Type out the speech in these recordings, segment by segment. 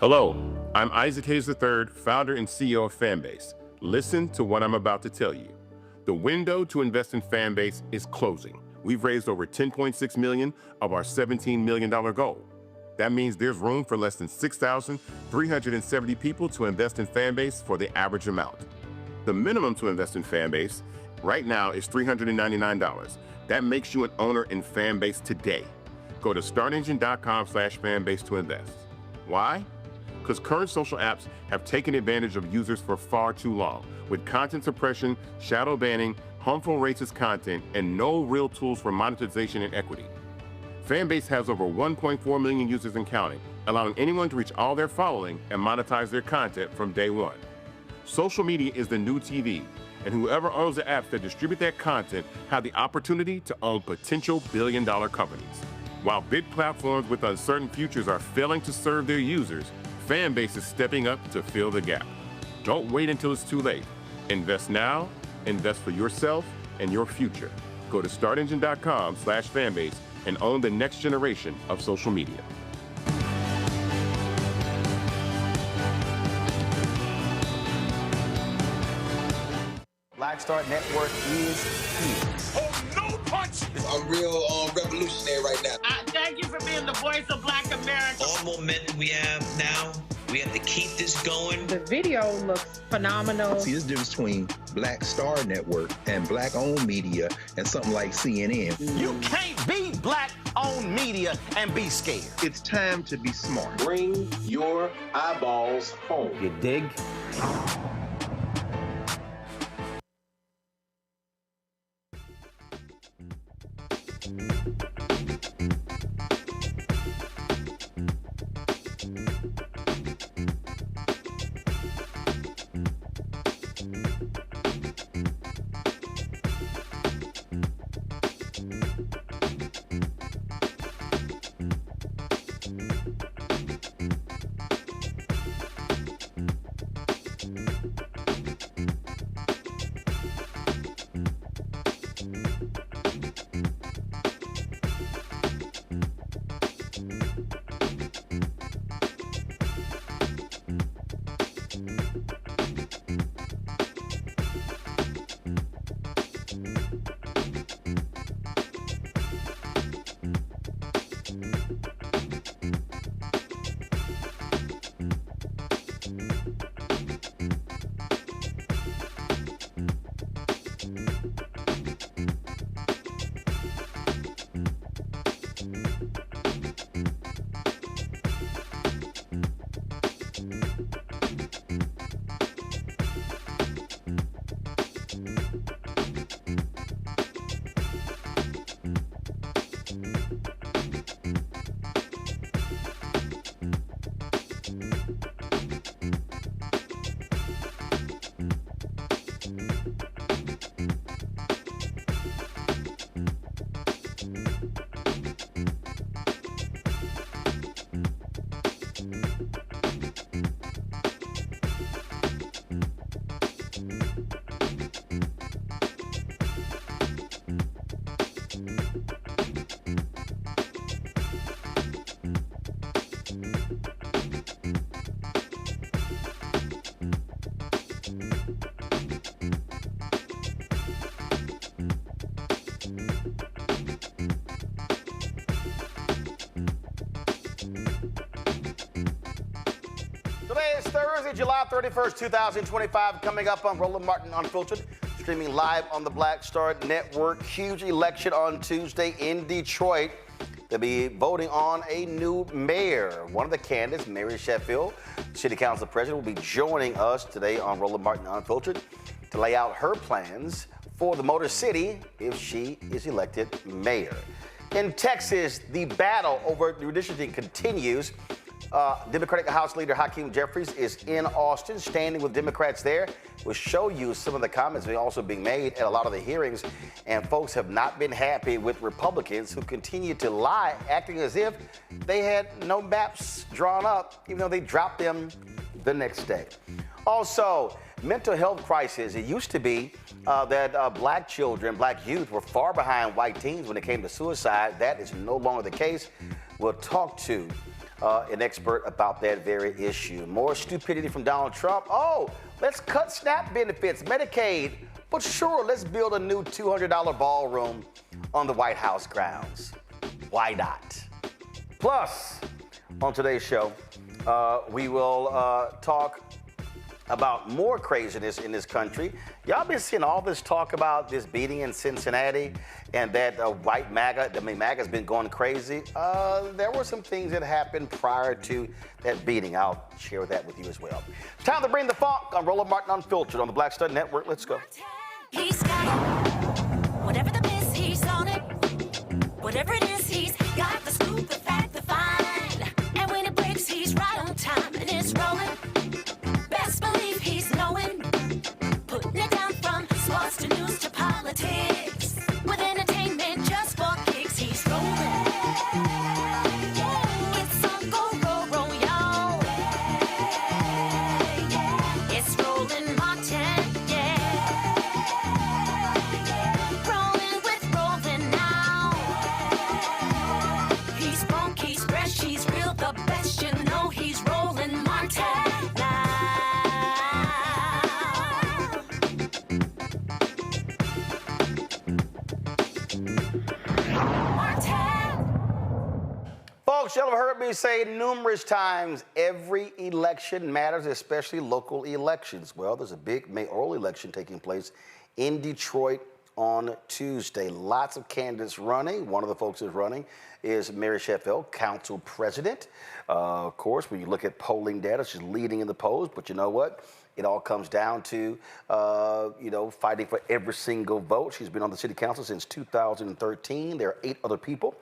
Hello, I'm Isaac Hayes III, founder and CEO of Fanbase. Listen to what I'm about to tell you. The window to invest in Fanbase is closing. We've raised over $10.6 million of our $17 million goal. That means there's room for less than 6,370 people to invest in Fanbase for the average amount. The minimum to invest in Fanbase right now is $399. That makes you an owner in Fanbase today. Go to startengine.com/fanbase to invest. Why? Because current social apps have taken advantage of users for far too long, with content suppression, shadow banning, harmful racist content, and no real tools for monetization and equity. Fanbase has over 1.4 million users and counting, allowing anyone to reach all their following and monetize their content from day one. Social media is the new TV, and whoever owns the apps that distribute that content have the opportunity to own potential billion-dollar companies. While big platforms with uncertain futures are failing to serve their users, Fanbase is stepping up to fill the gap. Don't wait until it's too late. Invest now, invest for yourself and your future. Go to startengine.com/fanbase and own the next generation of social media. Black Star Network is here. Oh, no punch! I'm real revolutionary right now. Thank you for being the voice of Black America. All momentum we have now, we have to keep this going. The video looks phenomenal. See, there's a difference between Black Star Network and Black-owned media and something like CNN. You can't be Black-owned media and be scared. It's time to be smart. Bring your eyeballs home. You dig? Today is Thursday, July 31st, 2025. Coming up on Roland Martin Unfiltered, streaming live on the Black Star Network. Huge election on Tuesday in Detroit. They'll be voting on a new mayor. One of the candidates, Mary Sheffield, City Council President, will be joining us today on Roland Martin Unfiltered to lay out her plans for the Motor City if she is elected mayor. In Texas, the battle over redistricting continues. Democratic House Leader Hakeem Jeffries is in Austin, standing with Democrats there. We'll show you some of the comments that are also being made at a lot of the hearings, and folks have not been happy with Republicans who continue to lie, acting as if they had no maps drawn up, even though they dropped them the next day. Also, mental health crisis. It used to be that black children, black youth were far behind white teens when it came to suicide. That is no longer the case. We'll talk to an expert about that very issue. More stupidity from Donald Trump. Oh, let's cut SNAP benefits, Medicaid. But sure, let's build a new $200 ballroom on the White House grounds. Why not? Plus, on today's show, we will talk about more craziness in this country. Y'all been seeing all this talk about this beating in Cincinnati and that white MAGA, MAGA's been going crazy. There were some things that happened prior to that beating. I'll share that with you as well. It's time to bring the funk on Roland Martin Unfiltered on the Black Star Network. Let's go. He's got it. Whatever the miss, he's on it. Whatever it is, he's got the scoop, the fact, the find. And when it breaks, he's right on time and it's rolling. Best believe he's knowing. Putting it down from sports to news to politics. With entertainment just for kicks, he's rolling. It's on go, roll, y'all. It's Roland Martin, Rolling with Roland now. He's funky, he's fresh, he's real, the best, you know he's Roland Martin. Folks, y'all have heard me say numerous times, every election matters, especially local elections. Well, there's a big mayoral election taking place in Detroit on Tuesday. Lots of candidates running. One of the folks who's running is Mary Sheffield, council president. Of course, when you look at polling data, she's leading in the polls, but you know what? It all comes down to, fighting for every single vote. She's been on the city council since 2013. There are 8 other people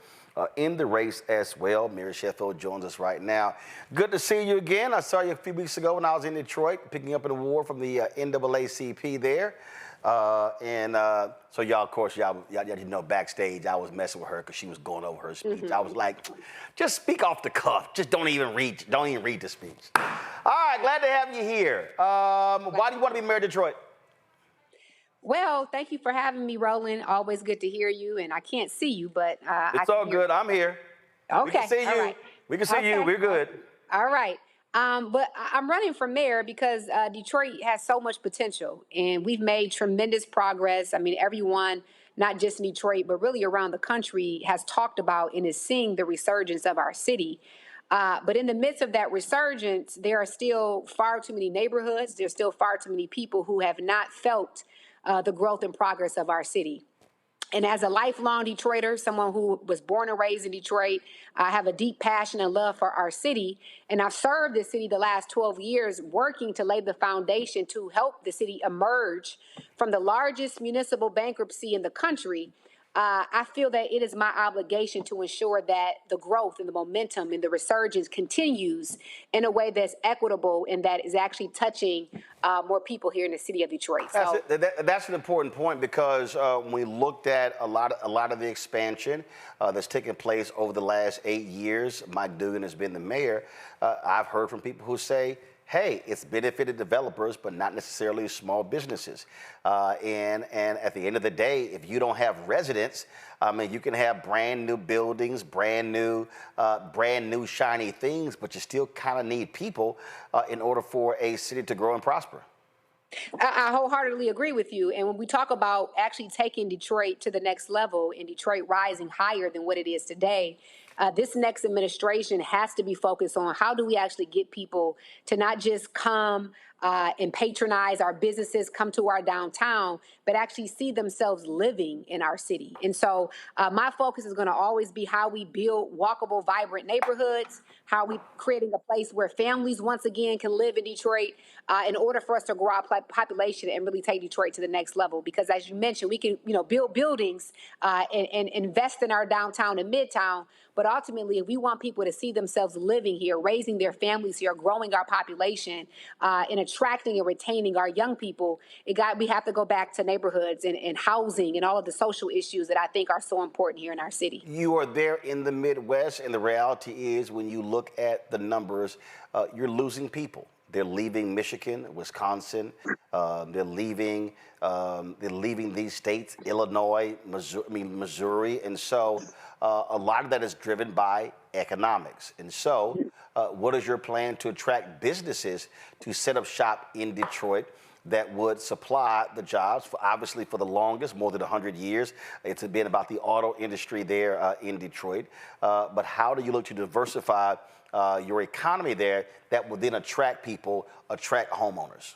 in the race as well. Mary Sheffield joins us right now. Good to see you again. I saw you a few weeks ago when I was in Detroit, picking up an award from the NAACP there. So y'all, of course, y'all know backstage, I was messing with her because she was going over her speech. I was like, just speak off the cuff. Just don't even read the speech. All right, glad to have you here. Why do you want to be mayor of Detroit? Well, thank you for having me, Roland. Always good to hear you, and I can't see you, but it's all good. I'm here. Okay, we can see you. Right. We can see you. We're good. All right. But I'm running for mayor because Detroit has so much potential, and we've made tremendous progress. I mean, everyone, not just in Detroit, but really around the country, has talked about and is seeing the resurgence of our city. But in the midst of that resurgence, there are still far too many neighborhoods. There's still far too many people who have not felt the growth and progress of our city. And as a lifelong Detroiter, someone who was born and raised in Detroit, I have a deep passion and love for our city. And I've served this city the last 12 years working to lay the foundation to help the city emerge from the largest municipal bankruptcy in the country. I feel that it is my obligation to ensure that the growth and the momentum and the resurgence continues in a way that's equitable and that is actually touching more people here in the city of Detroit. So that's an important point because when we looked at a lot of the expansion that's taken place over the last 8 years, Mike Dugan has been the mayor. I've heard from people who say, hey, it's benefited developers, but not necessarily small businesses. And at the end of the day, if you don't have residents, I mean, you can have brand new buildings, brand new shiny things, but you still kind of need people in order for a city to grow and prosper. I wholeheartedly agree with you. And when we talk about actually taking Detroit to the next level and Detroit rising higher than what it is today, this next administration has to be focused on how do we actually get people to not just come and patronize our businesses, come to our downtown, but actually see themselves living in our city. And so my focus is going to always be how we build walkable, vibrant neighborhoods, how we creating a place where families once again can live in Detroit in order for us to grow our population and really take Detroit to the next level. Because as you mentioned, we can build buildings and invest in our downtown and midtown. But ultimately, if we want people to see themselves living here, raising their families here, growing our population, and attracting and retaining our young people, we have to go back to neighborhoods and housing and all of the social issues that I think are so important here in our city. You are there in the Midwest, and the reality is when you look at the numbers, you're losing people. They're leaving Michigan, Wisconsin. They're leaving these states, Illinois, Missouri, and so a lot of that is driven by economics. And so, what is your plan to attract businesses to set up shop in Detroit that would supply the jobs for, obviously, for the longest, more than 100 years? It's been about the auto industry there in Detroit. But how do you look to diversify your economy there that will then attract people, attract homeowners?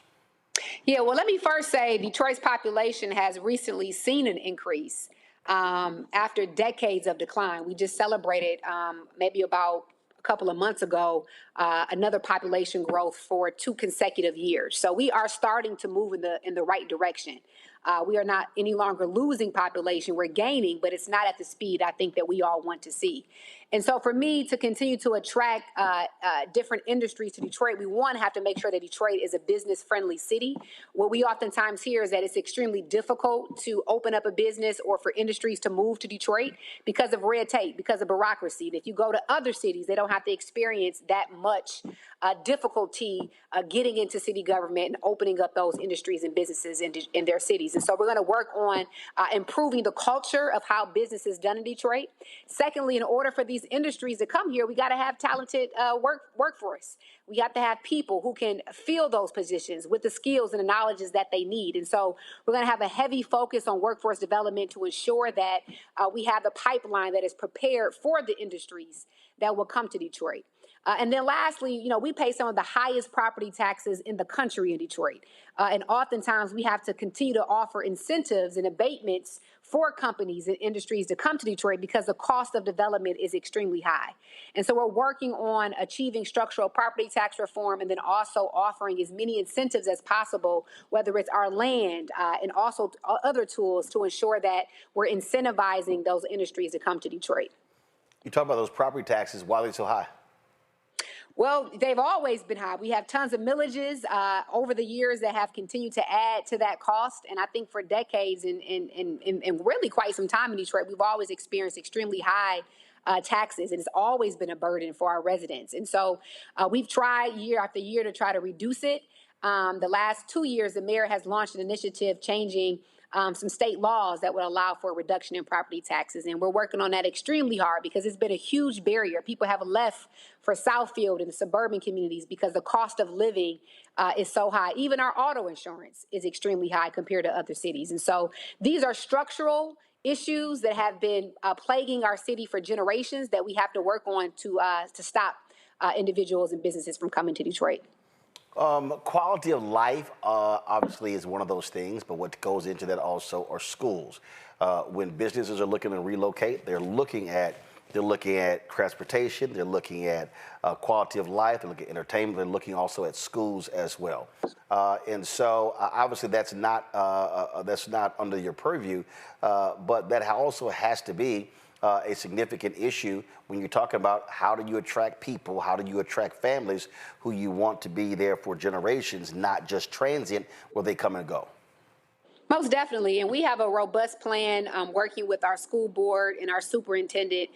Yeah, well, let me first say Detroit's population has recently seen an increase after decades of decline. We just celebrated maybe about a couple of months ago another population growth for 2 consecutive years. So we are starting to move in the right direction. We are not any longer losing population, we're gaining, but it's not at the speed I think that we all want to see. And so for me to continue to attract different industries to Detroit, we have to make sure that Detroit is a business-friendly city. What we oftentimes hear is that it's extremely difficult to open up a business or for industries to move to Detroit because of red tape, because of bureaucracy. And if you go to other cities, they don't have to experience that much difficulty getting into city government and opening up those industries and businesses in their cities. And so we're going to work on improving the culture of how business is done in Detroit. Secondly, in order for these industries to come here, we got to have talented workforce. We have to have people who can fill those positions with the skills and the knowledges that they need. And so we're going to have a heavy focus on workforce development to ensure that we have the pipeline that is prepared for the industries that will come to Detroit. And then lastly, we pay some of the highest property taxes in the country in Detroit. And oftentimes we have to continue to offer incentives and abatements for companies and industries to come to Detroit because the cost of development is extremely high. And so we're working on achieving structural property tax reform and then also offering as many incentives as possible, whether it's our land and also other tools to ensure that we're incentivizing those industries to come to Detroit. You talk about those property taxes. Why are they so high? Well, they've always been high. We have tons of millages over the years that have continued to add to that cost. And I think for decades and really quite some time in Detroit, we've always experienced extremely high taxes, and it's always been a burden for our residents. And so we've tried year after year to try to reduce it. The last 2 years, the mayor has launched an initiative changing some state laws that would allow for a reduction in property taxes. And we're working on that extremely hard because it's been a huge barrier. People have left for Southfield and the suburban communities because the cost of living is so high. Even our auto insurance is extremely high compared to other cities. And so these are structural issues that have been plaguing our city for generations that we have to work on to stop individuals and businesses from coming to Detroit. Quality of life obviously is one of those things, but what goes into that also are schools. When businesses are looking to relocate, they're looking at transportation, they're looking at quality of life, they're looking at entertainment, they're looking also at schools as well. And so obviously that's not under your purview, but that also has to be a significant issue when you're talking about how do you attract people, how do you attract families who you want to be there for generations, not just transient where they come and go. Most definitely, and we have a robust plan working with our school board and our superintendent.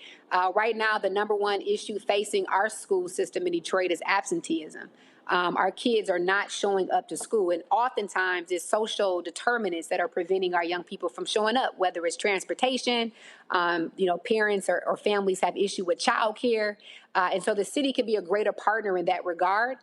Right now, the number one issue facing our school system in Detroit is absenteeism. Our kids are not showing up to school, and oftentimes it's social determinants that are preventing our young people from showing up, whether it's transportation, parents or families have issue with childcare, and so the city can be a greater partner in that regard.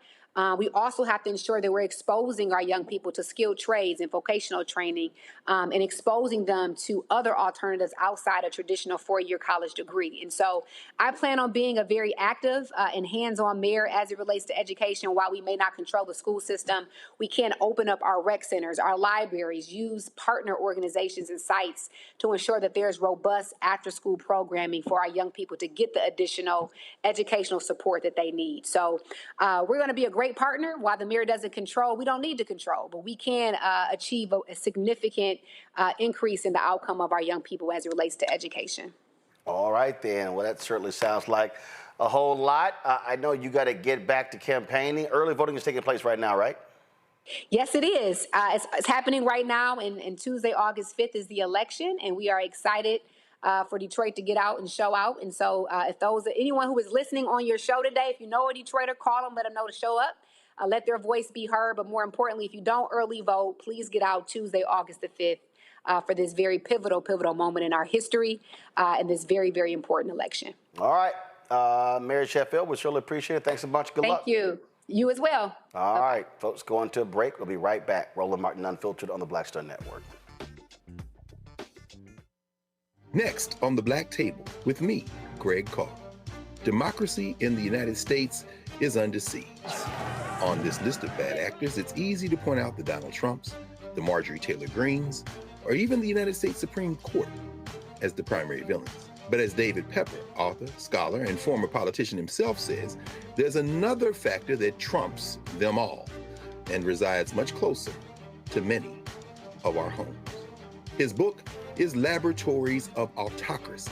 We also have to ensure that we're exposing our young people to skilled trades and vocational training and exposing them to other alternatives outside a traditional four-year college degree. And so I plan on being a very active and hands-on mayor as it relates to education. While we may not control the school system, we can open up our rec centers, our libraries, use partner organizations and sites to ensure that there's robust after-school programming for our young people to get the additional educational support that they need. So we're going to be a great partner. While the mayor doesn't control, we don't need to control, but we can achieve a significant increase in the outcome of our young people as it relates to education. All right, then. Well, that certainly sounds like a whole lot. I know you got to get back to campaigning. Early voting is taking place right now, right? Yes, it is. It's happening right now, and Tuesday, August 5th is the election, and we are excited for Detroit to get out and show out. And so if anyone who is listening on your show today, if you know a Detroiter, call them, let them know to show up. let their voice be heard. But more importantly, if you don't early vote, please get out Tuesday, August the 5th, for this very pivotal moment in our history, and this very, very important election. All right. Mary Sheffield, we surely appreciate it. Thanks a bunch. Good luck. Thank you. You as well. All right, folks, going to a break. We'll be right back. Roland Martin Unfiltered on the Black Star Network. Next on the Black Table with me, Greg Carr. Democracy in the United States is under siege. On this list of bad actors, it's easy to point out the Donald Trumps, the Marjorie Taylor Greens, or even the United States Supreme Court as the primary villains. But as David Pepper, author, scholar, and former politician himself says, there's another factor that trumps them all and resides much closer to many of our homes. His book is Laboratories of Autocracy,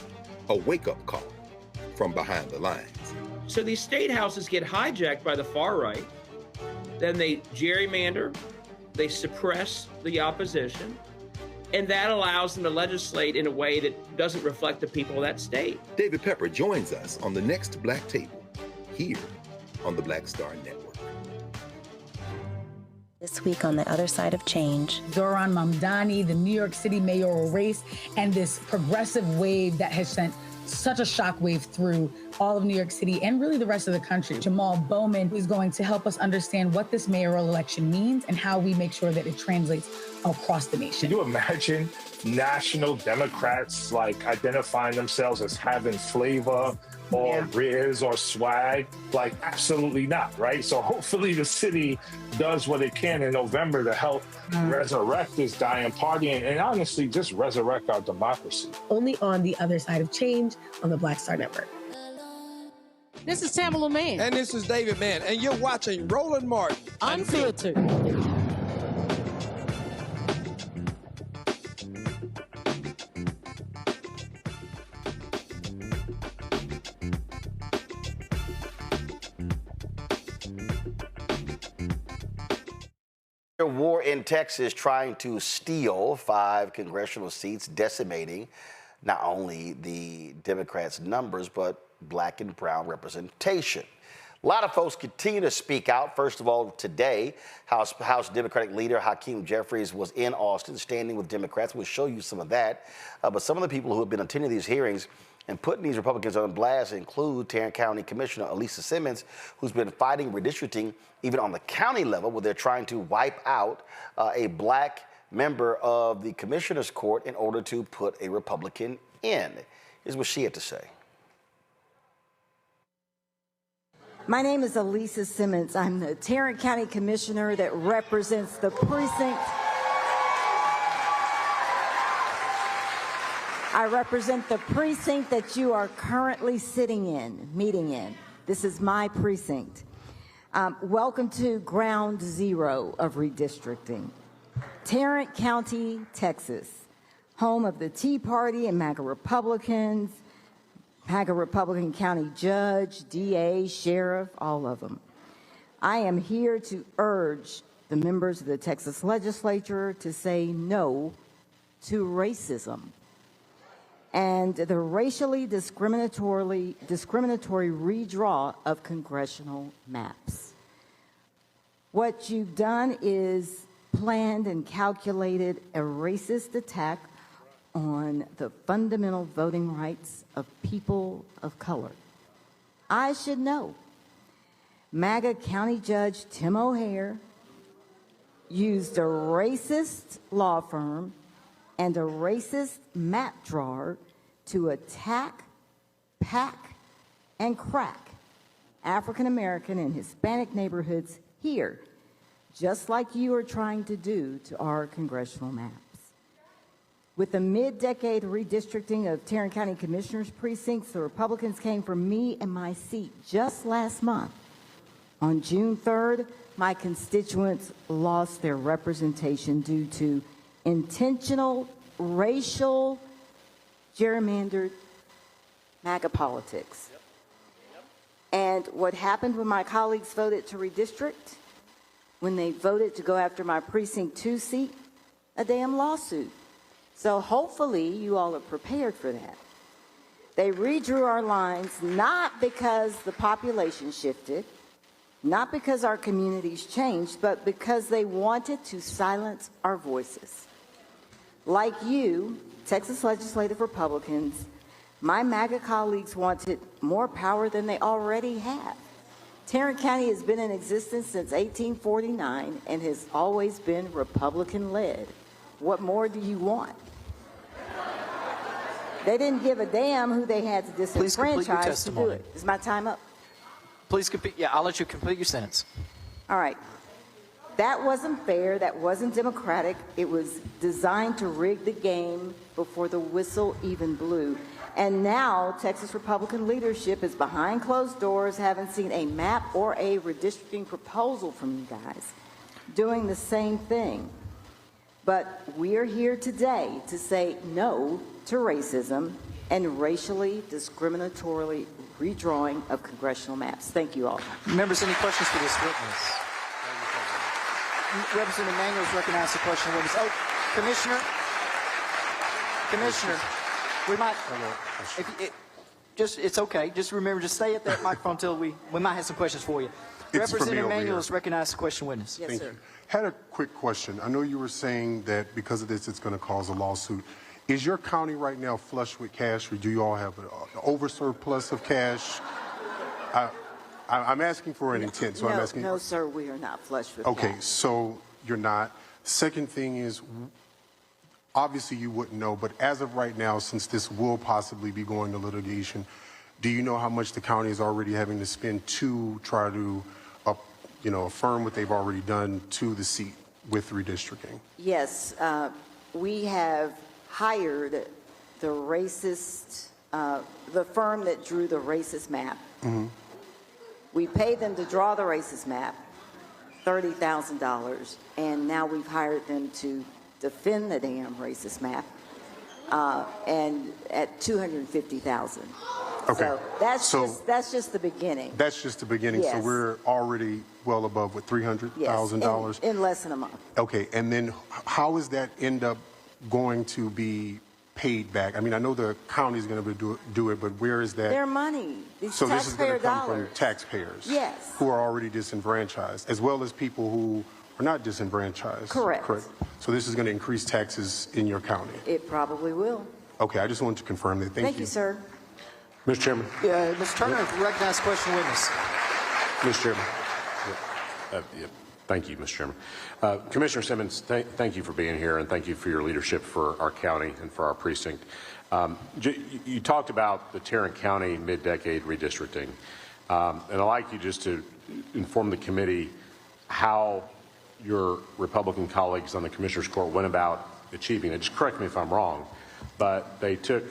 a wake-up call from behind the lines. So these state houses get hijacked by the far right, then they gerrymander, they suppress the opposition, and that allows them to legislate in a way that doesn't reflect the people of that state. David Pepper joins us on the next Black Table, here on the Black Star Network. This week on the other side of change. Zohran Mamdani, the New York City mayoral race, and this progressive wave that has sent such a shockwave through all of New York City and really the rest of the country. Jamal Bowman is going to help us understand what this mayoral election means and how we make sure that it translates across the nation. Can you imagine national Democrats like identifying themselves as having flavor or riz or swag? Like, absolutely not, right? So hopefully the city does what it can in November to help resurrect this dying party and honestly just resurrect our democracy. Only on the other side of change on the Black Star Network. This is Tamala Mann. And this is David Mann. And you're watching Roland Martin Unfiltered. War in Texas trying to steal 5 congressional seats, decimating not only the Democrats' numbers, but black and brown representation. A lot of folks continue to speak out. First of all, today, House Democratic leader Hakeem Jeffries was in Austin standing with Democrats. We'll show you some of that. But some of the people who have been attending these hearings and putting these Republicans on blast include Tarrant County Commissioner Alisa Simmons, who's been fighting redistricting even on the county level, where they're trying to wipe out a black member of the Commissioner's Court in order to put a Republican in. Here's what she had to say. My name is Alisa Simmons. I'm the Tarrant County Commissioner that represents the precinct. I represent the precinct that you are currently meeting in. This is my precinct. Welcome to ground zero of redistricting. Tarrant County, Texas, home of the Tea Party and MAGA Republicans, MAGA Republican county judge, DA, sheriff, all of them. I am here to urge the members of the Texas legislature to say no to racism and the racially discriminatory redraw of congressional maps. What you've done is planned and calculated a racist attack on the fundamental voting rights of people of color. I should know. MAGA County Judge Tim O'Hare used a racist law firm and a racist map drawer to attack, pack, and crack African American and Hispanic neighborhoods here, just like you are trying to do to our congressional maps. With the mid-decade redistricting of Tarrant County Commissioners' precincts, the Republicans came for me and my seat just last month. On June 3rd, my constituents lost their representation due to intentional racial gerrymandered MAGA politics. And what happened when my colleagues voted to redistrict? When they voted to go after my precinct 2 seat? A damn lawsuit. So hopefully you all are prepared for that. They redrew our lines not because the population shifted, Not because our communities changed, but because they wanted to silence our voices. Like you, Texas legislative Republicans, my MAGA colleagues wanted more power than they already have. Tarrant County has been in existence since 1849 and has always been Republican-led. What more do you want? They didn't give a damn who they had to disenfranchise to do it. Is my time up? Please complete. Yeah, I'll let you complete your sentence. All right. That wasn't fair. That wasn't democratic. It was designed to rig the game before the whistle even blew. And now Texas Republican leadership is behind closed doors, haven't seen a map or a redistricting proposal from you guys, doing the same thing. But we're here today to say no to racism and racially discriminatorily redrawing of congressional maps. Thank you all. Members, any questions for this witness? Representative Emanuel is recognized to question the witness. Oh, Commissioner, we might, it's okay. Just remember, just stay at that microphone until we might have some questions for you. Representative Emanuel is recognized to question witness. Yes, sir. Had a quick question. I know you were saying that because of this, it's going to cause a lawsuit. Is your county right now flush with cash, or do you all have an oversurplus of cash? I'm asking for an intent, so I'm asking. No, sir, we are not flush with Okay, cash. so you're not. Second thing is, obviously you wouldn't know, but as of right now, since this will possibly be going to litigation, do you know how much the county is already having to spend to try to, affirm what they've already done to the seat with redistricting? Yes, we have hired the racist, the firm that drew the racist map. Mm-hmm. We paid them to draw the racist map, $30,000, and now we've hired them to defend the damn racist map, and at $250,000. Okay. So that's just the beginning. That's just the beginning. Yes. So we're already well above what, $300,000? Yes, in less than a month. Okay, and then how is that end up going to be paid back? I mean, I know the county's going to do it, but where is that? Their money. These So this is going taxpayer to come dollars. from taxpayers? Yes. Who are already disenfranchised, as well as people who are not disenfranchised? Correct. So this is going to increase taxes in your county? It probably will. Okay, I just wanted to confirm that. Thank you. Thank you, sir. Mr. Chairman. Yeah, Mr. Turner, recognized question witness. Mr. Chairman. Thank you, Mr. Chairman. Commissioner Simmons, thank you for being here, and thank you for your leadership for our county and for our precinct. You talked about the Tarrant County mid-decade redistricting, and I'd like you just to inform the committee how your Republican colleagues on the Commissioners Court went about achieving it. Just correct me if I'm wrong, but they took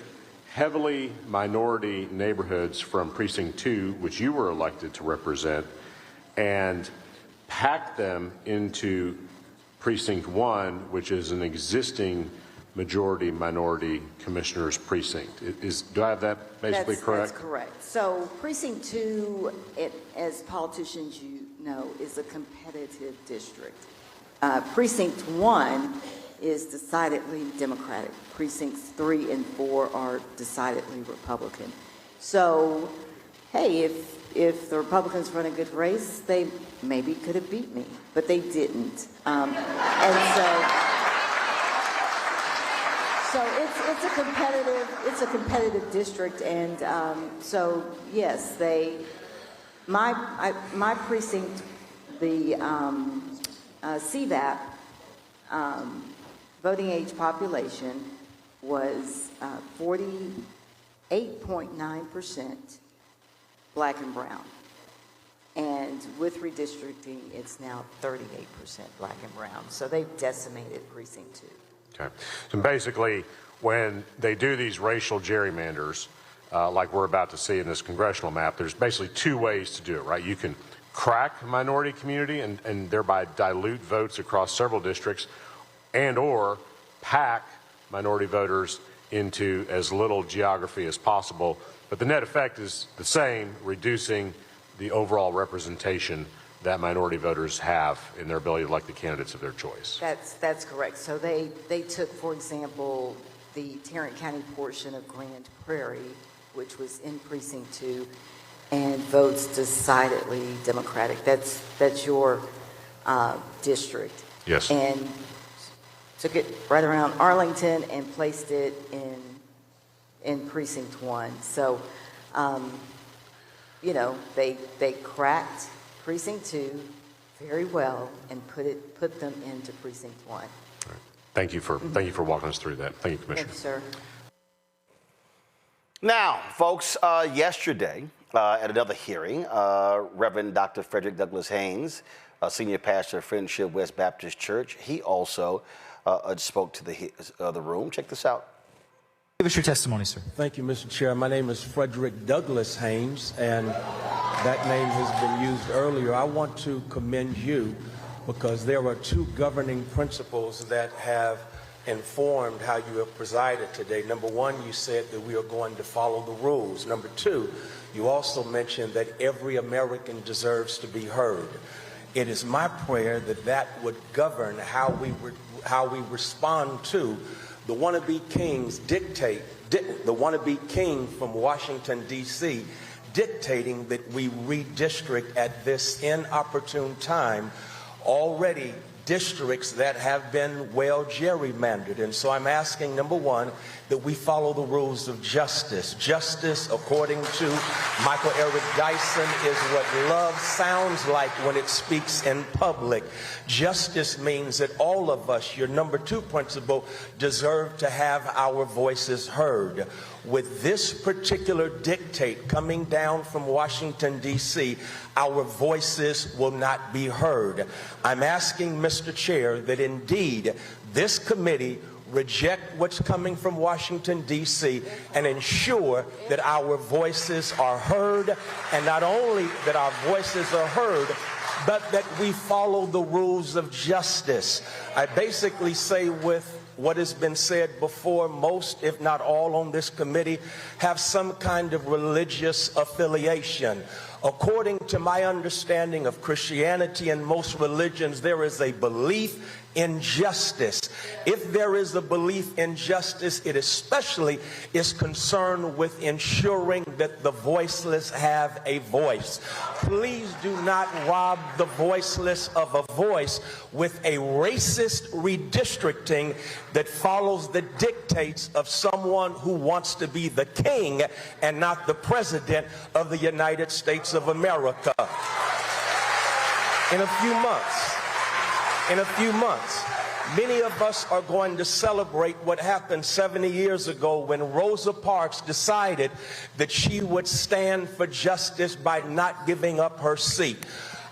heavily minority neighborhoods from Precinct 2, which you were elected to represent, and packed them into Precinct 1, which is an existing majority minority commissioners precinct. Do I have that basically correct? That's correct. So Precinct 2, as politicians you know, is a competitive district. Precinct 1 is decidedly Democratic. Precincts 3 and 4 are decidedly Republican. So, hey, if the Republicans run a good race, they maybe could have beat me, but they didn't. And so it's a competitive district, and so yes, my precinct, the CVAP voting age population was 48.9% black and brown. And with redistricting, it's now 38% black and brown. So they've decimated precinct 2. Okay. So basically, when they do these racial gerrymanders, like we're about to see in this congressional map, there's basically two ways to do it, right? You can crack a minority community and thereby dilute votes across several districts, and or pack minority voters into as little geography as possible. But the net effect is the same, reducing the overall representation that minority voters have in their ability to elect the candidates of their choice. That's correct. So they took, for example, the Tarrant County portion of Grand Prairie, which was in Precinct 2, and votes decidedly Democratic. That's your district. Yes. And took it right around Arlington and placed it in Precinct 1. So, you know, they cracked Precinct 2 very well and put them into Precinct 1. Right. Thank you for walking us through that. Thank you, Commissioner. Thank you, sir. Now, folks, yesterday at another hearing, Reverend Dr. Frederick Douglass Haynes, senior pastor of Friendship West Baptist Church, he also spoke to the room. Check this out. Give us your testimony, sir. Thank you, Mr. Chair. My name is Frederick Douglass Haynes, and that name has been used earlier. I want to commend you because there are two governing principles that have informed how you have presided today. Number one, you said that we are going to follow the rules. Number two, you also mentioned that every American deserves to be heard. It is my prayer that that would govern how we respond to the wannabe kings the wannabe king from Washington, D.C., dictating that we redistrict at this inopportune time already districts that have been well gerrymandered. And so I'm asking, number one, that we follow the rules of justice. Justice, according to Michael Eric Dyson, is what love sounds like when it speaks in public. Justice means that all of us, your number two principle, deserve to have our voices heard. With this particular dictate coming down from Washington, D.C., our voices will not be heard. I'm asking, Mr. Chair, that indeed this committee reject what's coming from Washington, D.C., and ensure that our voices are heard, and not only that our voices are heard, but that we follow the rules of justice. I basically say with what has been said before, most, if not all, on this committee have some kind of religious affiliation. According to my understanding of Christianity and most religions, there is a belief in justice. If there is a belief in justice, it especially is concerned with ensuring that the voiceless have a voice. Please do not rob the voiceless of a voice with a racist redistricting that follows the dictates of someone who wants to be the king and not the president of the United States of America. In a few months, many of us are going to celebrate what happened 70 years ago when Rosa Parks decided that she would stand for justice by not giving up her seat.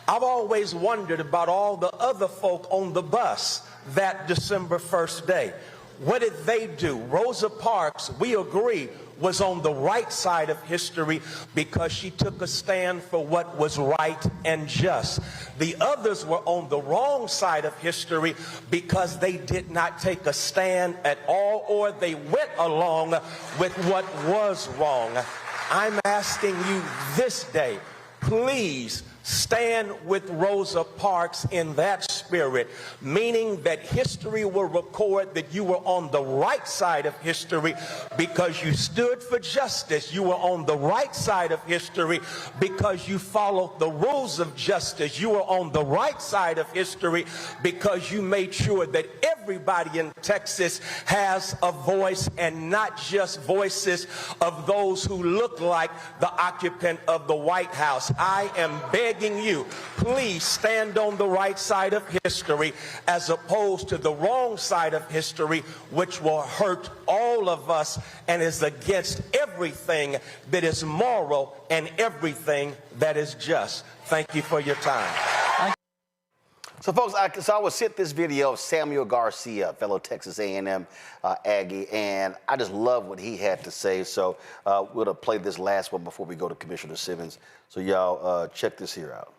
I've always wondered about all the other folk on the bus that December 1st day. What did they do? Rosa Parks, we agree, was on the right side of history because she took a stand for what was right and just. The others were on the wrong side of history because they did not take a stand at all, or they went along with what was wrong. I'm asking you this day, please stand with Rosa Parks in that spirit, meaning that history will record that you were on the right side of history because you stood for justice. You were on the right side of history because you followed the rules of justice. You were on the right side of history because you made sure that everybody in Texas has a voice, and not just voices of those who look like the occupant of the White House. I am begging you, please stand on the right side of history as opposed to the wrong side of history, which will hurt all of us and is against everything that is moral and everything that is just. Thank you for your time. So, folks, I was sent this video of Samuel Garcia, fellow Texas A&M Aggie, and I just love what he had to say. So we're going to play this last one before we go to Commissioner Simmons. So y'all check this here out.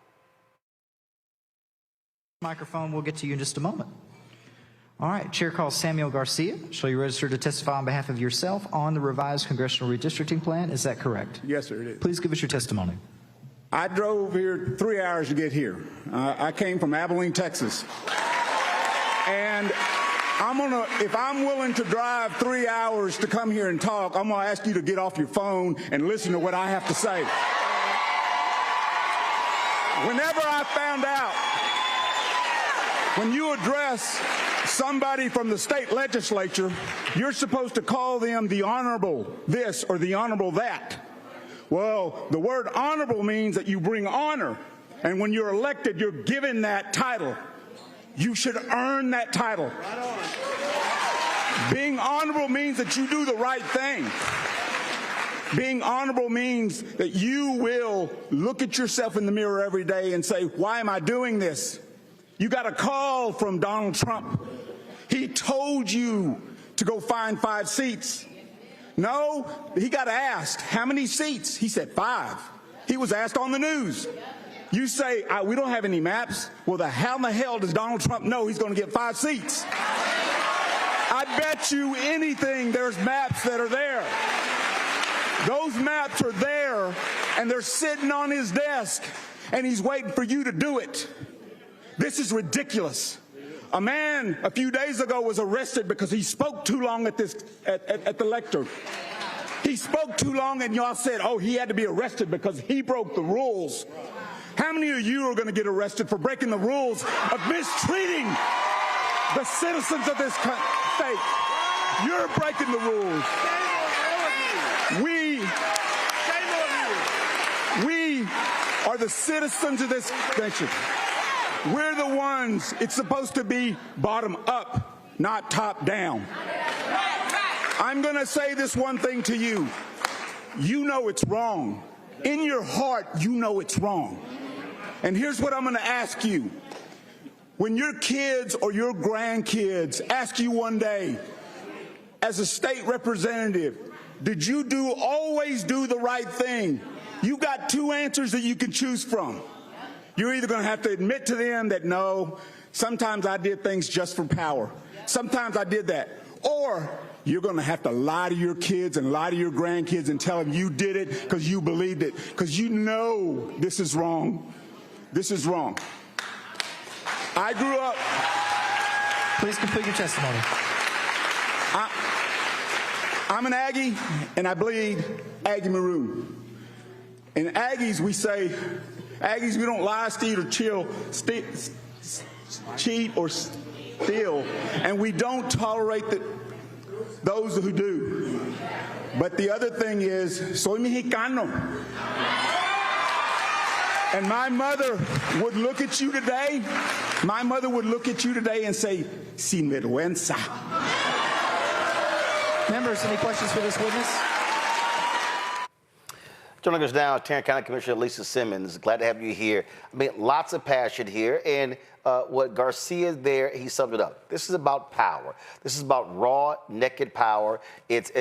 Microphone, we'll get to you in just a moment. All right, Chair calls Samuel Garcia. Shall you register to testify on behalf of yourself on the revised congressional redistricting plan? Is that correct? Yes, sir, it is. Please give us your testimony. I drove here 3 hours to get here. I came from Abilene, Texas. And if I'm willing to drive 3 hours to come here and talk, I'm going to ask you to get off your phone and listen to what I have to say. Whenever I found out, when you address somebody from the state legislature, you're supposed to call them the honorable this or the honorable that. Well, the word honorable means that you bring honor. And when you're elected, you're given that title. You should earn that title. Being honorable means that you do the right thing. Being honorable means that you will look at yourself in the mirror every day and say, why am I doing this? You got a call from Donald Trump. He told you to go find 5 seats. No, he got asked, how many seats? He said 5. He was asked on the news. You say, we don't have any maps. Well, how in the hell does Donald Trump know he's going to get 5 seats? I bet you anything there's maps that are there. Those maps are there, and they're sitting on his desk, and he's waiting for you to do it. This is ridiculous. A man a few days ago was arrested because he spoke too long at the lectern. He spoke too long, and y'all said, oh, he had to be arrested because he broke the rules. How many of you are going to get arrested for breaking the rules of mistreating the citizens of this state? You're breaking the rules. We are the citizens of this nation. We're the ones. It's supposed to be bottom up, not top down. I'm going to say this one thing to you. You know it's wrong. In your heart, you know it's wrong. And here's what I'm going to ask you. When your kids or your grandkids ask you one day, as a state representative, did you always do the right thing? You got 2 answers that you can choose from. You're either going to have to admit to them that, no, sometimes I did things just for power. Sometimes I did that. Or you're going to have to lie to your kids and lie to your grandkids and tell them you did it because you believed it, because you know this is wrong. This is wrong. I grew up. Please complete your testimony. I'm an Aggie, and I bleed Aggie maroon. In Aggies, we say, Aggies, we don't lie, cheat, or steal, and we don't tolerate those who do. But the other thing is, soy mexicano. And my mother would look at you today, and say, sin vergüenza. Members, any questions for this witness? Joining us now, Tarrant County Commissioner Alisa Simmons. Glad to have you here. I mean, lots of passion here. And what Garcia there, he summed it up. This is about power. This is about raw, naked power. It's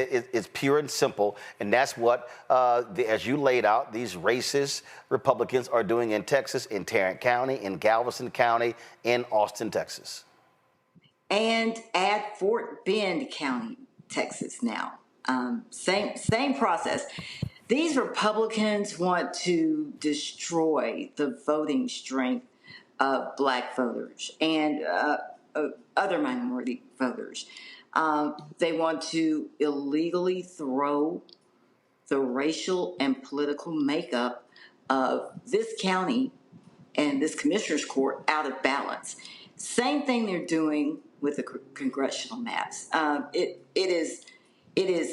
pure and simple. And that's what, as you laid out, these racist Republicans are doing in Texas, in Tarrant County, in Galveston County, in Austin, Texas. And at Fort Bend County, Texas now. Same process. These Republicans want to destroy the voting strength of black voters and other minority voters. They want to illegally throw the racial and political makeup of this county and this commissioner's court out of balance. Same thing they're doing with the congressional maps. It is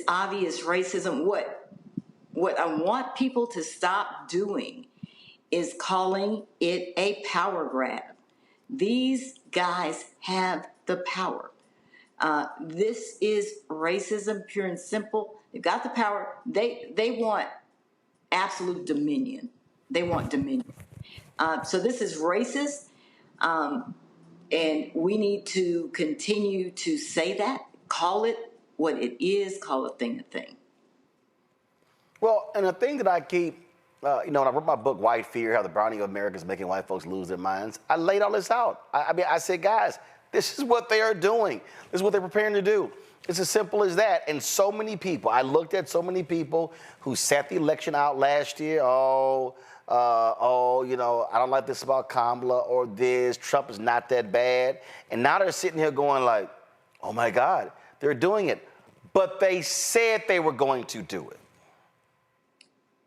obvious racism. What I want people to stop doing is calling it a power grab. These guys have the power. This is racism, pure and simple. They've got the power. They want absolute dominion. They want dominion. So this is racist, and we need to continue to say that, call it what it is, call a thing a thing. Well, and the thing that I keep, when I wrote my book, White Fear, How the Browning of America is Making White Folks Lose Their Minds, I laid all this out. I said, guys, this is what they are doing. This is what they're preparing to do. It's as simple as that. And so many people, I looked at so many people who sat the election out last year. I don't like this about Kamala or this. Trump is not that bad. And now they're sitting here going like, oh my God, they're doing it. But they said they were going to do it.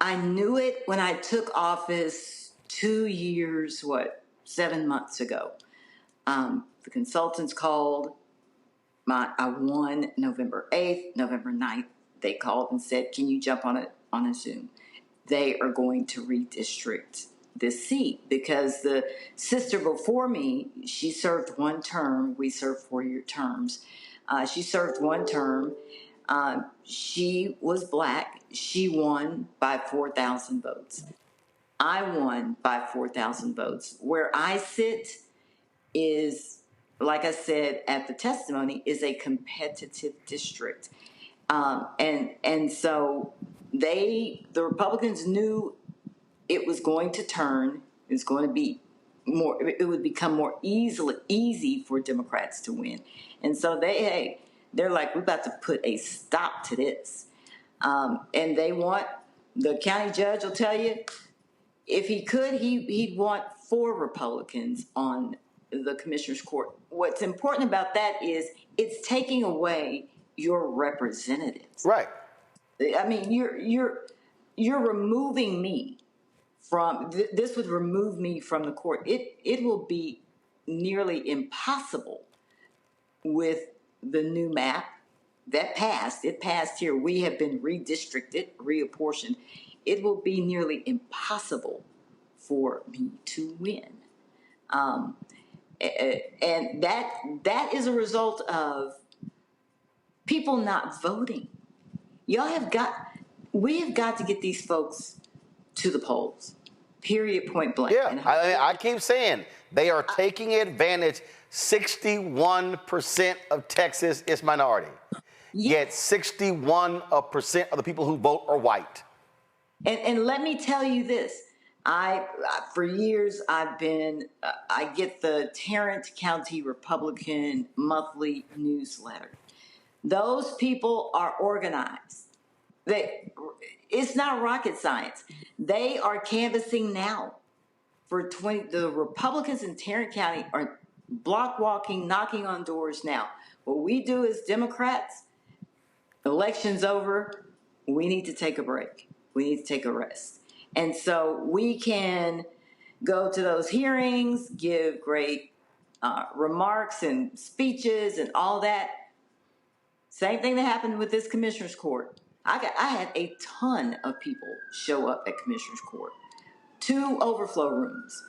I knew it when I took office 2 years, 7 months ago. The consultants called. I won November 8th, November 9th. They called and said, can you jump on a Zoom? They are going to redistrict this seat because the sister before me, she served one term. We served 4-year terms. She served one term. She was black. She won by 4,000 votes. I won by 4,000 votes. Where I sit is, like I said at the testimony, is a competitive district. And so the Republicans knew it was going to turn. It was going to be more. It would become more easy for Democrats to win. And so they're like, we're about to put a stop to this. And they want, the county judge will tell you, if he could, he'd want 4 Republicans on the commissioner's court. What's important about that is it's taking away your representatives. Right. I mean, you're removing me from this would remove me from the court. It will be nearly impossible with the new map that passed. It passed here. We have been redistricted, reapportioned. It will be nearly impossible for me to win. And that is a result of people not voting. We have got to get these folks to the polls. Period, point blank. Yeah, I keep saying they are taking advantage. 61% of Texas is minority. Yet 61% of the people who vote are white. And let me tell you this. For years, I get the Tarrant County Republican monthly newsletter. Those people are organized. It's not rocket science. They are canvassing now for the Republicans in Tarrant County are block walking, knocking on doors now. What we do as Democrats, election's over, we need to take a break. We need to take a rest. And so we can go to those hearings, give great remarks and speeches and all that. Same thing that happened with this commissioner's court. I had a ton of people show up at commissioner's court. 2 overflow rooms.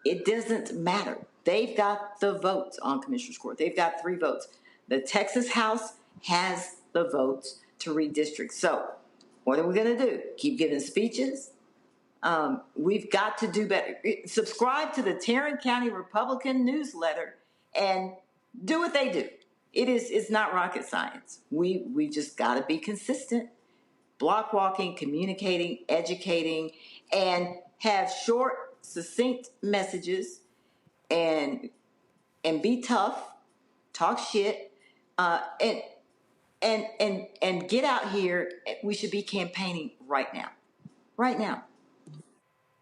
It doesn't matter. They've got the votes on commissioner's court. They've got 3 votes. The Texas House has the votes to redistrict. So what are we going to do? Keep giving speeches? We've got to do better. Subscribe to the Tarrant County Republican newsletter and do what they do. It's not rocket science. We just got to be consistent, block walking, communicating, educating, and have short, succinct messages and be tough, talk shit, and get out here. We should be campaigning right now. Right now.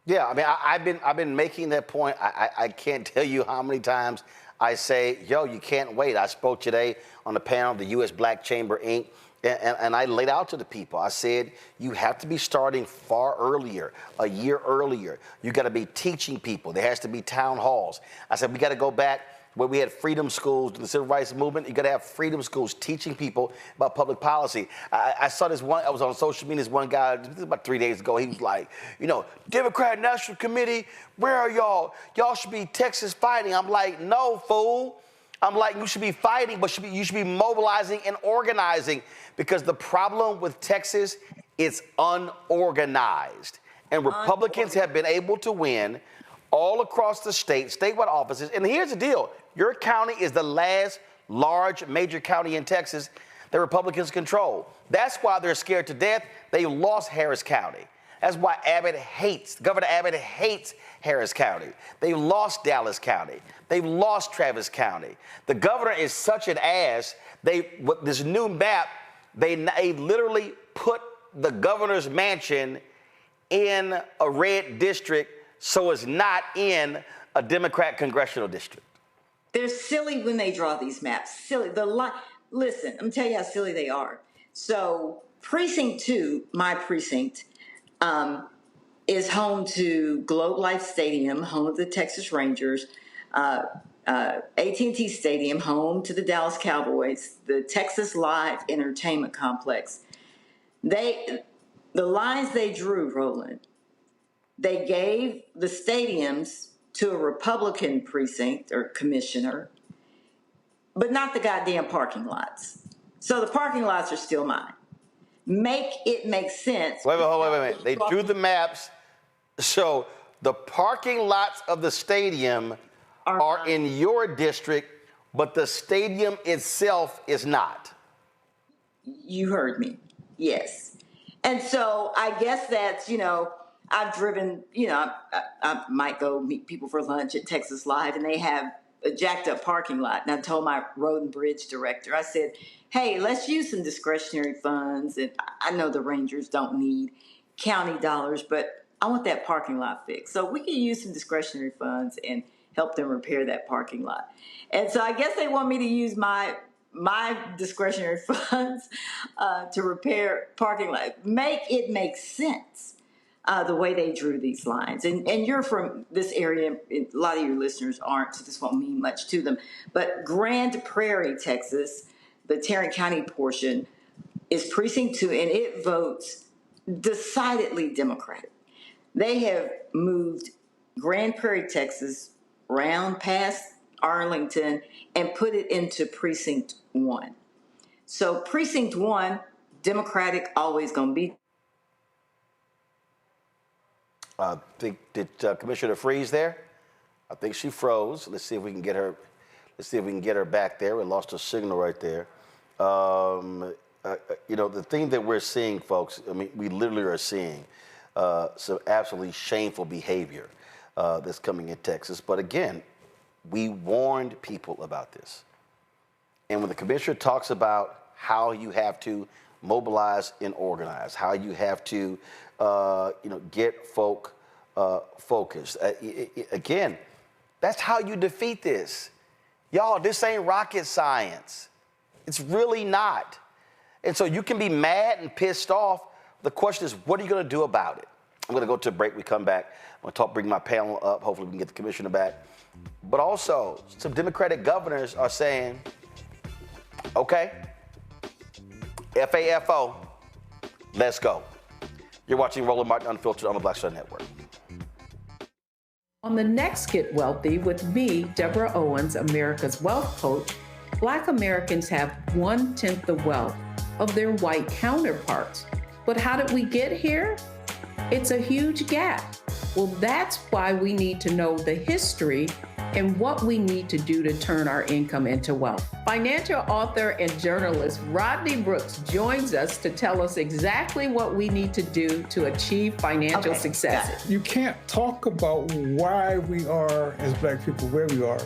Yeah, I mean, I've been making that point. I can't tell you how many times I say, yo, you can't wait. I spoke today on the panel of the U.S. Black Chamber, Inc., and I laid out to the people. I said, you have to be starting far earlier, a year earlier. You got to be teaching people. There has to be town halls. I said, we got to go back where we had freedom schools, the civil rights movement. You got to have freedom schools teaching people about public policy. I saw this one, I was on social media, this one guy, this was about 3 days ago, he was like, Democrat National Committee, where are y'all? Y'all should be Texas fighting. I'm like, no, fool. I'm like, you should be fighting, but you should be mobilizing and organizing, because the problem with Texas is unorganized. And Republicans have been able to win all across the state, statewide offices. And here's the deal. Your county is the last large major county in Texas that Republicans control. That's why they're scared to death. They lost Harris County. That's why Governor Abbott hates Harris County. They lost Dallas County. They've lost Travis County. The governor is such an ass. With this new map, they literally put the governor's mansion in a red district, so it's not in a Democrat congressional district. They're silly when they draw these maps. Silly. Listen, I'm telling you how silly they are. So precinct 2, my precinct, is home to Globe Life Stadium, home of the Texas Rangers, AT&T Stadium, home to the Dallas Cowboys, the Texas Live Entertainment Complex. The lines they drew, Roland, they gave the stadiums to a Republican precinct or commissioner, but not the goddamn parking lots. So the parking lots are still mine. Make it make sense. Wait. They drew the maps. So the parking lots of the stadium are in your district, but the stadium itself is not. You heard me. Yes. And so I guess that's, I've driven, I might go meet people for lunch at Texas Live, and they have a jacked up parking lot. And I told my road and bridge director, I said, hey, let's use some discretionary funds. And I know the Rangers don't need county dollars, but I want that parking lot fixed. So we can use some discretionary funds and help them repair that parking lot. And so I guess they want me to use my discretionary funds to repair parking lot. Make it make sense. The way they drew these lines. And you're from this area, a lot of your listeners aren't, so this won't mean much to them. But Grand Prairie, Texas, the Tarrant County portion, is precinct 2, and it votes decidedly Democratic. They have moved Grand Prairie, Texas, round past Arlington, and put it into precinct 1. So precinct 1, Democratic, always going to be. Did Commissioner freeze there? I think she froze. Let's see if we can get her. Let's see if we can get her back there. We lost a signal right there. The thing that we're seeing, folks. I mean, we literally are seeing some absolutely shameful behavior that's coming in Texas. But again, we warned people about this. And when the commissioner talks about how you have to mobilize and organize, how you have to get folk focused. Again, that's how you defeat this. Y'all, this ain't rocket science. It's really not. And so you can be mad and pissed off. The question is, what are you going to do about it? I'm going to go to a break. We come back. I'm going to bring my panel up. Hopefully we can get the commissioner back. But also, some Democratic governors are saying, okay, FAFO, let's go. You're watching Roland Martin Unfiltered on the Black Star Network. On the next Get Wealthy with me, Deborah Owens, America's Wealth Coach, Black Americans have 1/10 the wealth of their white counterparts. But how did we get here? It's a huge gap. Well, that's why we need to know the history and what we need to do to turn our income into wealth. Financial author and journalist Rodney Brooks joins us to tell us exactly what we need to do to achieve financial success. You can't talk about why we are, as Black people, where we are,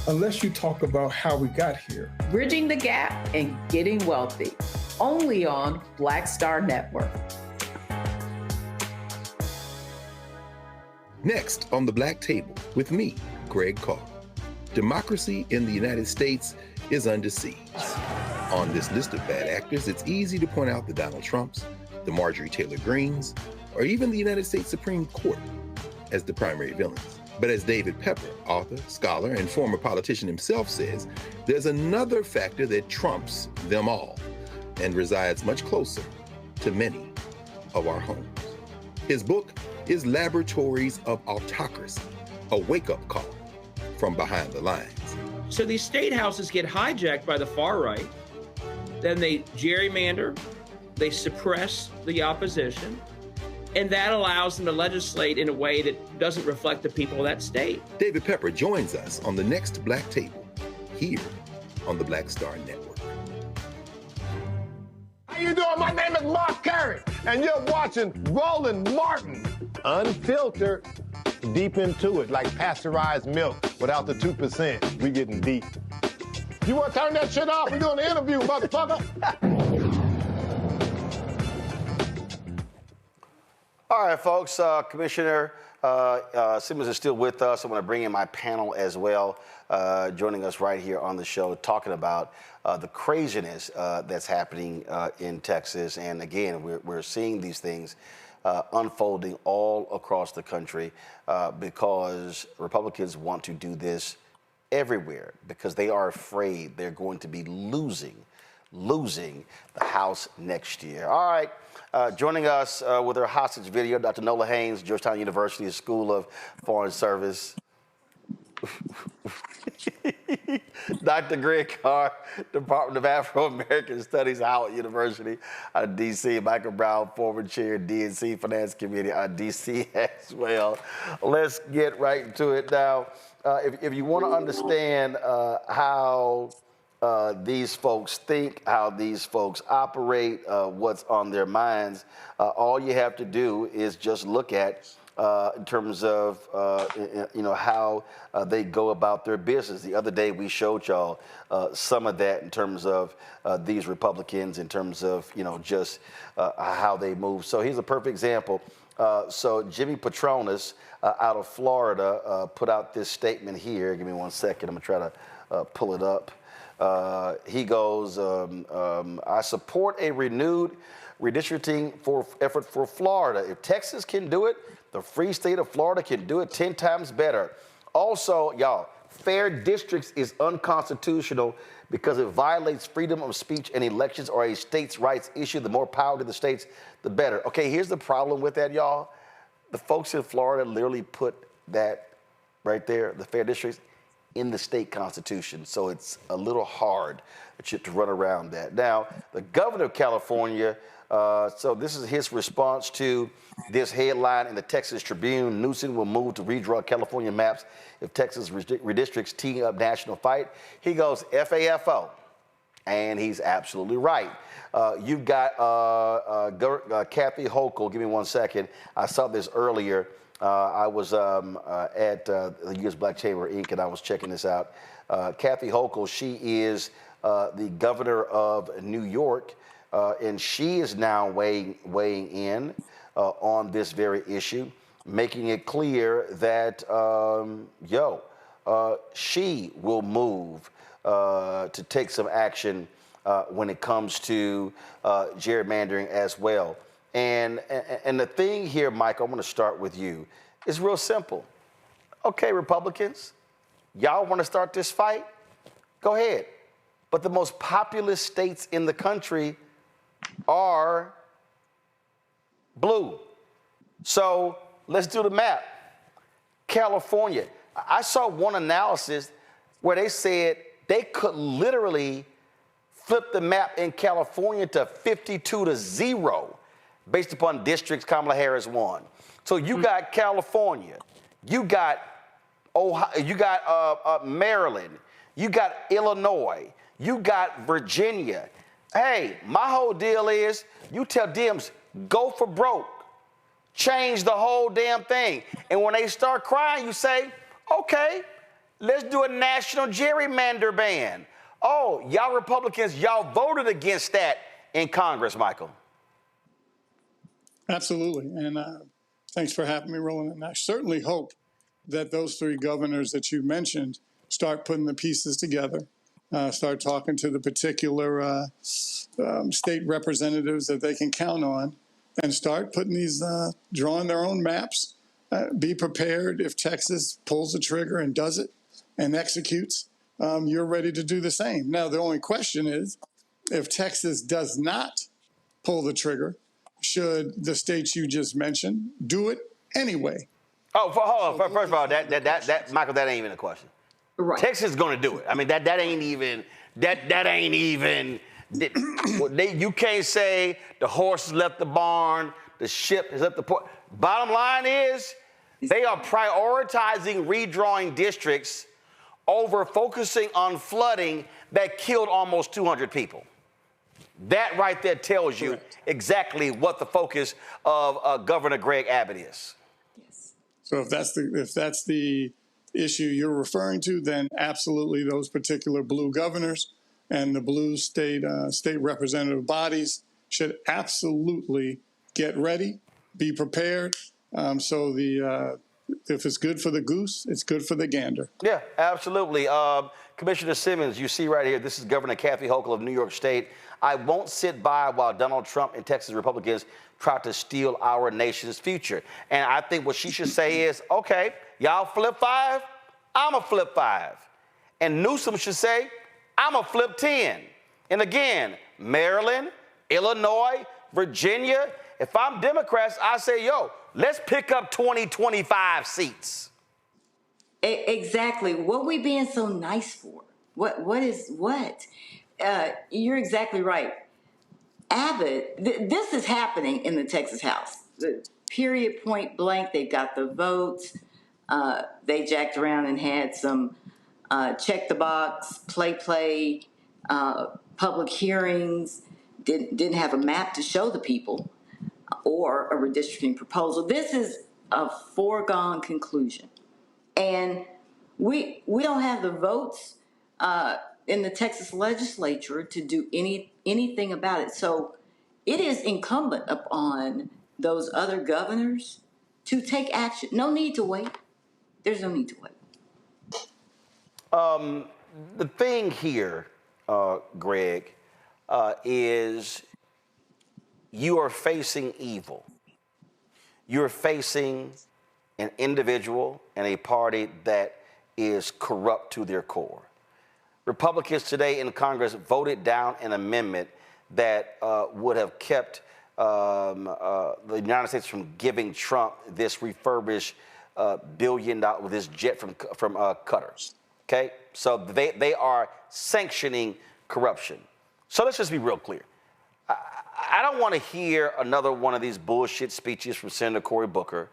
unless you talk about how we got here. Bridging the Gap and Getting Wealthy, only on Black Star Network. Next on the Black Table with me, Greg Carr. Democracy in the United States is under siege. On this list of bad actors, it's easy to point out the Donald Trumps, the Marjorie Taylor Greens, or even the United States Supreme Court as the primary villains. But as David Pepper, author, scholar, and former politician himself says, there's another factor that trumps them all and resides much closer to many of our homes. His book is Laboratories of Autocracy, a wake-up call from behind the lines. So these state houses get hijacked by the far right, then they gerrymander, they suppress the opposition, and that allows them to legislate in a way that doesn't reflect the people of that state. David Pepper joins us on the next Black Table, here on the Black Star Network. How you doing? My name is Mark Curry, and you're watching Roland Martin Unfiltered. Deep into it, like pasteurized milk without the 2%. We getting deep. You want to turn that shit off? We're doing an interview, motherfucker. All right, folks. Commissioner Simmons is still with us. I want to bring in my panel as well, joining us right here on the show, talking about the craziness that's happening in Texas. And again, we're seeing these things unfolding all across the country because Republicans want to do this everywhere because they are afraid they're going to be losing the House next year. All right, joining us with her hostage video, Dr. Nola Haynes, Georgetown University School of Foreign Service. Dr. Greg Carr, Department of Afro-American Studies, Howard University, D.C. Michael Brown, former chair, DNC Finance Committee, D.C. as well. Let's get right into it now. If you want to understand how these folks think, how these folks operate, what's on their minds, all you have to do is just look at in terms of how they go about their business. The other day we showed y'all some of that in terms of these Republicans, in terms of just how they move. So here's a perfect example. So Jimmy Patronis out of Florida put out this statement here. Give me 1 second. I'm gonna try to pull it up. He goes, I support a renewed redistricting effort for Florida. If Texas can do it, the free state of Florida can do it 10 times better. Also, y'all, fair districts is unconstitutional because it violates freedom of speech, and elections are a state's rights issue. The more power to the states, the better. Okay, here's the problem with that, y'all. The folks in Florida literally put that right there, the fair districts, in the state constitution. So it's a little hard to run around that. Now, the governor of California, so this is his response to this headline in the Texas Tribune. Newsom will move to redraw California maps if Texas redistricts tee up national fight. He goes, FAFO. And he's absolutely right. You've got Kathy Hochul. Give me 1 second. I saw this earlier. I was at the U.S. Black Chamber Inc., and I was checking this out. Kathy Hochul, she is the governor of New York, and she is now weighing in on this very issue, making it clear that, she will move to take some action when it comes to gerrymandering as well. And the thing here, Mike, I'm going to start with you. It's real simple. Okay, Republicans, y'all want to start this fight? Go ahead. But the most populous states in the country are blue. So let's do the map. California. I saw one analysis where they said they could literally flip the map in California to 52-0 based upon districts Kamala Harris won. So you got California, you got Ohio, you got Maryland, you got Illinois, you got Virginia. Hey, my whole deal is you tell Dems, go for broke. Change the whole damn thing. And when they start crying, you say, okay, let's do a national gerrymander ban. Oh, y'all Republicans, y'all voted against that in Congress, Michael. Absolutely. And thanks for having me, Roland. And I certainly hope that those three governors that you mentioned start putting the pieces together, start talking to the particular state representatives that they can count on, and start putting these, drawing their own maps. Be prepared if Texas pulls the trigger and does it and executes, you're ready to do the same. Now, the only question is, if Texas does not pull the trigger, should the states you just mentioned do it anyway? Oh, hold on. First of all, that Michael, that ain't even a question. Right. Texas is going to do it. I mean, that ain't even. You can't say the horse left the barn, the ship has left the port. Bottom line is, they are prioritizing redrawing districts over focusing on flooding that killed almost 200 people. That right there tells you exactly what the focus of Governor Greg Abbott is. Yes. So if that's the issue you're referring to, then absolutely those particular blue governors and the blue state representative bodies should absolutely get ready, be prepared. So the if it's good for the goose, it's good for the gander. Yeah, absolutely. Commissioner Simmons, you see right here, this is Governor Kathy Hochul of New York State. I won't sit by while Donald Trump and Texas Republicans try to steal our nation's future. And I think what she should say is, okay, y'all flip 5, I'm a flip 5. And Newsom should say, I'm a flip 10. And again, Maryland, Illinois, Virginia, if I'm Democrats, I say, yo, let's pick up 20, 25 seats. Exactly. What we being so nice for? What is what? You're exactly right. Abbott, this is happening in the Texas House. Period, point blank. They've got the votes. They jacked around and had some check the box, play, public hearings. Didn't have a map to show the people or a redistricting proposal. This is a foregone conclusion. And we don't have the votes in the Texas legislature to do anything about it. So it is incumbent upon those other governors to take action. No need to wait. There's no need to wait. The thing here, Greg, is you are facing evil. You're facing an individual and a party that is corrupt to their core. Republicans today in Congress voted down an amendment that would have kept the United States from giving Trump this refurbished $1 billion with this jet from Qatar. Okay, so they are sanctioning corruption. So let's just be real clear. I don't want to hear another one of these bullshit speeches from Senator Cory Booker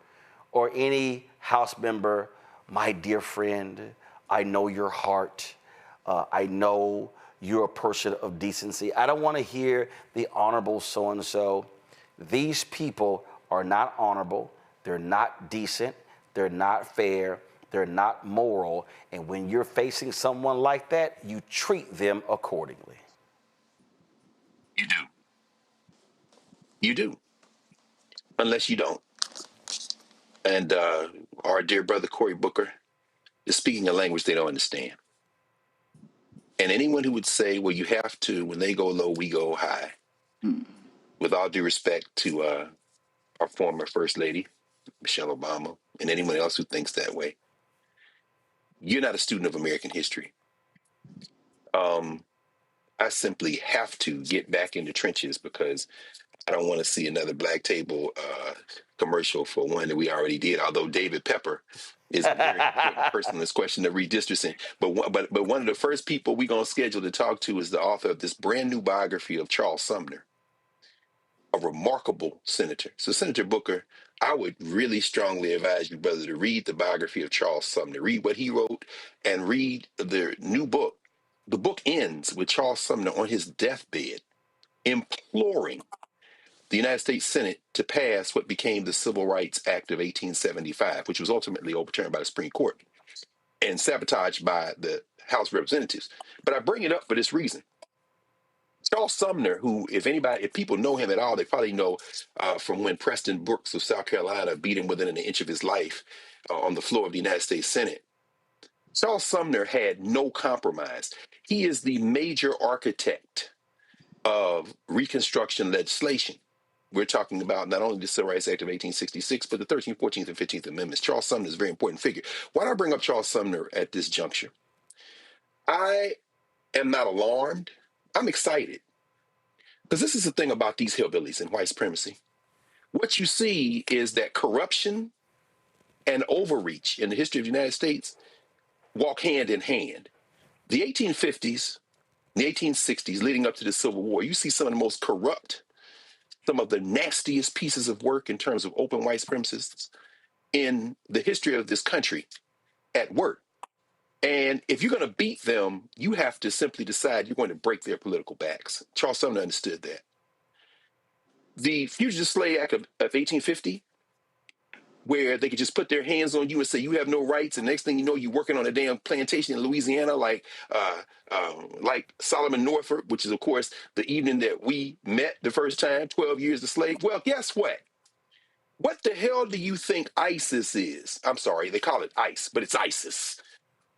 or any House member. My dear friend, I know your heart. I know you're a person of decency. I don't want to hear the honorable so-and-so. These people are not honorable. They're not decent. They're not fair. They're not moral. And when you're facing someone like that, you treat them accordingly. You do. You do. Unless you don't. And our dear brother Cory Booker is speaking a language they don't understand. And anyone who would say, well, you have to, when they go low, we go high. With all due respect to our former First Lady, Michelle Obama, and anyone else who thinks that way, you're not a student of American history. I simply have to get back in the trenches because I don't want to see another Black Table commercial for one that we already did, although David Pepper is a very important person in this question of redistricting. But one of the first people we're going to schedule to talk to is the author of this brand new biography of Charles Sumner, a remarkable senator. So, Senator Booker, I would really strongly advise you, brother, to read the biography of Charles Sumner, read what he wrote, and read the new book. The book ends with Charles Sumner on his deathbed imploring the United States Senate to pass what became the Civil Rights Act of 1875, which was ultimately overturned by the Supreme Court and sabotaged by the House of Representatives. But I bring it up for this reason. Charles Sumner, who, if people know him at all, they probably know from when Preston Brooks of South Carolina beat him within an inch of his life on the floor of the United States Senate. Charles Sumner had no compromise. He is the major architect of Reconstruction legislation. We're talking about not only the Civil Rights Act of 1866, but the 13th, 14th, and 15th Amendments. Charles Sumner is a very important figure. Why do I bring up Charles Sumner at this juncture? I am not alarmed. I'm excited. Because this is the thing about these hillbillies and white supremacy. What you see is that corruption and overreach in the history of the United States walk hand in hand. The 1850s, the 1860s, leading up to the Civil War, you see some of the most corrupt, some of the nastiest pieces of work in terms of open white supremacists in the history of this country at work. And if you're going to beat them, you have to simply decide you're going to break their political backs. Charles Sumner understood that. The Fugitive Slave Act of 1850, where they could just put their hands on you and say you have no rights, and next thing you know, you're working on a damn plantation in Louisiana like Solomon Norfolk, which is, of course, the evening that we met the first time, 12 years a slave. Well, guess what? What the hell do you think ISIS is? I'm sorry, they call it ICE, but it's ISIS.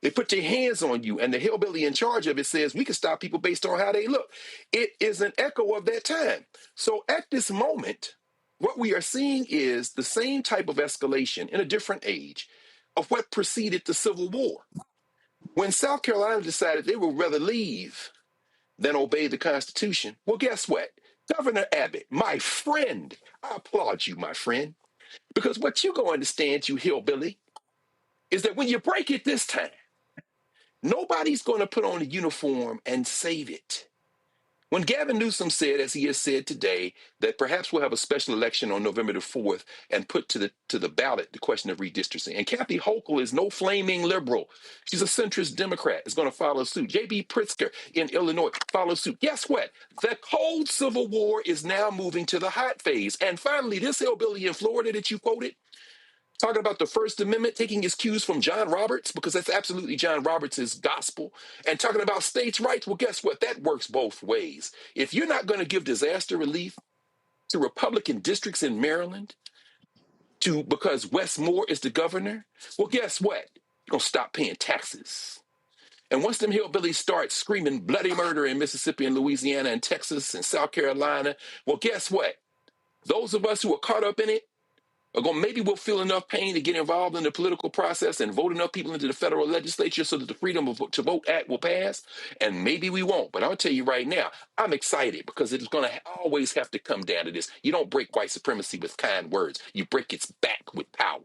They put their hands on you, and the hillbilly in charge of it says we can stop people based on how they look. It is an echo of that time. So at this moment, what we are seeing is the same type of escalation in a different age of what preceded the Civil War. When South Carolina decided they would rather leave than obey the Constitution, well, guess what? Governor Abbott, my friend, I applaud you, my friend, because what you gonna understand, you hillbilly, is that when you break it this time, nobody's going to put on a uniform and save it. When Gavin Newsom said, as he has said today, that perhaps we'll have a special election on November the 4th and put to the ballot the question of redistricting. And Kathy Hochul is no flaming liberal. She's a centrist Democrat, is going to follow suit. J.B. Pritzker in Illinois follows suit. Guess what? The cold Civil War is now moving to the hot phase. And finally, this hillbilly in Florida that you quoted, talking about the First Amendment, taking his cues from John Roberts, because that's absolutely John Roberts' gospel, and talking about states' rights. Well, guess what? That works both ways. If you're not going to give disaster relief to Republican districts in Maryland because Wes Moore is the governor, well, guess what? You're going to stop paying taxes. And once them hillbillies start screaming bloody murder in Mississippi and Louisiana and Texas and South Carolina, well, guess what? Those of us who are caught up in it, maybe we'll feel enough pain to get involved in the political process and vote enough people into the federal legislature so that the Freedom to Vote Act will pass, and maybe we won't. But I'll tell you right now, I'm excited because it's going to always have to come down to this. You don't break white supremacy with kind words. You break its back with power.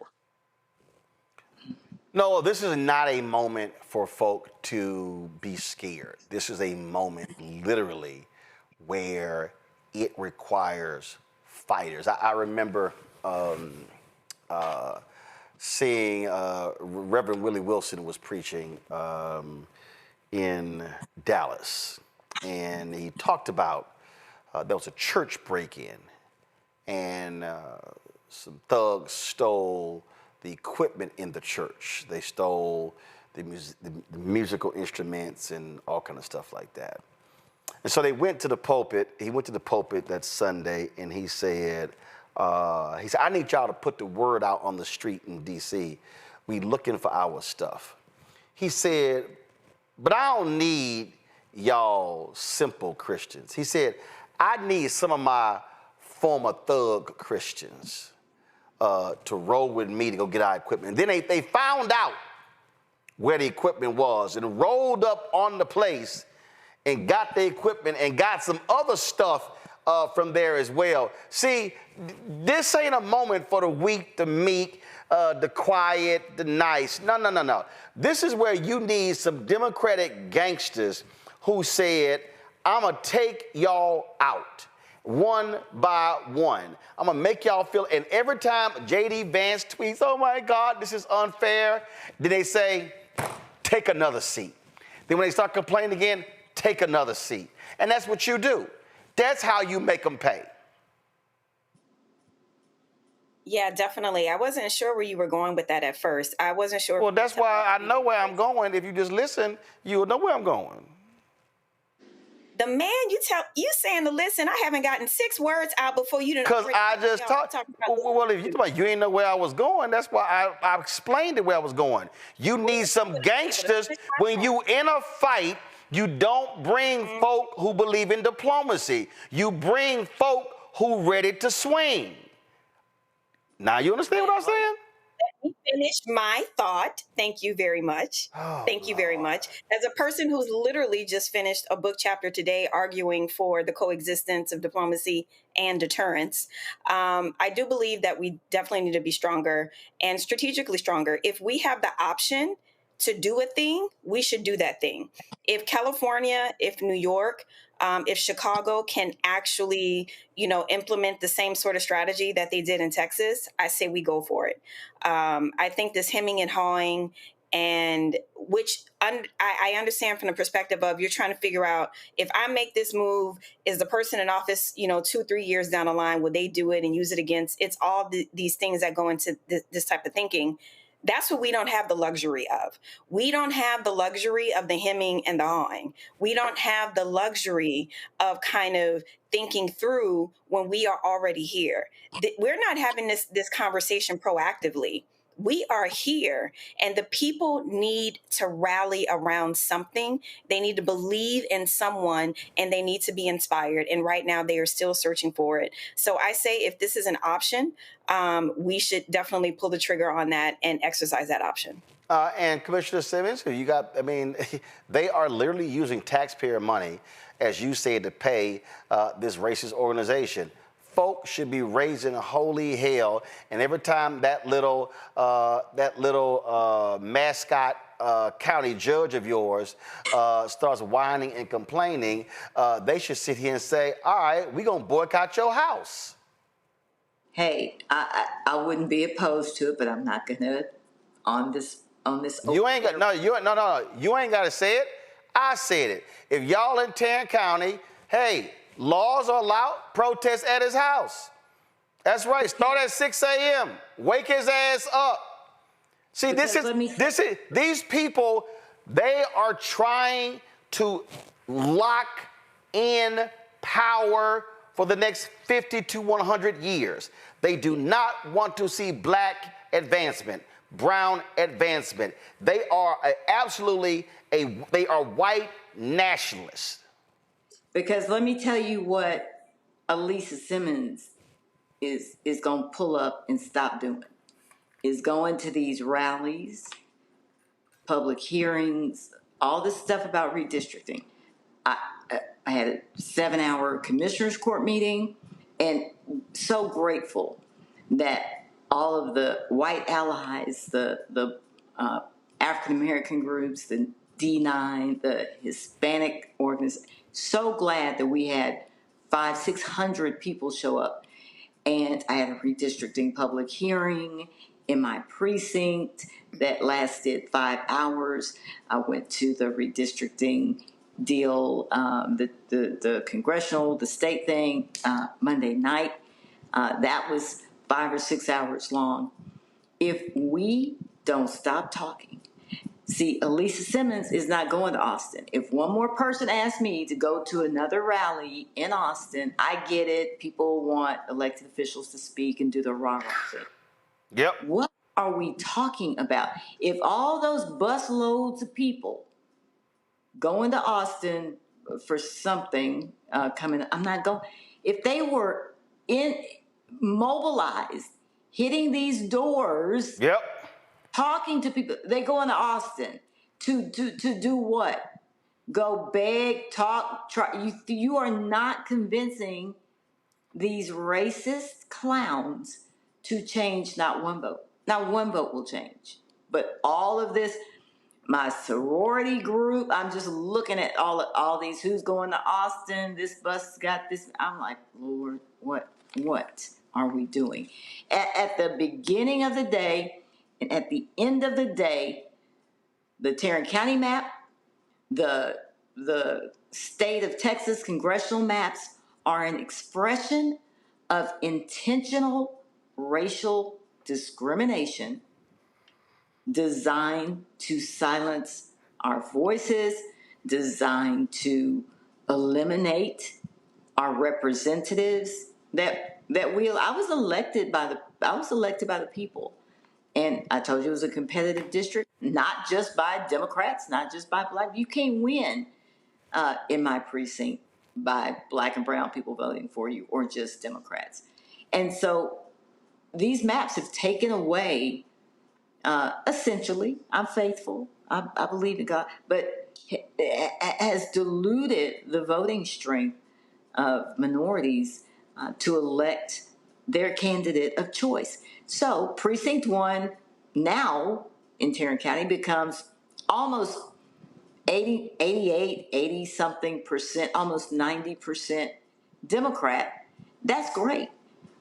No, this is not a moment for folk to be scared. This is a moment, literally, where it requires fighters. I remember seeing Reverend Willie Wilson was preaching in Dallas, and he talked about there was a church break-in, and some thugs stole the equipment in the church. They stole the musical instruments and all kind of stuff like that. And so they went to the pulpit. He went to the pulpit that Sunday, and he said, I need y'all to put the word out on the street in D.C. We looking for our stuff. He said, but I don't need y'all simple Christians. He said, I need some of my former thug Christians to roll with me to go get our equipment. And then they found out where the equipment was and rolled up on the place and got the equipment and got some other stuff from there as well. See, this ain't a moment for the weak, the meek, the quiet, the nice. No. This is where you need some Democratic gangsters who said, I'm going to take y'all out one by one. I'm going to make y'all feel, and every time J.D. Vance tweets, oh my God, this is unfair, then they say, take another seat. Then when they start complaining again, take another seat. And that's what you do. That's how you make them pay. Yeah, definitely. I wasn't sure where you were going with that at first. I wasn't sure. Well, that's why I know where I'm going. If you just listen, you'll know where I'm going. The man you saying to listen, I haven't gotten 6 words out before you didn't. Because I just talked. Well, if you ain't know where I was going, that's why I explained it where I was going. You need some gangsters. When you in a fight, you don't bring folk who believe in diplomacy. You bring folk who ready to swing. Now you understand what I'm saying? Let me finish my thought. Thank you very much. Thank you very much. As a person who's literally just finished a book chapter today arguing for the coexistence of diplomacy and deterrence, I do believe that we definitely need to be stronger and strategically stronger. If we have the option to do a thing, we should do that thing. If California, if New York, if Chicago can actually, implement the same sort of strategy that they did in Texas, I say we go for it. I think this hemming and hawing, and which I understand from the perspective of you're trying to figure out, if I make this move, is the person in office, 2-3 years down the line, will they do it and use it against? It's all these things that go into this type of thinking. That's what we don't have the luxury of. We don't have the luxury of the hemming and the hawing. We don't have the luxury of kind of thinking through when we are already here. We're not having this conversation proactively. We are here, and the people need to rally around something. They need to believe in someone, and they need to be inspired. And right now, they are still searching for it. So I say, if this is an option, we should definitely pull the trigger on that and exercise that option. And Commissioner Simmons, who they are literally using taxpayer money, as you said, to pay this racist organization. Folks should be raising holy hell, and every time that little mascot county judge of yours starts whining and complaining, they should sit here and say, "All right, we're gonna boycott your house." Hey, I wouldn't be opposed to it, but I'm not gonna on this. You ain't got You ain't got to say it. I said it. If y'all in Tarrant County, hey. Laws are allowed, protest at his house. That's right. Start at 6 a.m. Wake his ass up. See, these people, they are trying to lock in power for the next 50 to 100 years. They do not want to see black advancement, brown advancement. They are they are white nationalists. Because let me tell you what Alisa Simmons is going to pull up and stop doing. Is going to these rallies, public hearings, all this stuff about redistricting. I had a 7-hour commissioners court meeting, and so grateful that all of the white allies, the African American groups, the D9, the Hispanic organizations, so glad that we had 500-600 people show up. And I had a redistricting public hearing in my precinct that lasted 5 hours. I went to the redistricting deal, the congressional, the state thing, Monday night. That was 5 or 6 hours long. If we don't stop talking, see, Alisa Simmons is not going to Austin. If one more person asks me to go to another rally in Austin, I get it. People want elected officials to speak and do the rah-rah thing. Yep. What are we talking about? If all those bus loads of people going to Austin for something coming, I'm not going. If they were mobilized, hitting these doors. Yep. Talking to people, they go into Austin to do what? Go beg, talk, try. You are not convincing these racist clowns to change not one vote. Not one vote will change. But all of this, my sorority group, I'm just looking at all these, who's going to Austin, this bus got this. I'm like, Lord, what are we doing? At the beginning of the day, and at the end of the day, the Tarrant County map, the state of Texas congressional maps are an expression of intentional racial discrimination designed to silence our voices, designed to eliminate our representatives I was elected by the people. And I told you it was a competitive district, not just by Democrats, not just by black. You can't win in my precinct by black and brown people voting for you or just Democrats. And so these maps have taken away, essentially, I'm faithful, I believe in God, but has diluted the voting strength of minorities to elect their candidate of choice. So precinct 1 now in Tarrant County becomes almost 80 something percent, almost 90% Democrat. That's great.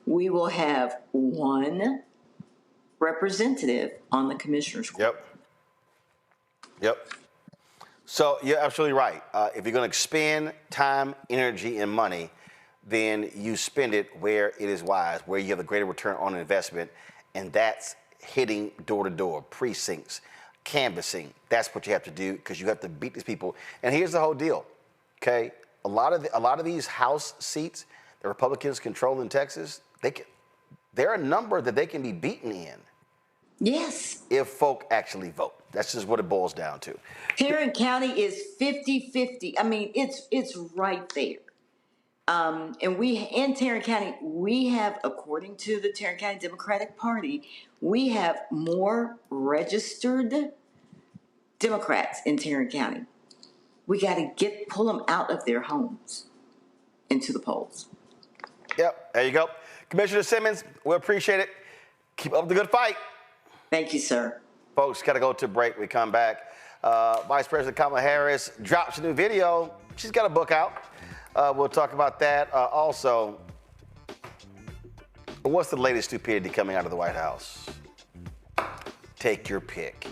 We will have one representative on the commissioner's court. Yep. So you're absolutely right. If you're going to expend time, energy, and money, then you spend it where it is wise, where you have a greater return on investment, and that's hitting door to door, precincts, canvassing. That's what you have to do because you have to beat these people. And here's the whole deal, okay? A lot of these House seats the Republicans control in Texas, there are a number that they can be beaten in. Yes. If folk actually vote. That's just what it boils down to. Tarrant County is 50-50. I mean, it's right there. And in Tarrant County, we have, according to the Tarrant County Democratic Party, we have more registered Democrats in Tarrant County. We got to pull them out of their homes into the polls. Yep, there you go. Commissioner Simmons, we appreciate it. Keep up the good fight. Thank you, sir. Folks, got to go to a break. We come back. Vice President Kamala Harris drops a new video. She's got a book out. We'll talk about that. Also, what's the latest stupidity coming out of the White House? Take your pick.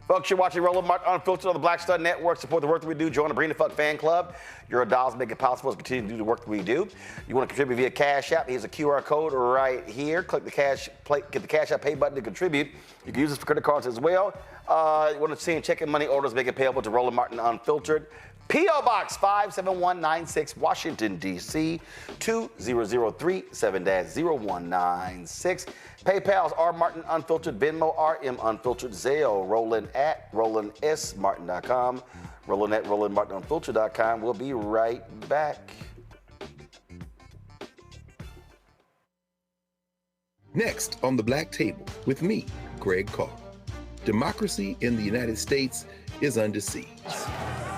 Folks, you're watching Roland Martin Unfiltered on the Black Star Network. Support the work that we do. Join the Bring the Fuck fan club. Your dollars make it possible to continue to do the work that we do. You want to contribute via Cash App? Here's a QR code right here. Click the get the Cash App pay button to contribute. You can use this for credit cards as well. You want to see checking money orders, make it payable to Roland Martin Unfiltered. P.O. Box 57196, Washington, D.C. 20037-0196. PayPal's R. Martin Unfiltered, Venmo, RM Unfiltered, Zelle, Roland at RolandSMartin.com, Roland at RolandMartinUnfiltered.com. We'll be right back. Next on the Black Table with me, Greg Carr. Democracy in the United States is under siege.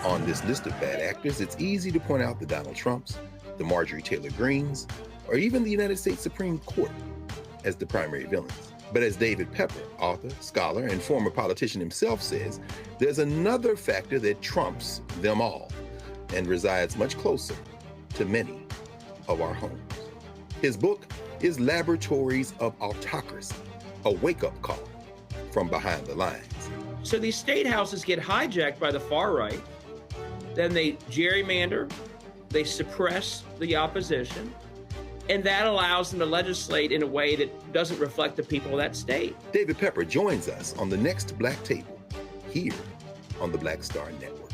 On this list of bad actors, it's easy to point out the Donald Trumps, the Marjorie Taylor Greens, or even the United States Supreme Court as the primary villains. But as David Pepper, author, scholar, and former politician himself says, there's another factor that trumps them all and resides much closer to many of our homes. His book is Laboratories of Autocracy, a wake-up call from behind the lines. So these state houses get hijacked by the far right. Then they gerrymander, they suppress the opposition, and that allows them to legislate in a way that doesn't reflect the people of that state. David Pepper joins us on the next Black Table, here on the Black Star Network.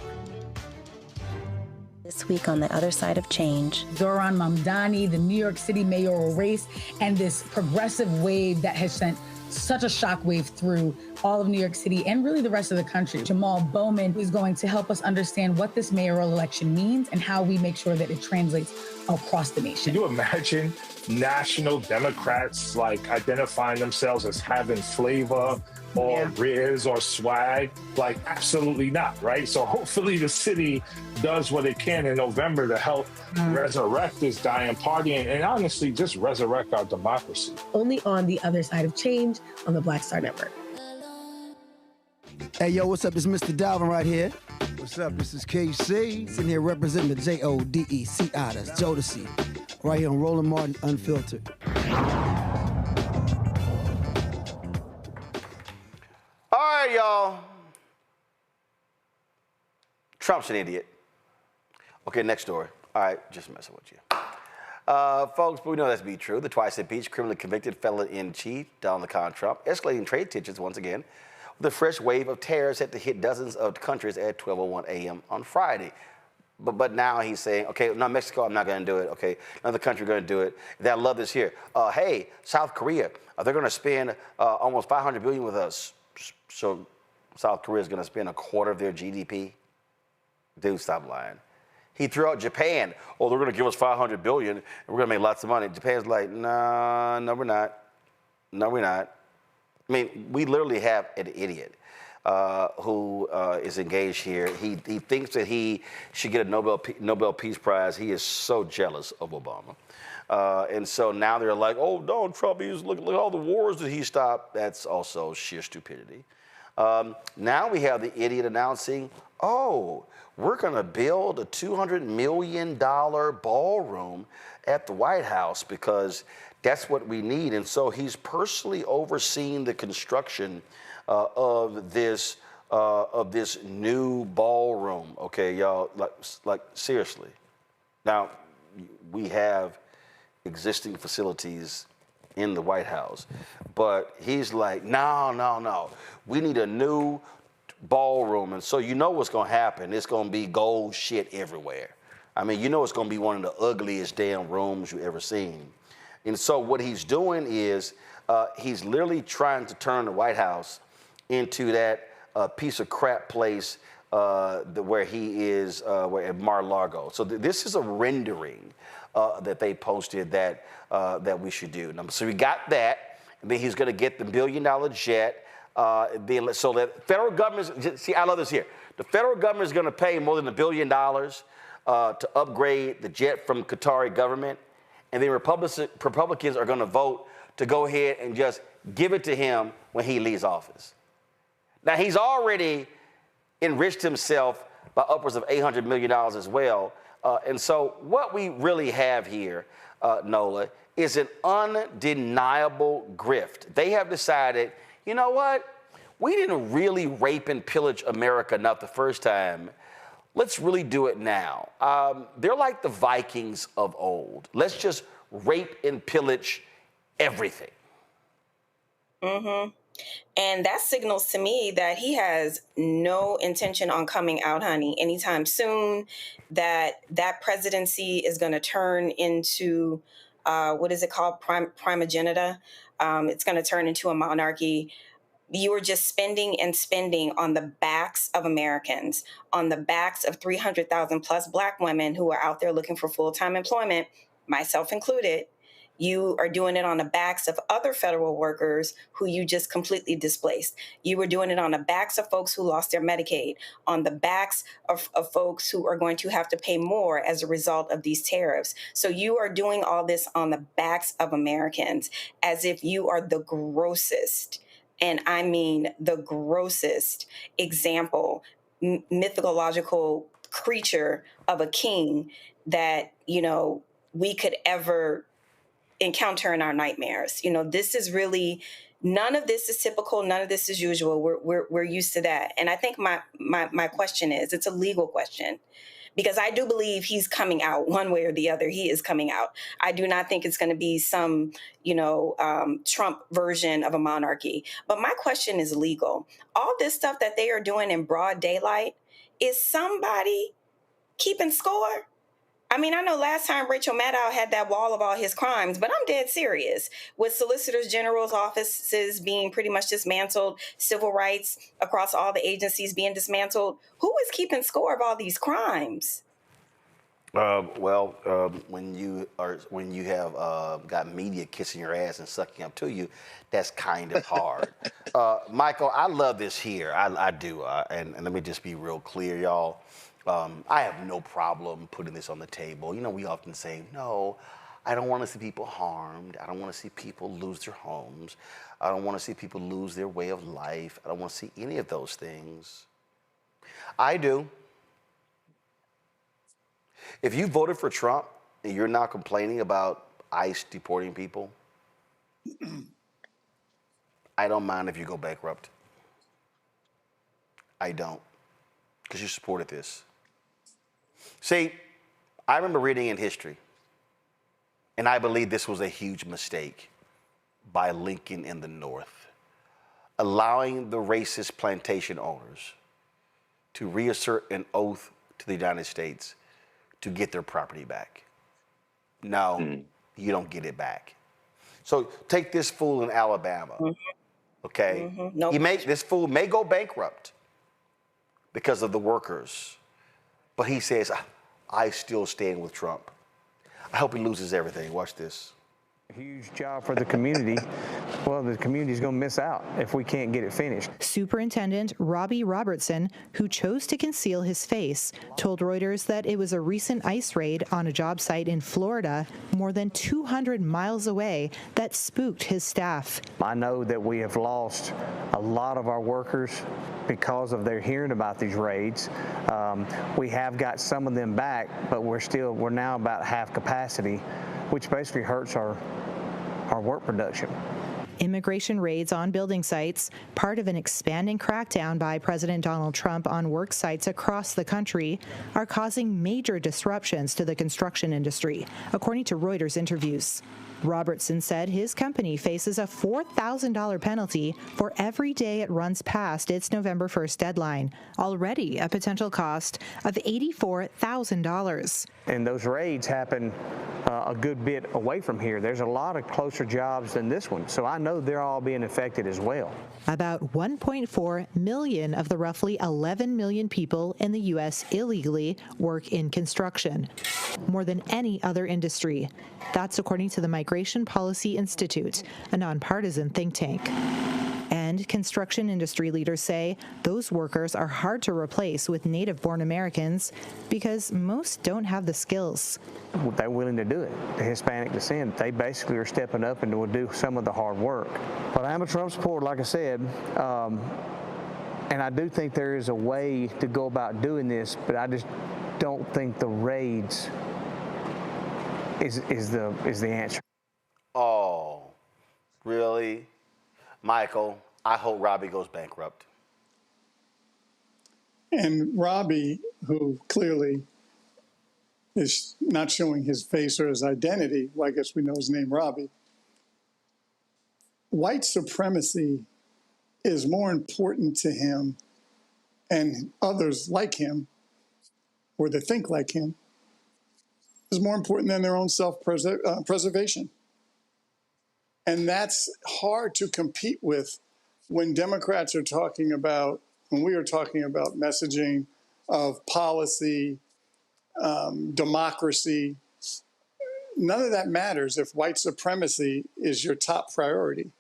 This week on the other side of change. Zohran Mamdani, the New York City mayoral race, and this progressive wave that has sent such a shockwave through all of New York City and really the rest of the country. Jamal Bowman is going to help us understand what this mayoral election means and how we make sure that it translates across the nation. Can you imagine national Democrats like identifying themselves as having flavor or riz or swag? Like, absolutely not, right? So hopefully the city does what it can in November to help resurrect this dying party and honestly just resurrect our democracy. Only on the other side of change on the Black Star Network. Hey, yo, what's up? This is Mr. Dalvin right here. What's up? This is KC. Sitting here representing the JODECI, that's Jodeci. Right here on Roland Martin Unfiltered. All right, y'all. Trump's an idiot. Okay, next story. All right, just messing with you. Folks, we know that to be true. The twice impeached, criminally convicted felon-in-chief, Donald Trump, escalating trade tensions once again, with a fresh wave of tariffs set to hit dozens of countries at 12:01 a.m. on Friday. But now he's saying, okay, no, Mexico, I'm not going to do it. Okay, another country going to do it. I love this here. Hey, South Korea, they're going to spend almost $500 billion with us. So South Korea is going to spend a quarter of their GDP. Dude, stop lying. He threw out Japan. Oh, they're going to give us $500 billion, and we're going to make lots of money. Japan's like, nah, no, we're not. No, we're not. I mean, we literally have an idiot who is engaged here. He thinks that he should get a Nobel Peace Prize. He is so jealous of Obama. And so now they're like, oh, Donald Trump, look at all the wars that he stopped. That's also sheer stupidity. Now we have the idiot announcing, oh, we're going to build a $200 million ballroom at the White House because that's what we need. And so he's personally overseeing the construction of this new ballroom. Okay, y'all, like seriously. Now, we have existing facilities in the White House. But he's like, no. We need a new ballroom. And so you know what's going to happen. It's going to be gold shit everywhere. I mean, you know it's going to be one of the ugliest damn rooms you've ever seen. And so what he's doing is he's literally trying to turn the White House into that piece of crap place where he is at Mar-a-Lago. So this is a rendering that they posted that we should do. So we got that, and then he's going to get the $1 billion jet. So that federal government, see, I love this here. The federal government is going to pay more than $1 billion to upgrade the jet from Qatari government, and then Republicans are going to vote to go ahead and just give it to him when he leaves office. Now, he's already enriched himself by upwards of $800 million as well. And so what we really have here, Nola, is an undeniable grift. They have decided, you know what? We didn't really rape and pillage America enough the first time. Let's really do it now. They're like the Vikings of old. Let's just rape and pillage everything. Mm-hmm. And that signals to me that he has no intention on coming out, honey, anytime soon, that presidency is going to turn into, what is it called? Primogeniture. It's going to turn into a monarchy. You are just spending and spending on the backs of Americans, on the backs of 300,000 plus Black women who are out there looking for full-time employment, myself included. You are doing it on the backs of other federal workers who you just completely displaced. You were doing it on the backs of folks who lost their Medicaid, on the backs of folks who are going to have to pay more as a result of these tariffs. So you are doing all this on the backs of Americans as if you are the grossest, and I mean the grossest example, mythological creature of a king that, you know, we could ever encounter in our nightmares. You know, this is really, none of this is typical. None of this is usual. We're used to that. And I think my question is, it's a legal question, because I do believe he's coming out one way or the other. He is coming out. I do not think it's going to be some, you know, Trump version of a monarchy. But my question is legal. All this stuff that they are doing in broad daylight, is somebody keeping score? I mean, I know last time Rachel Maddow had that wall of all his crimes, but I'm dead serious. With solicitors general's offices being pretty much dismantled, civil rights across all the agencies being dismantled, who is keeping score of all these crimes? When you have got media kissing your ass and sucking up to you, that's kind of hard. Michael, I love this here. I do. And let me just be real clear, y'all. I have no problem putting this on the table. You know, we often say, no, I don't want to see people harmed. I don't want to see people lose their homes. I don't want to see people lose their way of life. I don't want to see any of those things. I do. If you voted for Trump and you're now complaining about ICE deporting people, I don't mind if you go bankrupt. I don't, because you supported this. See, I remember reading in history, and I believe this was a huge mistake by Lincoln in the North, allowing the racist plantation owners to reassert an oath to the United States to get their property back. No, you don't get it back. So take this fool in Alabama, okay? Nope. This fool may go bankrupt because of the workers, but he says, I still stand with Trump. I hope he loses everything. Watch this. Huge job for the community. Well, the community's going to miss out if we can't get it finished. Superintendent Robbie Robertson, who chose to conceal his face, told Reuters that it was a recent ICE raid on a job site in Florida, more than 200 miles away, that spooked his staff. I know that we have lost a lot of our workers because of their hearing about these raids. We have got some of them back, but we're now about half capacity, which basically hurts our work production. Immigration raids on building sites, part of an expanding crackdown by President Donald Trump on work sites across the country, are causing major disruptions to the construction industry, according to Reuters interviews. Robertson said his company faces a $4,000 penalty for every day it runs past its November 1st deadline, already a potential cost of $84,000. And those raids happen a good bit away from here. There's a lot of closer jobs than this one, so I know they're all being affected as well. About 1.4 million of the roughly 11 million people in the U.S. illegally work in construction, more than any other industry. That's according to the Migration Policy Institute, a nonpartisan think tank. And construction industry leaders say those workers are hard to replace with native-born Americans because most don't have the skills. They're willing to do it. The Hispanic descent, they basically are stepping up and will do some of the hard work. But I am a Trump supporter, like I said, and I do think there is a way to go about doing this, but I just don't think the raids is the answer. Oh, really? Michael, I hope Robbie goes bankrupt. And Robbie, who clearly is not showing his face or his identity, well, I guess we know his name, Robbie. White supremacy is more important to him and others like him, or that think like him, is more important than their own self-preservation. And that's hard to compete with when Democrats are talking about, when we are talking about messaging of policy, democracy. None of that matters if white supremacy is your top priority.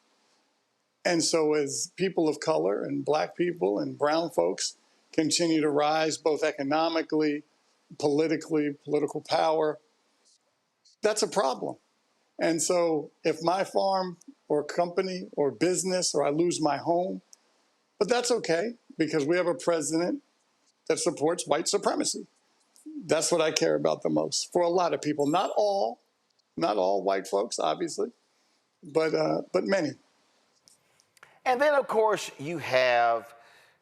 And so as people of color and black people and brown folks continue to rise both economically, politically, political power, that's a problem. And so if my farm or company or business or I lose my home, but that's okay because we have a president that supports white supremacy. That's what I care about the most for a lot of people. Not all white folks, obviously, but many. And then, of course, you have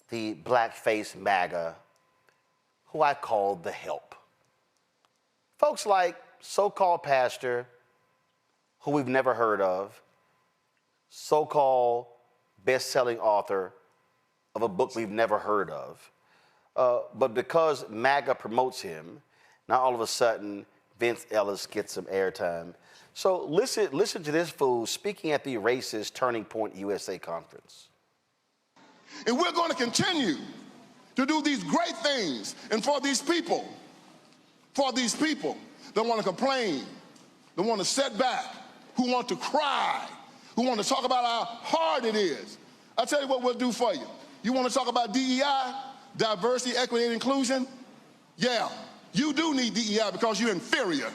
the blackface MAGA, who I call the help. Folks like so-called pastor, who we've never heard of, so-called best-selling author of a book we've never heard of. But because MAGA promotes him, now all of a sudden, Vince Ellis gets some airtime. So listen to this fool speaking at the Racist Turning Point USA conference. And we're going to continue to do these great things. And for these people that want to complain, that want to sit back, who want to cry, who want to talk about how hard it is, I'll tell you what we'll do for you. You want to talk about DEI, diversity, equity, and inclusion? Yeah, you do need DEI because you're inferior.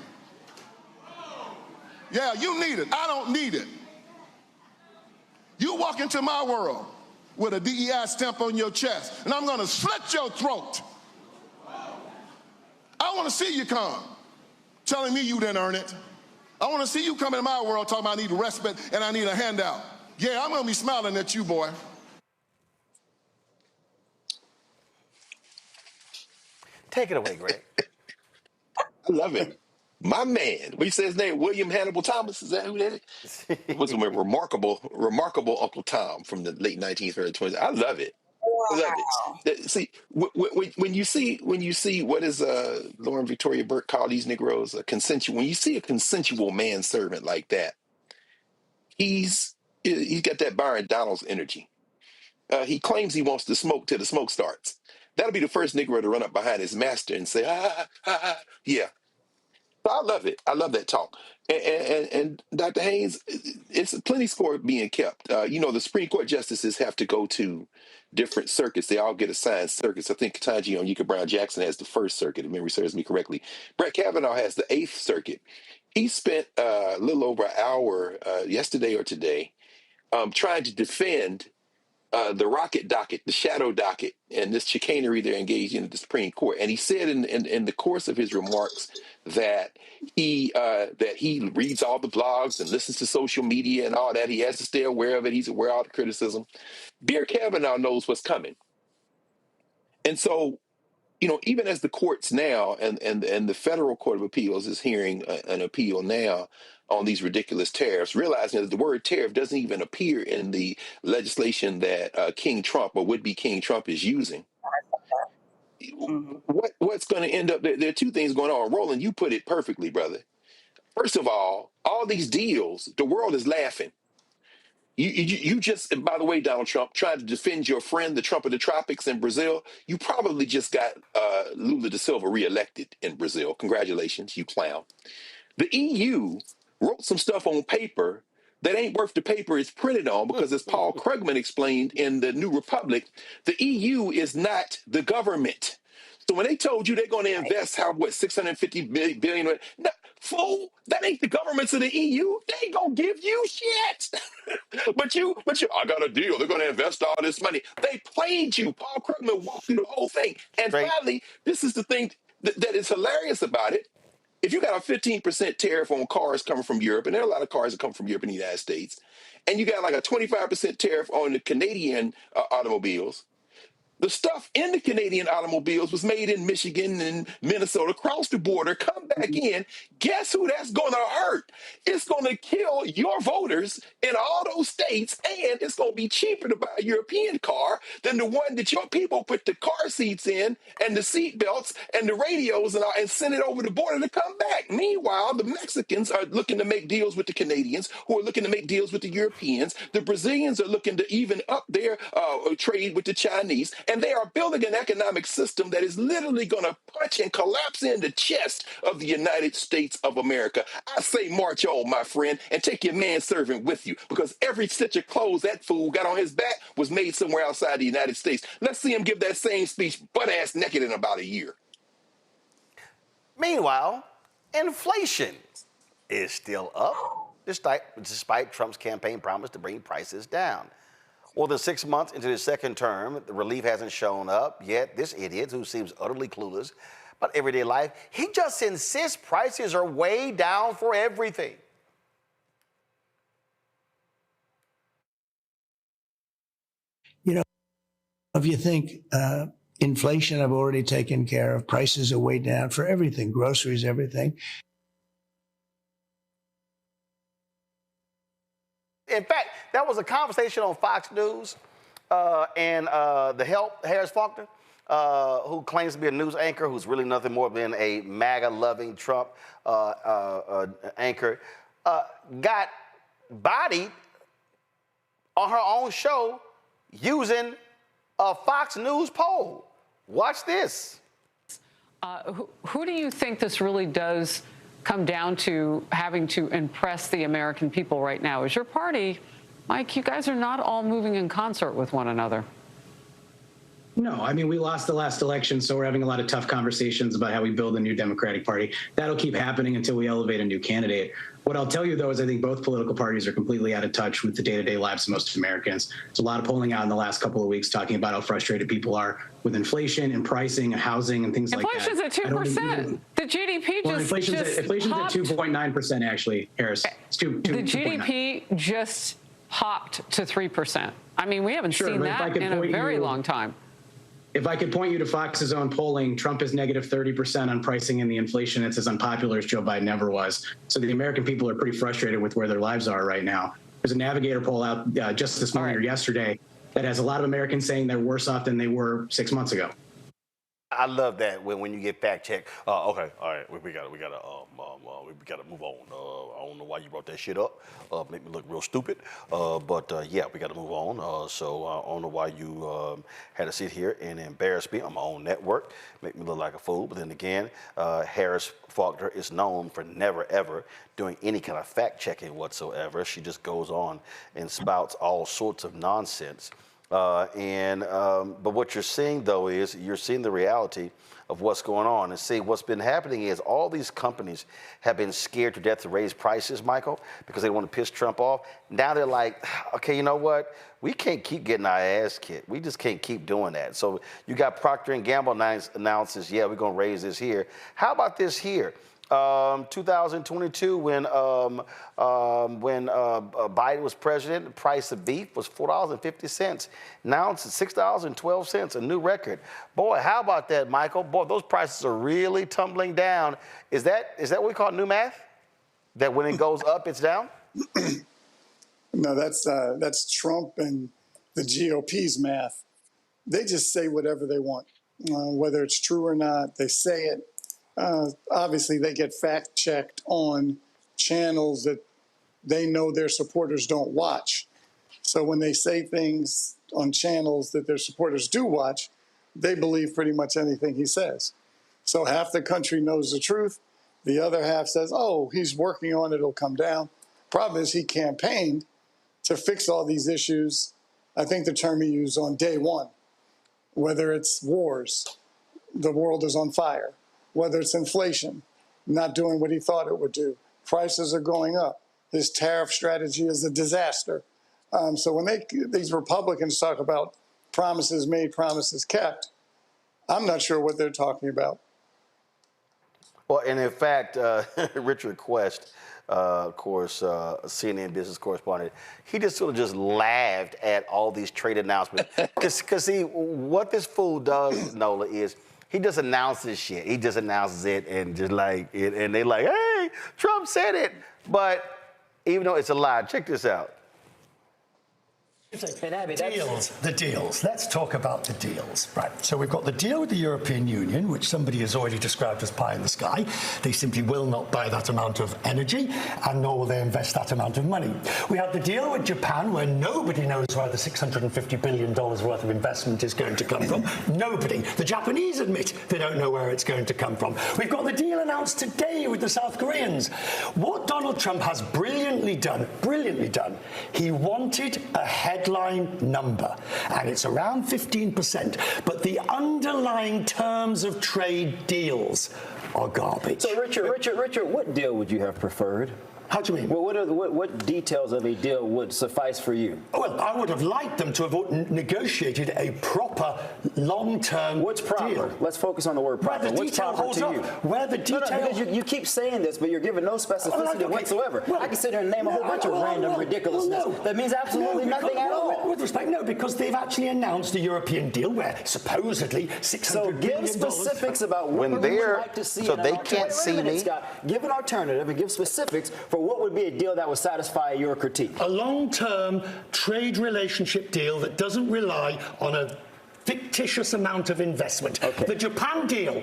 Yeah, you need it. I don't need it. You walk into my world with a DEI stamp on your chest, and I'm going to slit your throat. I want to see you come, telling me you didn't earn it. I want to see you come into my world talking about I need a respite and I need a handout. Yeah, I'm going to be smiling at you, boy. Take it away, Greg. I love it. My man. What you say his name? William Hannibal Thomas? Is that who that is? It was a remarkable Uncle Tom from the late 19th, early 20s. I love it. I love it. See, when you see what is Lauren Victoria Burke call these Negroes a consensual. When you see a consensual manservant like that, he's got that Byron Donalds energy. He claims he wants to smoke till the smoke starts. That'll be the first Negro to run up behind his master and say, yeah. So I love it. I love that talk. And Dr. Haynes, it's plenty score being kept. The Supreme Court justices have to go to different circuits. They all get assigned circuits. I think Ketanji Onyeka Brown Jackson has the First Circuit, if memory serves me correctly. Brett Kavanaugh has the Eighth Circuit. He spent a little over an hour yesterday or today trying to defend the rocket docket, the shadow docket, and this chicanery they're engaged in at the Supreme Court. And he said in the course of his remarks that he reads all the blogs and listens to social media and all that. He has to stay aware of it. He's aware of all the criticism. Dear Kavanaugh knows what's coming. And so, even as the courts now and the Federal Court of Appeals is hearing an appeal now on these ridiculous tariffs, realizing that the word tariff doesn't even appear in the legislation that King Trump or would-be King Trump is using. What's going to end up? There are two things going on. Roland, you put it perfectly, brother. First of all these deals, the world is laughing. You just, and by the way, Donald Trump, trying to defend your friend, the Trump of the tropics in Brazil, you probably just got Lula da Silva reelected in Brazil. Congratulations, you clown. The EU wrote some stuff on paper that ain't worth the paper it's printed on because, as Paul Krugman explained in The New Republic, the EU is not the government. So when they told you they're going to invest, $650 billion? No, fool, that ain't the governments of the EU. They ain't going to give you shit. but you, I got a deal. They're going to invest all this money. They played you. Paul Krugman walked through the whole thing. And finally, this is the thing that is hilarious about it. If you got a 15% tariff on cars coming from Europe, and there are a lot of cars that come from Europe and the United States, and you got like a 25% tariff on the Canadian automobiles, the stuff in the Canadian automobiles was made in Michigan and Minnesota, across the border, come back in. Guess who that's going to hurt? It's going to kill your voters in all those states, and it's going to be cheaper to buy a European car than the one that your people put the car seats in and the seat belts and the radios and send it over the border to come back. Meanwhile, the Mexicans are looking to make deals with the Canadians, who are looking to make deals with the Europeans. The Brazilians are looking to even up their trade with the Chinese. And they are building an economic system that is literally going to punch and collapse in the chest of the United States of America. I say march on, my friend, and take your manservant with you, because every stitch of clothes that fool got on his back was made somewhere outside the United States. Let's see him give that same speech butt-ass naked in about a year. Meanwhile, inflation is still up, despite Trump's campaign promise to bring prices down. Well, the 6 months into his second term, the relief hasn't shown up yet. This idiot, who seems utterly clueless about everyday life, he just insists prices are way down for everything. You know, if you think inflation, I've already taken care of. Prices are way down for everything, groceries, everything. In fact, that was a conversation on Fox News, and the help, Harris Faulkner, who claims to be a news anchor, who's really nothing more than a MAGA-loving Trump anchor, got bodied on her own show using a Fox News poll. Watch this. Who do you think this really does come down to, having to impress the American people right now? Is your party, Mike, you guys are not all moving in concert with one another? No, I mean, we lost the last election, so we're having a lot of tough conversations about how we build a new Democratic Party. That'll keep happening until we elevate a new candidate. What I'll tell you, though, is I think both political parties are completely out of touch with the day-to-day lives of most Americans. There's a lot of polling out in the last couple of weeks talking about how frustrated people are with inflation and pricing and housing and things like that. Inflation's at 2%. The GDP inflation's at 2.9%, actually, Harris. It's the GDP just popped to 3%. I mean, we haven't seen that in a very long time. If I could point you to Fox's own polling, Trump is negative 30% on pricing and the inflation. It's as unpopular as Joe Biden ever was. So the American people are pretty frustrated with where their lives are right now. There's a Navigator poll out just this morning or yesterday that has a lot of Americans saying they're worse off than they were 6 months ago. I love that when you get fact checked. Okay, all right, we gotta move on. I don't know why you brought that shit up. Make me look real stupid. But yeah, we gotta move on. So I don't know why you had to sit here and embarrass me on my own network, make me look like a fool. But then again, Harris Faulkner is known for never ever doing any kind of fact checking whatsoever. She just goes on and spouts all sorts of nonsense. But what you're seeing, though, is you're seeing the reality of what's going on. And see, what's been happening is all these companies have been scared to death to raise prices, Michael, because they want to piss Trump off. Now they're like, okay, you know what? We can't keep getting our ass kicked. We just can't keep doing that. So you got Procter & Gamble announces, yeah, we're going to raise this here. How about this here? 2022, when Biden was president, the price of beef was $4.50. Now it's $6.12, a new record. Boy, how about that, Michael? Boy, those prices are really tumbling down. Is that what we call new math? that when it goes up, it's down? No, that's Trump and the GOP's math. They just say whatever they want, whether it's true or not. They say it. Obviously, they get fact-checked on channels that they know their supporters don't watch. So when they say things on channels that their supporters do watch, they believe pretty much anything he says. So half the country knows the truth. The other half says, oh, he's working on it, it'll come down. Problem is he campaigned to fix all these issues. I think the term he used on day one, whether it's wars, the world is on fire, whether it's inflation, not doing what he thought it would do, prices are going up, his tariff strategy is a disaster. So when these Republicans talk about promises made, promises kept, I'm not sure what they're talking about. Well, and in fact, Richard Quest, of course, CNN business correspondent, he just sort of just laughed at all these trade announcements. Because see, what this fool does, Nola, is he just announces shit. He just announces it and just like it, and they like, hey, Trump said it. But even though it's a lie, check this out. The deals. Let's talk about the deals. Right. So we've got the deal with the European Union, which somebody has already described as pie in the sky. They simply will not buy that amount of energy, and nor will they invest that amount of money. We have the deal with Japan, where nobody knows where the $650 billion worth of investment is going to come from. Nobody. The Japanese admit they don't know where it's going to come from. We've got the deal announced today with the South Koreans. What Donald Trump has brilliantly done, he wanted a headline number, and it's around 15%, but the underlying terms of trade deals are garbage. So Richard, what deal would you have preferred? How do you mean? Well, what details of a deal would suffice for you? Well, I would have liked them to have negotiated a proper long-term What's proper? deal. Let's focus on the word proper. Where the What's detail proper holds to up. you? Where the detail... No, because you keep saying this, but you're giving no specificity whatsoever. Well, I can sit here and name a whole bunch of random ridiculousness. That means absolutely nothing at all. With respect, no, because they've actually announced a European deal where supposedly $600 billion... So give specifics about what we would like to see. So they can't see me? Scott, give an alternative and give specifics for what would be a deal that would satisfy your critique. A long-term trade relationship deal that doesn't rely on a fictitious amount of investment. Okay. The Japan deal.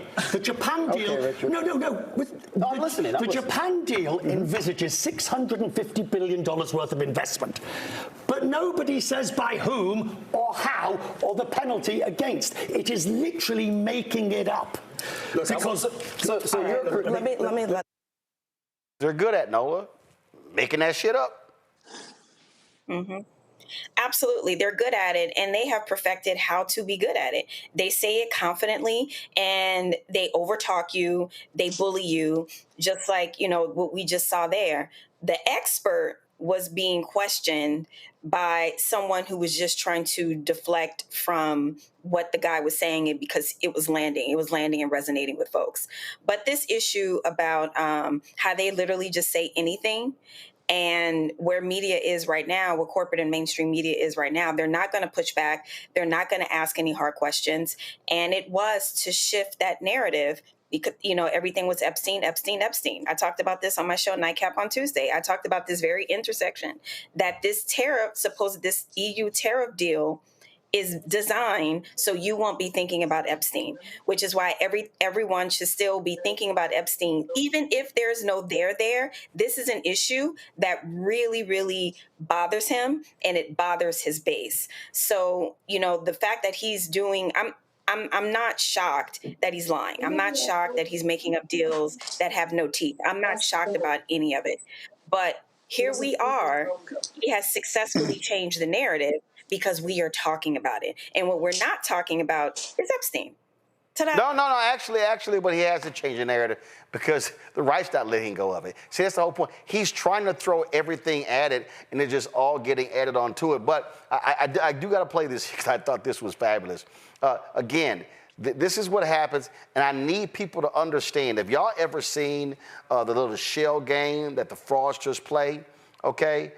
I'm listening. The Japan deal envisages $650 billion worth of investment. But nobody says by whom or how or the penalty against. It is literally making it up. Look, because They're good at, Nola, making that shit up. Mm-hmm. Absolutely. They're good at it, and they have perfected how to be good at it. They say it confidently, and they overtalk you. They bully you, just like, what we just saw there. The expert was being questioned by someone who was just trying to deflect from what the guy was saying because it was landing and resonating with folks. But this issue about how they literally just say anything, and where media is right now, where corporate and mainstream media is right now, they're not going to push back. They're not going to ask any hard questions. And it was to shift that narrative because, everything was Epstein. I talked about this on my show Nightcap on Tuesday. I talked about this very intersection that this EU tariff deal is designed so you won't be thinking about Epstein, which is why everyone should still be thinking about Epstein. Even if there's no there, this is an issue that really, really bothers him, and it bothers his base. So, the fact that he's doing, I'm not shocked that he's lying. I'm not shocked that he's making up deals that have no teeth. I'm not shocked about any of it. But here we are. He has successfully changed the narrative because we are talking about it. And what we're not talking about is Epstein. Ta-da. No. Actually, but he hasn't changed the narrative because the right's not letting go of it. See, that's the whole point. He's trying to throw everything at it, and it's just all getting added onto it. But I do got to play this because I thought this was fabulous. Again, this is what happens, and I need people to understand. Have y'all ever seen the little shell game that the fraudsters play? Okay?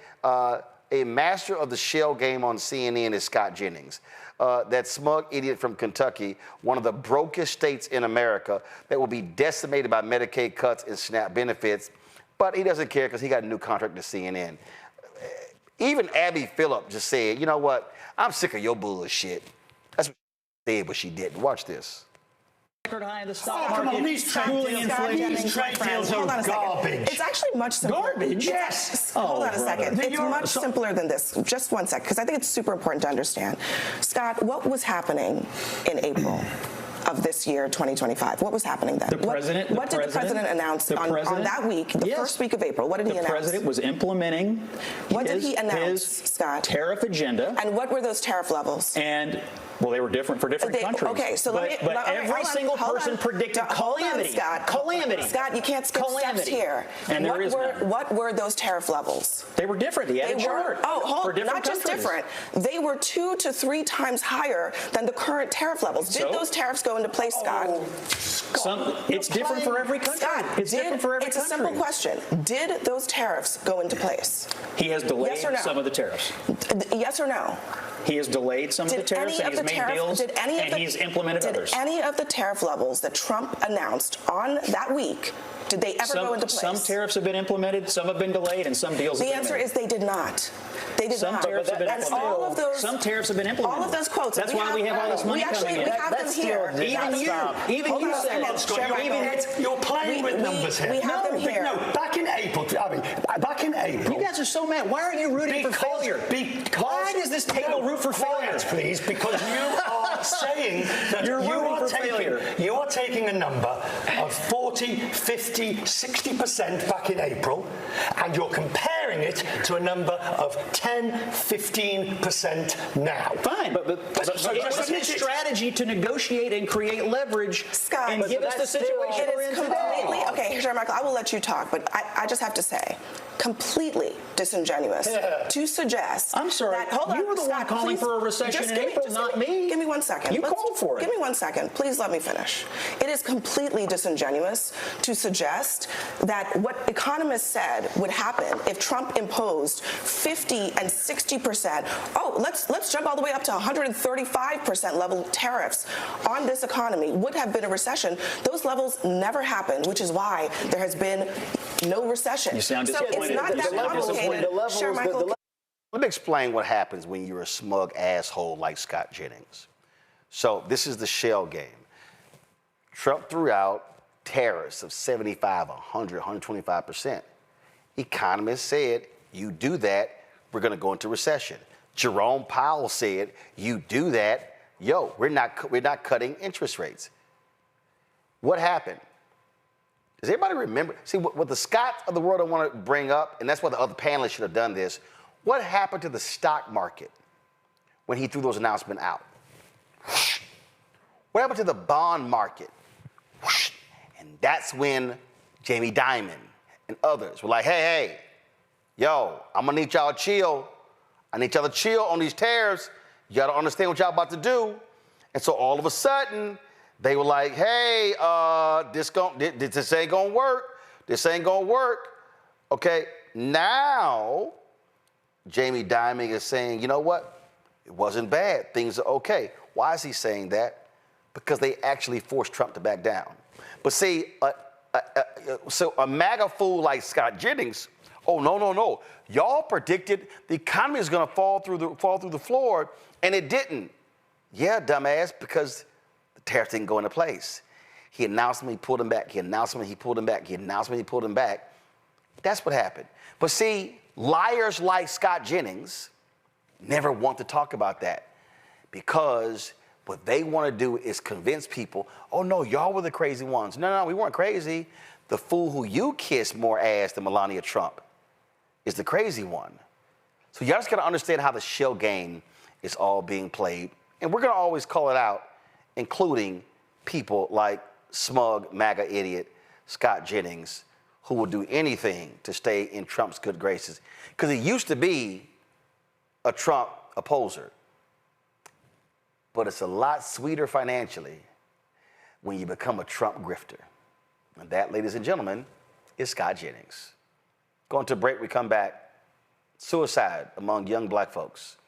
A master of the shell game on CNN is Scott Jennings. That smug idiot from Kentucky, one of the brokest states in America that will be decimated by Medicaid cuts and SNAP benefits. But he doesn't care because he got a new contract to CNN. Even Abby Phillip just said, you know what? I'm sick of your bullshit. That's what she said, but she didn't. Watch this. Record high in the stock market. Come on, these trade deals are garbage. It's actually much simpler. Garbage? Yes. Hold on a second. It's much simpler than this. Just one sec, because I think it's super important to understand. Scott, what was happening in April of this year, 2025? What was happening then? What did the president announce on that week, the first week of April? What did he announce? The president was implementing what did he announce, Scott? Tariff agenda. And what were those tariff levels? And well, they were different for different countries. Okay, so but every single person predicted calamity. Scott. Calamity. Scott, you can't skip steps here. And what were those tariff levels? They were different. He had a chart. Not just different. They were 2 to 3 times higher than the current tariff levels. Did those tariffs go into place, Scott? It's different for every country. Scott, it's different for every country. It's a simple question. Did those tariffs go into place? He has delayed some of the tariffs. Yes or no? He has delayed some of the tariffs, and he's made deals, and he's implemented others. Did any of the tariff levels that Trump announced on that week, did they ever go into place? Some tariffs have been implemented, some have been delayed, and some deals have been made. The answer is they did not. They did not. Tariffs have been implemented. All of those, some tariffs have been implemented. All of those quotes. That's why we have all this money coming in. We have them here. Even you said it. You're playing with numbers here. We have them here. No, back in April. Back in April. You guys are so mad. Why are you rooting for failure? Why does this table root for failure? Please, because you are saying that you are taking a number of 40, 50, 60% back in April, and you're comparing it to a number of 10, 15% now. Fine, but it's his strategy to negotiate and create leverage, Scott, and give us the situation we're in today. Okay, Sir Michael, I will let you talk, but I just have to say, completely disingenuous to suggest. I'm sorry. You were the one calling for a recession in April, not me. Give me 1 second. You called for it. Give me 1 second. Please let me finish. It is completely disingenuous to suggest that what economists said would happen if Trump imposed 50 and 60%. Oh, let's jump all the way up to 135% level tariffs on this economy would have been a recession. Those levels never happened, which is why there has been no recession. You sound disappointed. It's not that complicated. Sure, Michael. Let me explain what happens when you're a smug asshole like Scott Jennings. So this is the shell game. Trump threw out tariffs of 75, 100, 125%. Economists said, you do that, we're going to go into recession. Jerome Powell said, you do that, we're not cutting interest rates. What happened? Does everybody remember? See, what the Scotts of the world don't want to bring up, and that's why the other panelists should have done this, what happened to the stock market when he threw those announcements out? What happened to the bond market? And that's when Jamie Dimon and others were like, hey, I'm going to need y'all to chill. I need y'all to chill on these tariffs. You got to understand what y'all about to do. And so all of a sudden, they were like, hey, this ain't going to work. This ain't going to work. Okay, now Jamie Dimon is saying, you know what? It wasn't bad. Things are okay. Why is he saying that? Because they actually forced Trump to back down. But see, so a MAGA fool like Scott Jennings, no. Y'all predicted the economy is going to fall through the floor, and it didn't. Yeah, dumbass, because the tariffs didn't go into place. He announced them, he pulled them back. He announced them, he pulled them back. He announced them, he pulled them back. That's what happened. But see, liars like Scott Jennings never want to talk about that because what they want to do is convince people, oh, no, y'all were the crazy ones. No, we weren't crazy. The fool who you kissed more ass than Melania Trump is the crazy one. So y'all just got to understand how the shell game is all being played. And we're going to always call it out, including people like smug MAGA idiot Scott Jennings, who will do anything to stay in Trump's good graces. Because he used to be a Trump opposer. But it's a lot sweeter financially when you become a Trump grifter. And that, ladies and gentlemen, is Scott Jennings. Going to a break, we come back. Suicide among young black folks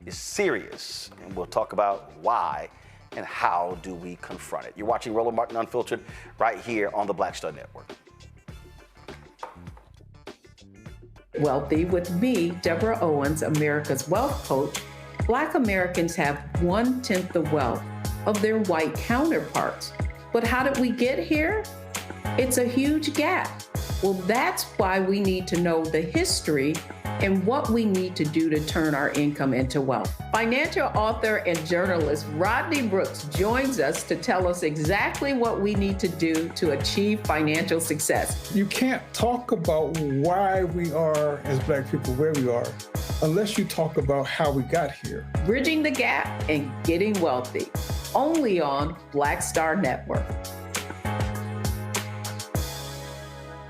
is serious, and we'll talk about why and how do we confront it. You're watching Roland Martin Unfiltered right here on the Black Star Network. Wealthy with me, Deborah Owens, America's Wealth Coach, Black Americans have 1/10 the wealth of their white counterparts. But how did we get here? It's a huge gap. Well, that's why we need to know the history and what we need to do to turn our income into wealth. Financial author and journalist Rodney Brooks joins us to tell us exactly what we need to do to achieve financial success. You can't talk about why we are, as Black people, where we are, unless you talk about how we got here. Bridging the gap and getting wealthy, only on Black Star Network.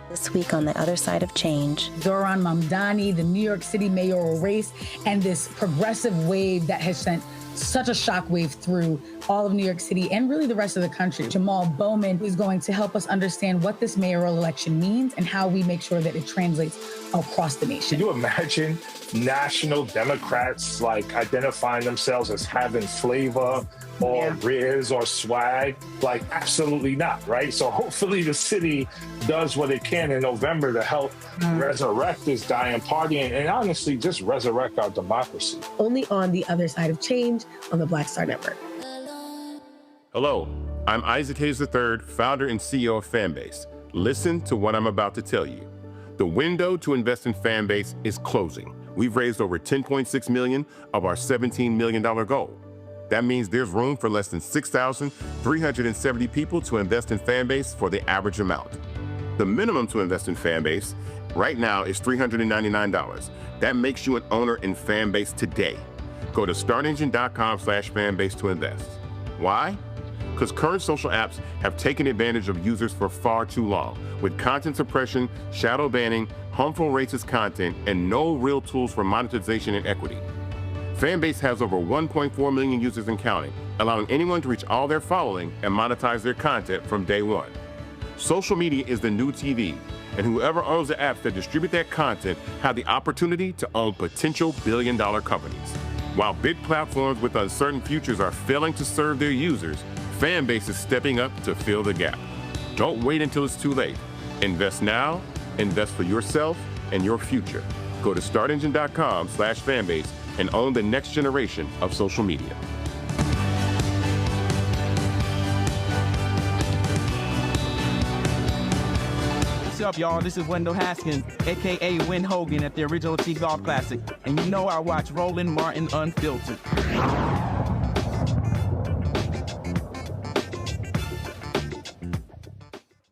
This week on The Other Side of Change. Zohran Mamdani, the New York City mayoral race, and this progressive wave that has sent such a shockwave through all of New York City and really the rest of the country. Jamal Bowman is going to help us understand what this mayoral election means and how we make sure that it translates across the nation. Can you imagine national Democrats like identifying themselves as having flavor or riz or swag? Like, absolutely not, right? So hopefully the city does what it can in November to help resurrect this dying party and honestly just resurrect our democracy. Only on The Other Side of Change on the Black Star Network. Hello, I'm Isaac Hayes III, founder and CEO of Fanbase. Listen to what I'm about to tell you. The window to invest in Fanbase is closing. We've raised over $10.6 million of our $17 million goal. That means there's room for less than 6,370 people to invest in Fanbase for the average amount. The minimum to invest in Fanbase right now is $399. That makes you an owner in Fanbase today. Go to startengine.com/fanbase to invest. Why? Because current social apps have taken advantage of users for far too long, with content suppression, shadow banning, harmful racist content, and no real tools for monetization and equity. Fanbase has over 1.4 million users and counting, allowing anyone to reach all their following and monetize their content from day one. Social media is the new TV, and whoever owns the apps that distribute that content have the opportunity to own potential billion-dollar companies. While big platforms with uncertain futures are failing to serve their users, Fanbase is stepping up to fill the gap. Don't wait until it's too late. Invest now, invest for yourself and your future. Go to startengine.com/fanbase and own the next generation of social media. What's up, y'all? This is Wendell Haskins, a.k.a. Win Hogan at the original T Golf Classic. And you know I watch Roland Martin Unfiltered.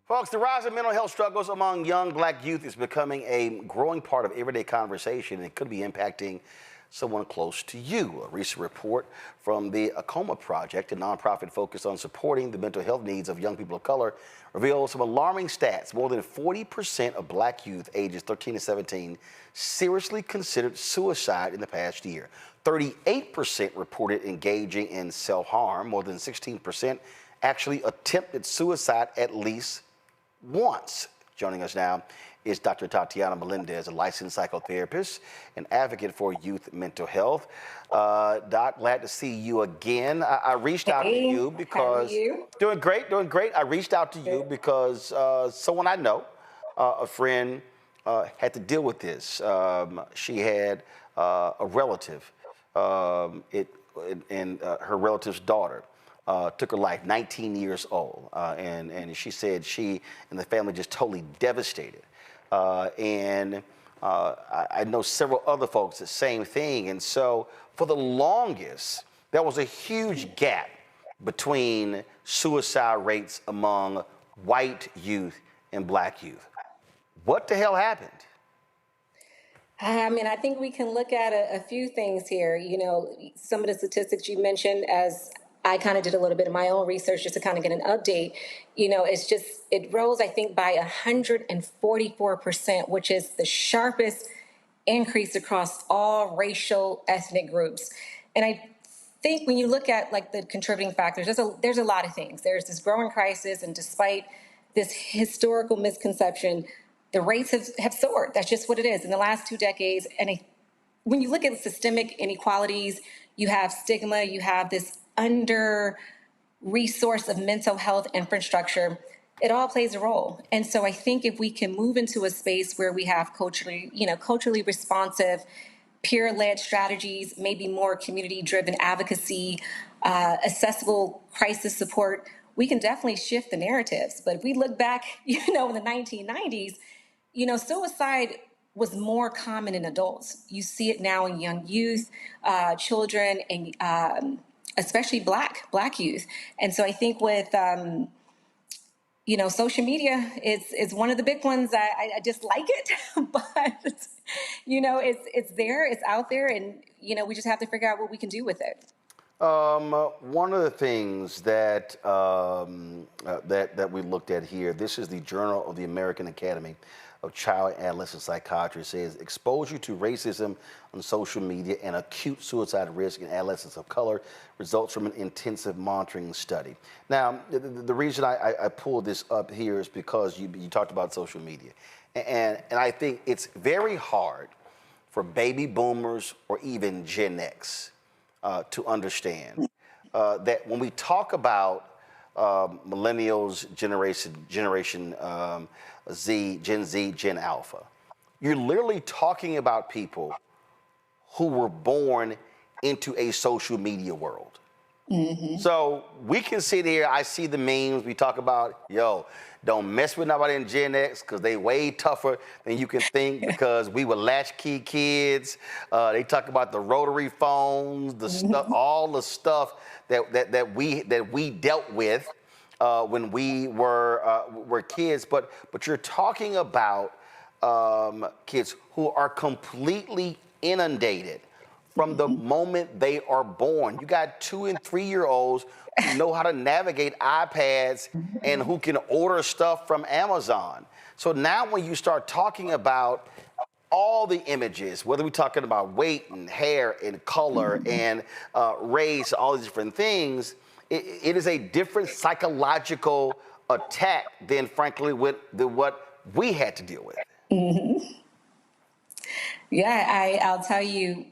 Folks, the rise of mental health struggles among young Black youth is becoming a growing part of everyday conversation, and it could be impacting someone close to you. A recent report from the Acoma Project, a nonprofit focused on supporting the mental health needs of young people of color, reveals some alarming stats. More than 40% of Black youth ages 13 to 17 seriously considered suicide in the past year. 38% reported engaging in self-harm. More than 16% actually attempted suicide at least once. Joining us now is Dr. Tatiana Melendez, a licensed psychotherapist and advocate for youth mental health. Doc, glad to see you again. I reached out to you because... How are you? Doing great. I reached out to you because someone I know, a friend, had to deal with this. She had a relative, and her relative's daughter took her life, 19 years old. And she said she and the family just totally devastated. I know several other folks, the same thing. And so for the longest, there was a huge gap between suicide rates among white youth and Black youth. What the hell happened? I mean, I think we can look at a few things here. You know, some of the statistics you mentioned, as I kind of did a little bit of my own research just to kind of get an update. You know, it rose, I think, by 144%, which is the sharpest increase across all racial, ethnic groups. And I think when you look at like the contributing factors, there's a lot of things. There's this growing crisis, and despite this historical misconception, the rates have soared. That's just what it is in the last 2 decades. And when you look at systemic inequalities, you have stigma, you have this under resource of mental health infrastructure. It all plays a role. And so I think if we can move into a space where we have culturally responsive, peer-led strategies, maybe more community-driven advocacy, accessible crisis support, we can definitely shift the narratives. But if we look back, in the 1990s, suicide was more common in adults. You see it now in young youth, children, and especially Black youth. And so I think with social media is one of the big ones. I dislike it, but it's there, it's out there, and we just have to figure out what we can do with it. One of the things that that we looked at here, this is the Journal of the American Academy of Child and Adolescent Psychiatry, says exposure to racism on social media and acute suicide risk in adolescents of color results from an intensive monitoring study. Now, the reason I pulled this up here is because you talked about social media. And I think it's very hard for baby boomers or even Gen X to understand that when we talk about millennials, Generation Z, Gen Z, Gen Alpha, you're literally talking about people who were born into a social media world. Mm-hmm. So we can sit here, I see the memes, we talk about, don't mess with nobody in Gen X because they way tougher than you can think because we were latchkey kids. They talk about the rotary phones, the stuff, all the stuff that we dealt with when we were kids. But you're talking about kids who are completely inundated from the moment they are born. You got 2- and 3-year-olds who know how to navigate iPads and who can order stuff from Amazon. So now when you start talking about all the images, whether we're talking about weight and hair and color and race, all these different things, it is a different psychological attack than, frankly, what we had to deal with. Mm-hmm. Yeah, I'll tell you,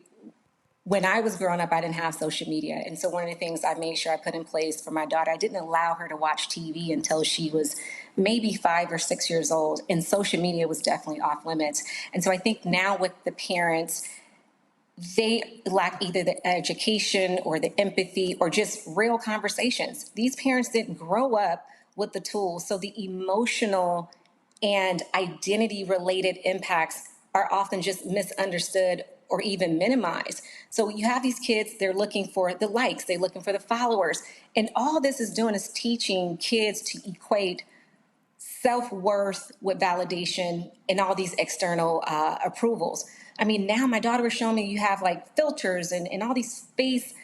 when I was growing up, I didn't have social media. And so one of the things I made sure I put in place for my daughter, I didn't allow her to watch TV until she was maybe 5 or 6 years old. And social media was definitely off limits. And so I think now with the parents, they lack either the education or the empathy or just real conversations. These parents didn't grow up with the tools. So the emotional and identity related impacts are often just misunderstood or even minimized. So you have these kids, they're looking for the likes, they're looking for the followers. And all this is doing is teaching kids to equate self-worth with validation and all these external approvals. I mean, now my daughter was showing me you have like filters and all these face,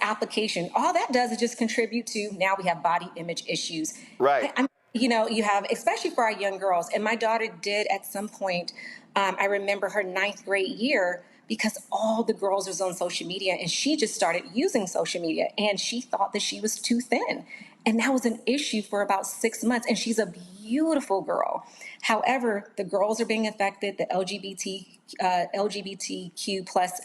application. All that does is just contribute to, now we have body image issues. Right. You have, especially for our young girls, and my daughter did at some point, I remember her 9th grade year, because all the girls was on social media and she just started using social media and she thought that she was too thin. And that was an issue for about 6 months. And she's a beautiful girl. However, the girls are being affected. The LGBTQ plus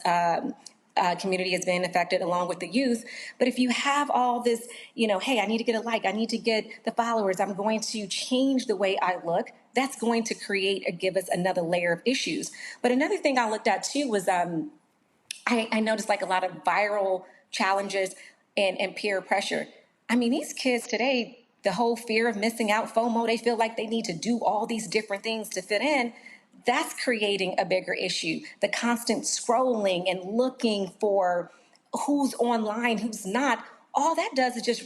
community is being affected along with the youth. But if you have all this, hey, I need to get a like, I need to get the followers, I'm going to change the way I look, that's going to give us another layer of issues. But another thing I looked at too was I noticed like a lot of viral challenges and peer pressure. I mean, these kids today, the whole fear of missing out, FOMO, they feel like they need to do all these different things to fit in. That's creating a bigger issue. The constant scrolling and looking for who's online, who's not, all that does is just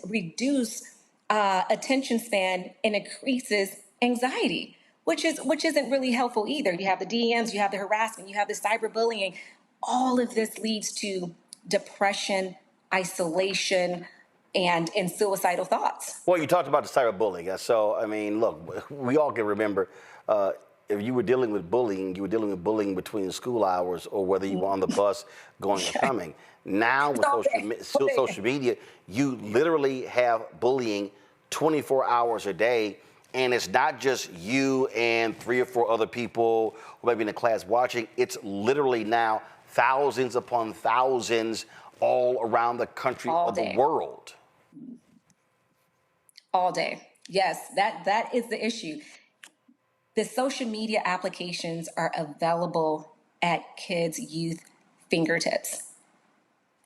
reduce attention span and increases anxiety, which isn't really helpful either. You have the DMs, you have the harassment, you have the cyberbullying. All of this leads to depression, isolation, and suicidal thoughts. Well, you talked about the cyberbullying. So, I mean, look, we all can remember if you were dealing with bullying, you were dealing with bullying between the school hours or whether you were on the bus going or coming. Now with social media, you literally have bullying 24 hours a day. And it's not just you and 3 or 4 other people who might be in the class watching. It's literally now thousands upon thousands all around the country or the world. All day. Yes, that is the issue. The social media applications are available at kids' youth fingertips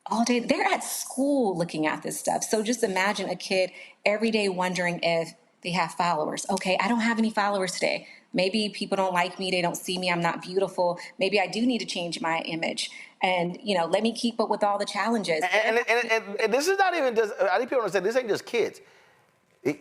all day. They're at school looking at this stuff. So just imagine a kid every day wondering if they have followers. Okay, I don't have any followers today. Maybe people don't like me. They don't see me. I'm not beautiful. Maybe I do need to change my image. And, let me keep up with all the challenges. And this is not even just, I think people understand, this ain't just kids.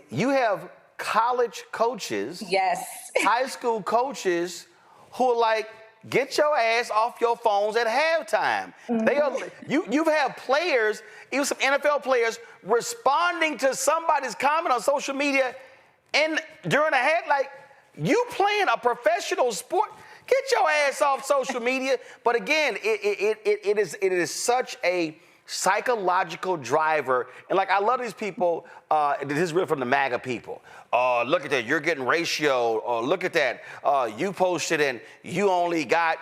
You have college coaches, yes, high school coaches who are like, get your ass off your phones at halftime. They are, you've had players, even some NFL players, responding to somebody's comment on social media and during a head, like, you playing a professional sport, get your ass off social media. But again, it is such a psychological driver. And like, I love these people, this is real from the MAGA people. Look at that, you're getting ratio. Look at that, you posted and you only got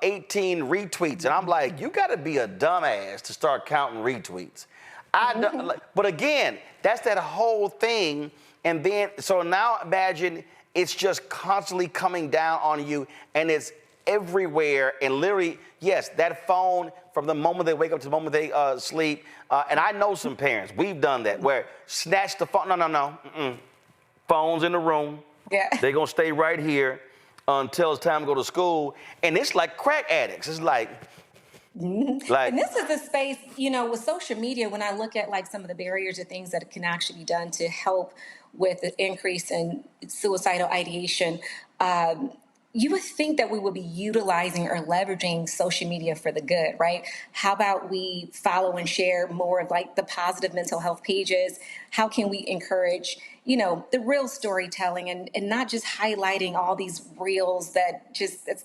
18 retweets. And I'm like, you gotta be a dumbass to start counting retweets. But again, that's that whole thing. And then, so now imagine it's just constantly coming down on you and it's everywhere. And literally, yes, that phone from the moment they wake up to the moment they sleep. And I know some parents, we've done that, where snatch the phone. No. Phone's in the room. Yeah. They're going to stay right here until it's time to go to school. And it's like crack addicts. It's like, and this is the space, with social media, when I look at like some of the barriers or things that can actually be done to help with the increase in suicidal ideation, you would think that we would be utilizing or leveraging social media for the good, right? How about we follow and share more of like the positive mental health pages? How can we encourage, the real storytelling and not just highlighting all these reels that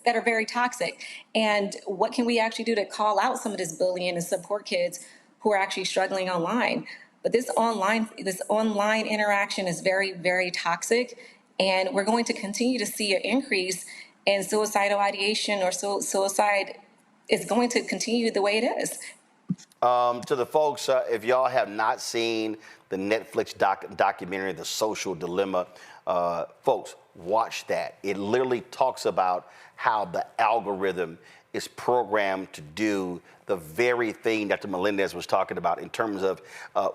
are very toxic? And what can we actually do to call out some of this bullying and support kids who are actually struggling online? But this online interaction is very, very toxic. And we're going to continue to see an increase in suicidal ideation, or suicide is going to continue the way it is. To the folks, if y'all have not seen the Netflix documentary, The Social Dilemma, folks, watch that. It literally talks about how the algorithm is programmed to do the very thing Dr. Melendez was talking about in terms of,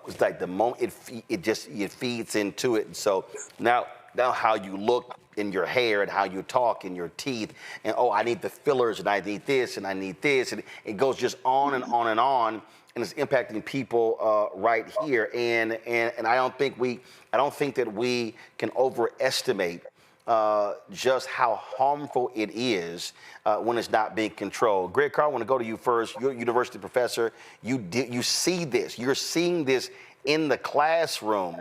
it's like the moment it feeds into it. And so now how you look in your hair and how you talk in your teeth, and I need the fillers and I need this and I need this, and it goes just on and on and on, and it's impacting people right here. And I don't think that we can overestimate just how harmful it is when it's not being controlled. Greg Carr, I want to go to you first. You're a university professor. You see this. You're seeing this in the classroom.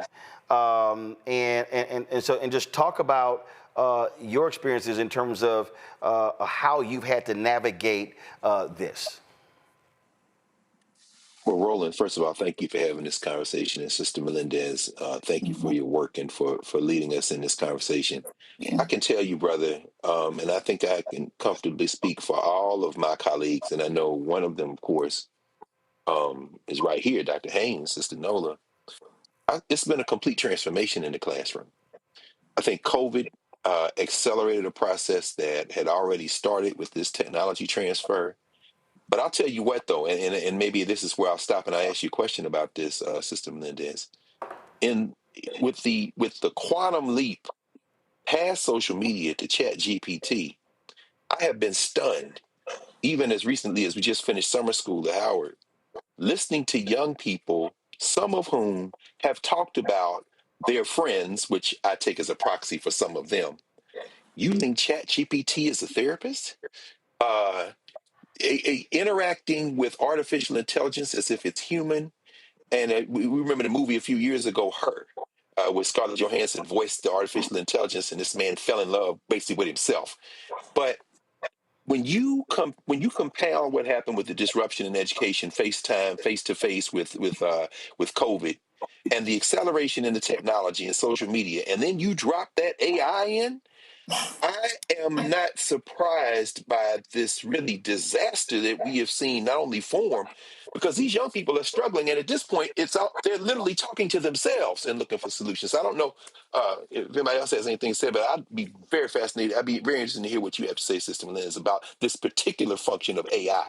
And just talk about your experiences in terms of how you've had to navigate this. Well, Roland, first of all, thank you for having this conversation. And Sister Melendez, thank you for your work and for leading us in this conversation. I can tell you, brother, and I think I can comfortably speak for all of my colleagues, and I know one of them, of course, is right here, Dr. Haynes, Sister Nola. It's been a complete transformation in the classroom. I think COVID accelerated a process that had already started with this technology transfer. But I'll tell you what, though, and maybe this is where I'll stop and I ask you a question about this, Sister Melendez. With the quantum leap past social media to Chat GPT, I have been stunned, even as recently as we just finished summer school at Howard, listening to young people, some of whom have talked about their friends, which I take as a proxy for some of them, using Chat GPT as a therapist, interacting with artificial intelligence as if it's human. And we remember the movie a few years ago, Her, where Scarlett Johansson voiced the artificial intelligence, and this man fell in love basically with himself. But when you compound what happened with the disruption in education, FaceTime, face-to-face with COVID, and the acceleration in the technology and social media, and then you drop that AI in, I am not surprised by this really disaster that we have seen not only form, because these young people are struggling, and at this point, they're literally talking to themselves and looking for solutions. I don't know if anybody else has anything to say, but I'd be very fascinated. I'd be very interested to hear what you have to say, Sister Liz, about this particular function of AI.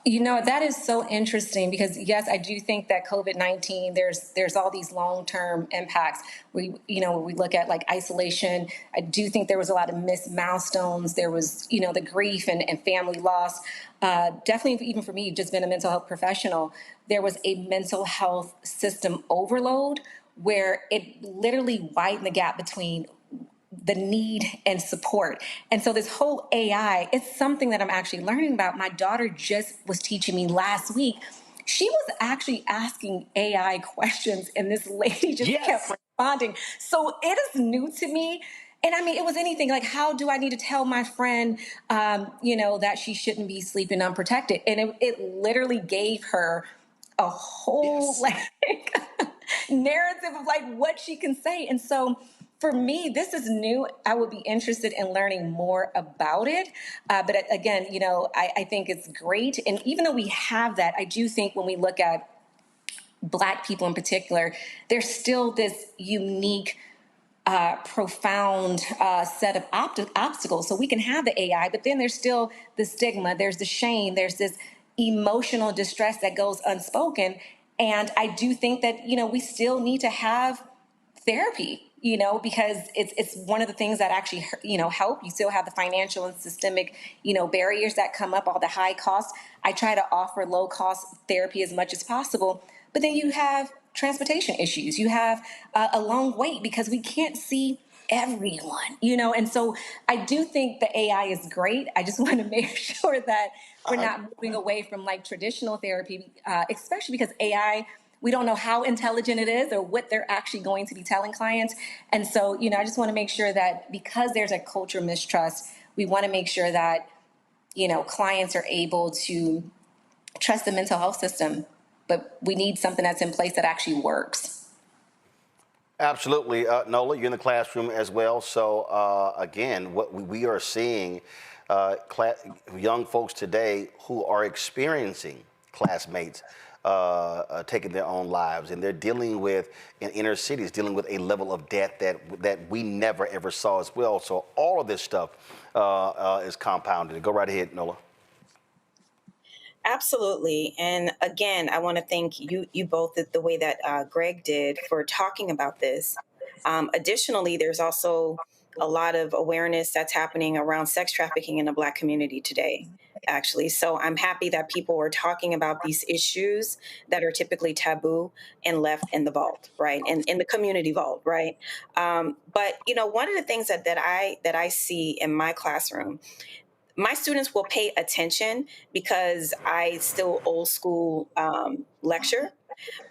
You know, that is so interesting because yes, I do think that COVID-19, there's all these long-term impacts. When we look at like isolation, I do think there was a lot of missed milestones. There was, the grief and family loss. Definitely, even for me, just been a mental health professional, there was a mental health system overload where it literally widened the gap between the need and support. And so this whole AI, it's something that I'm actually learning about. My daughter just was teaching me last week. She was actually asking AI questions and this lady just kept responding. So it is new to me. And I mean, it was anything like, how do I need to tell my friend, that she shouldn't be sleeping unprotected? And it literally gave her a whole narrative of like what she can say. And so for me, this is new. I would be interested in learning more about it. But again, I think it's great. And even though we have that, I do think when we look at Black people in particular, there's still this unique, profound set of obstacles. So we can have the AI, but then there's still the stigma, there's the shame, there's this emotional distress that goes unspoken. And I do think that, we still need to have therapy, because it's one of the things that actually, help. You still have the financial and systemic, barriers that come up, all the high costs. I try to offer low cost therapy as much as possible, but then you have transportation issues. You have a long wait because we can't see everyone, and so I do think the AI is great. I just want to make sure that we're not moving away from like traditional therapy, especially because AI, we don't know how intelligent it is or what they're actually going to be telling clients. And so, I just want to make sure that because there's a culture of mistrust, we want to make sure that, clients are able to trust the mental health system, but we need something that's in place that actually works. Absolutely. Nola, you're in the classroom as well. So again, what we are seeing young folks today who are experiencing classmates taking their own lives, and they're dealing with, in inner cities, dealing with a level of debt that we never ever saw as well. So all of this stuff is compounded. Go right ahead, Nola. Absolutely. And again, I want to thank you both the way that Greg did for talking about this. Additionally, there's also a lot of awareness that's happening around sex trafficking in the Black community today, actually. So I'm happy that people are talking about these issues that are typically taboo and left in the vault, right? And in the community vault, right? But one of the things that I see in my classroom, my students will pay attention because I still old school lecture,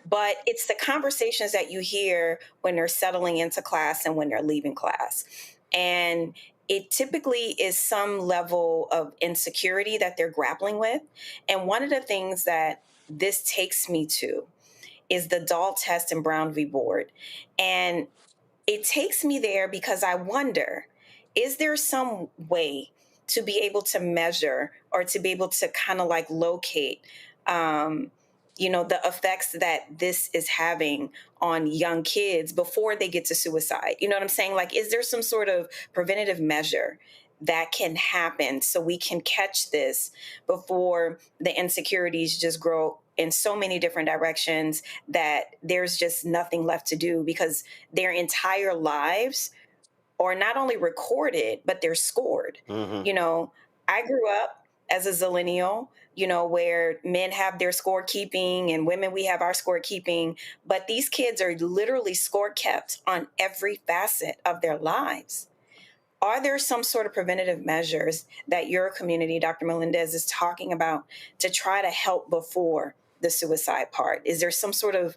but it's the conversations that you hear when they're settling into class and when they're leaving class. And it typically is some level of insecurity that they're grappling with. And one of the things that this takes me to is the Dahl test and Brown v. Board. And it takes me there because I wonder, is there some way to be able to measure or to be able to kind of like locate, the effects that this is having on young kids before they get to suicide? You know what I'm saying? Like, is there some sort of preventative measure that can happen so we can catch this before the insecurities just grow in so many different directions that there's just nothing left to do because their entire lives are not only recorded, but they're scored. Mm-hmm. I grew up as a zillennial, where men have their score keeping and women, we have our score keeping, but these kids are literally score kept on every facet of their lives. Are there some sort of preventative measures that your community, Dr. Melendez, is talking about to try to help before the suicide part? Is there some sort of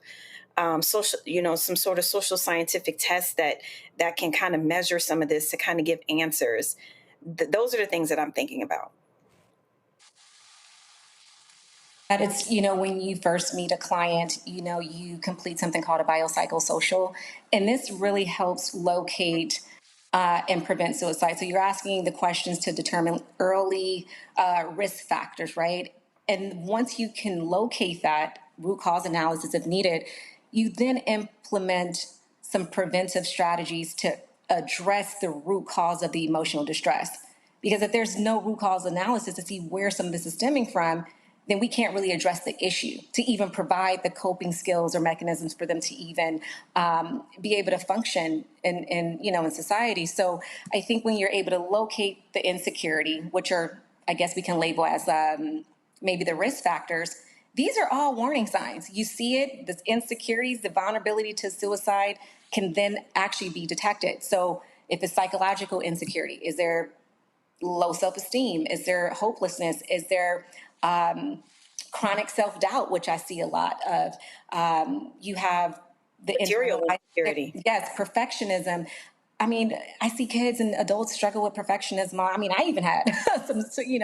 social scientific test that can kind of measure some of this to kind of give answers? Those are the things that I'm thinking about. That it's, when you first meet a client, you complete something called a biopsychosocial, and this really helps locate and prevent suicide. So you're asking the questions to determine early risk factors, right? And once you can locate that root cause analysis if needed, you then implement some preventive strategies to address the root cause of the emotional distress. Because if there's no root cause analysis to see where some of this is stemming from, then we can't really address the issue to even provide the coping skills or mechanisms for them to even be able to function in society. So I think when you're able to locate the insecurity, which are, I guess we can label as maybe the risk factors, these are all warning signs. You see it, the insecurities, the vulnerability to suicide can then actually be detected. So if it's psychological insecurity, is there low self-esteem? Is there hopelessness? Is there chronic self-doubt, which I see a lot of? You have the Material insecurity. Yes, perfectionism. I mean, I see kids and adults struggle with perfectionism. I mean, I even had some,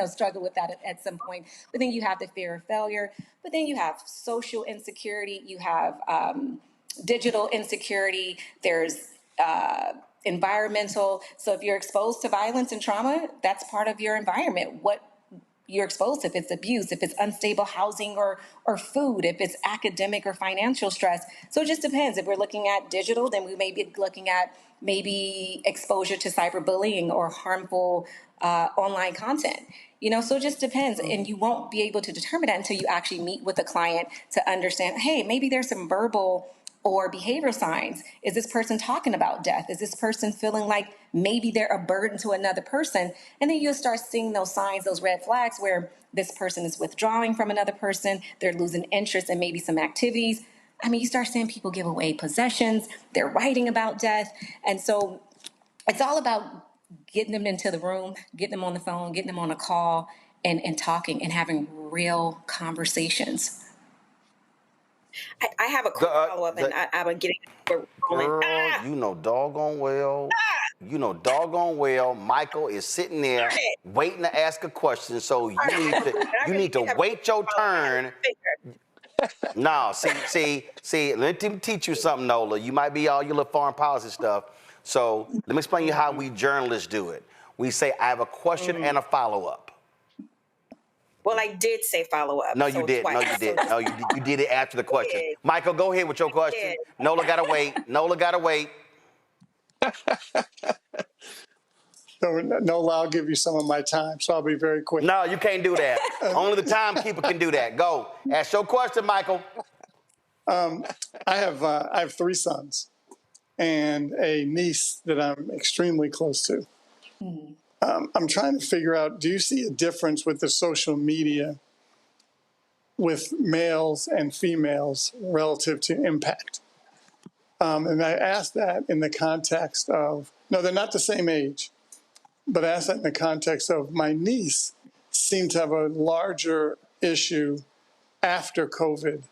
struggle with that at some point. But then you have the fear of failure. But then you have social insecurity. You have digital insecurity. There's environmental. So if you're exposed to violence and trauma, that's part of your environment. What you're exposed to, if it's abuse, if it's unstable housing or food, if it's academic or financial stress. So it just depends. If we're looking at digital, then we may be looking at maybe exposure to cyberbullying or harmful online content. So it just depends. And you won't be able to determine that until you actually meet with a client to understand, hey, maybe there's some verbal or behavior signs. Is this person talking about death? Is this person feeling like maybe they're a burden to another person? And then you'll start seeing those signs, those red flags where this person is withdrawing from another person, they're losing interest in maybe some activities. I mean, you start seeing people give away possessions, they're writing about death. And so it's all about getting them into the room, getting them on the phone, getting them on a call, and talking and having real conversations. I have a quick follow-up, and I'm getting Roland. Girl, you know doggone well, Michael is sitting there waiting to ask a question, so you need to wait your turn. No, see, let me teach you something, Nola. You might be all your little foreign policy stuff. So let me explain you how we journalists do it. We say, I have a question and a follow-up. Well, I did say follow-up. No, you didn't. No, you didn't. No, you did it after the question. Michael, go ahead with your question. Nola gotta wait. So, Nola, I'll give you some of my time, so I'll be very quick. No, you can't do that. Only the timekeeper can do that. Go. Ask your question, Michael. I have 3 sons and a niece that I'm extremely close to. I'm trying to figure out, do you see a difference with the social media with males and females relative to impact? And I asked that in the context of, no, they're not the same age, but I asked that in the context of my niece seemed to have a larger issue after COVID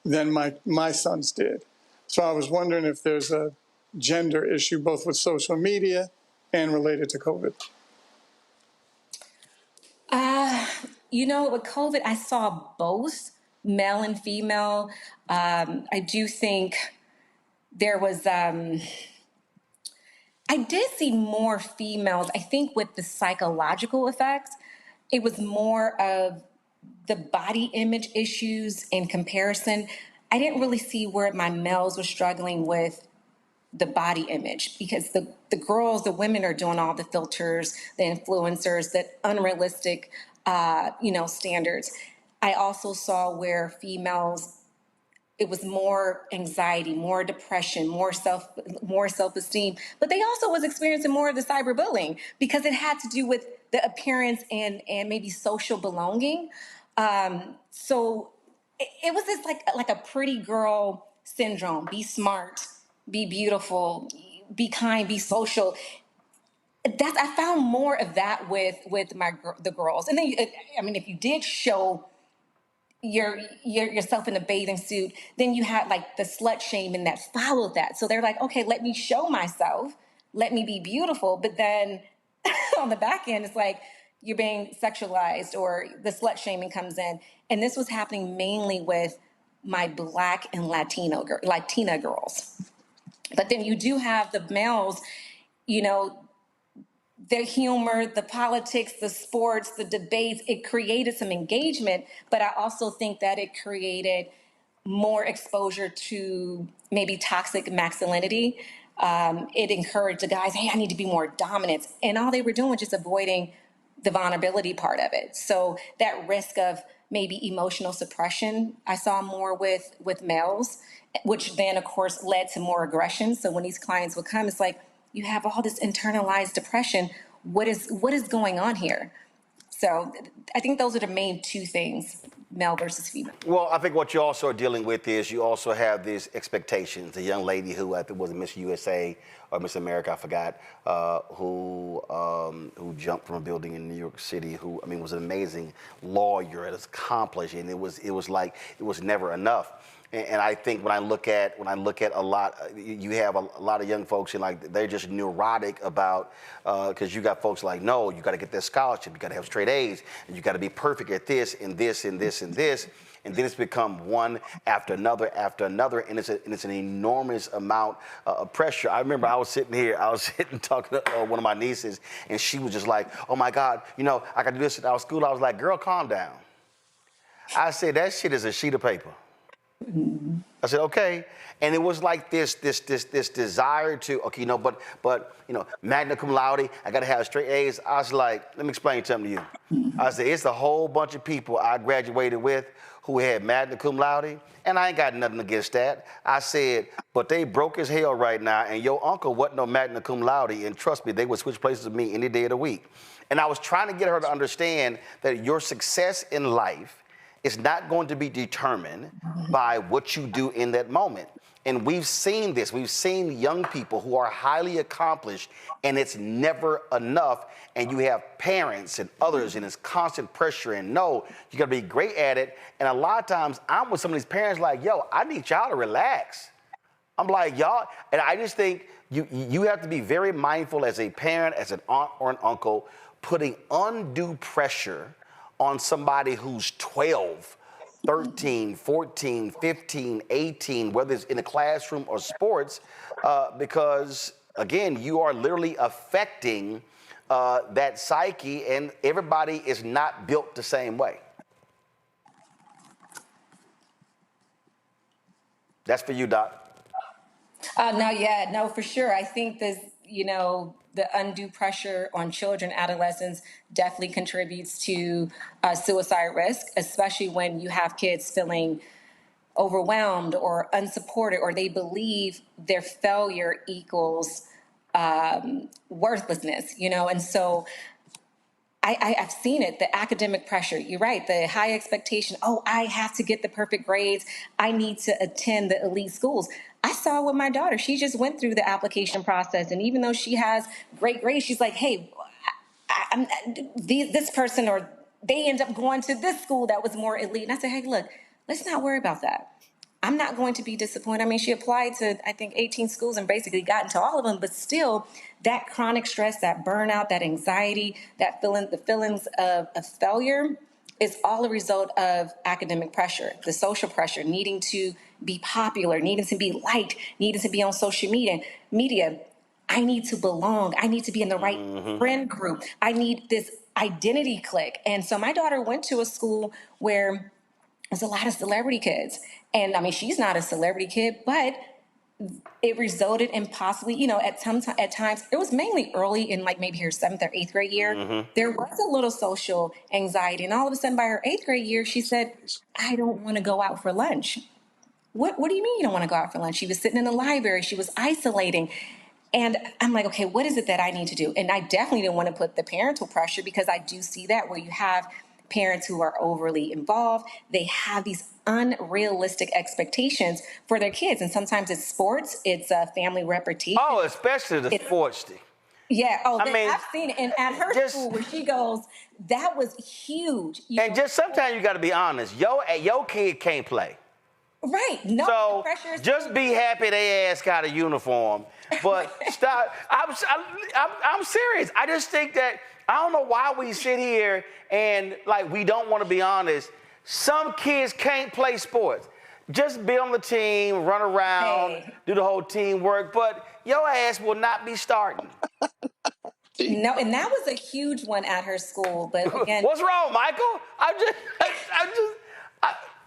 than my sons did. So I was wondering if there's a gender issue both with social media and related to COVID. With COVID, I saw both male and female. I do think there was, I did see more females. I think with the psychological effects, it was more of the body image issues in comparison. I didn't really see where my males were struggling with the body image, because the girls, the women are doing all the filters, the influencers, that unrealistic, standards. I also saw where females, it was more anxiety, more depression, more self-esteem, but they also was experiencing more of the cyberbullying because it had to do with the appearance and maybe social belonging. So it was this like a pretty girl syndrome. Be smart, be beautiful, be kind, be social. I found more of that with the girls. And then, if you did show yourself in a bathing suit, then you had like the slut shaming that followed that. So they're like, okay, let me show myself, let me be beautiful. But then on the back end, it's like you're being sexualized, or the slut shaming comes in. And this was happening mainly with my Black and Latina girls. But then you do have the males. you know, the humor, the politics, the sports, the debates, it created some engagement, but I also think that it created more exposure to maybe toxic masculinity. It encouraged the guys, hey, I need to be more dominant. And all they were doing was just avoiding the vulnerability part of it. So that risk of maybe emotional suppression, I saw more with males, which then of course led to more aggression. So when these clients would come, it's like, you have all this internalized depression. What is going on here? So I think those are the main two things, male versus female. Well, I think what you also are dealing with is you also have these expectations. The young lady who I think was Miss USA or Miss America, I forgot, who jumped from a building in New York City, who, I mean, was an amazing lawyer and accomplished, and it was like, it was never enough. And I think when I look at a lot, you have a lot of young folks and like they're just neurotic about because you got folks like, no, you got to get this scholarship, you got to have straight A's, and you got to be perfect at this and this and this and this, and then it's become one after another, and it's an enormous amount of pressure. I remember I was sitting talking to one of my nieces, and she was just like, oh my God, you know, I got to do this at our school. I was like, girl, calm down. I said that shit is a sheet of paper. I said, okay. And it was like this desire to, okay, you know, but you know, magna cum laude, I gotta have straight A's. I was like, let me explain something to you. I said, it's a whole bunch of people I graduated with who had magna cum laude, and I ain't got nothing against that. I said, but they broke as hell right now, and your uncle wasn't no magna cum laude, and trust me, they would switch places with me any day of the week. And I was trying to get her to understand that your success in life is not going to be determined by what you do in that moment. And we've seen this. We've seen young people who are highly accomplished, and it's never enough. And you have parents and others, and it's constant pressure. And no, you got to be great at it. And a lot of times, I'm with some of these parents like, yo, I need y'all to relax. I'm like, y'all, and I just think you have to be very mindful as a parent, as an aunt or an uncle, putting undue pressure on somebody who's 12, 13, 14, 15, 18, whether it's in a classroom or sports, because, again, you are literally affecting that psyche, and everybody is not built the same way. That's for you, Doc. No, for sure. I think this, you know, the undue pressure on children, adolescents definitely contributes to suicide risk, especially when you have kids feeling overwhelmed or unsupported, or they believe their failure equals worthlessness, you know? And so I've seen it, the academic pressure. You're right, the high expectation. Oh, I have to get the perfect grades. I need to attend the elite schools. I saw with my daughter, she just went through the application process. And even though she has great grades, she's like, hey, this person, or they end up going to this school that was more elite. And I said, hey, look, let's not worry about that. I'm not going to be disappointed. I mean, she applied to, I think, 18 schools and basically got into all of them, but still that chronic stress, that burnout, that anxiety, that feeling, the feelings of failure is all a result of academic pressure, the social pressure, needing to be popular, needing to be liked, needing to be on social media. I need to belong. I need to be in the right friend group. I need this identity click. And so my daughter went to a school where there's a lot of celebrity kids. And I mean, she's not a celebrity kid, but it resulted in possibly, you know, at times, it was mainly early in like maybe her 7th or 8th grade year, there was a little social anxiety. And all of a sudden by her 8th grade year, she said, I don't want to go out for lunch. What do you mean you don't want to go out for lunch? She was sitting in the library. She was isolating. And I'm like, okay, what is it that I need to do? And I definitely didn't want to put the parental pressure, because I do see that where you have parents who are overly involved. They have these unrealistic expectations for their kids. And sometimes it's sports, it's a family reputation. Oh, especially the sports thing. Yeah. Oh, I mean, I've seen it. And at her school where she goes, that was huge. And just sometimes you got to be honest. Your kid can't play. Right. No. So just be happy they ass got a uniform. But stop. I'm serious. I just think that I don't know why we sit here and like we don't want to be honest. Some kids can't play sports. just be on the team, run around, do the whole teamwork, but your ass will not be starting. No, and that was a huge one at her school. But again, what's wrong, Michael?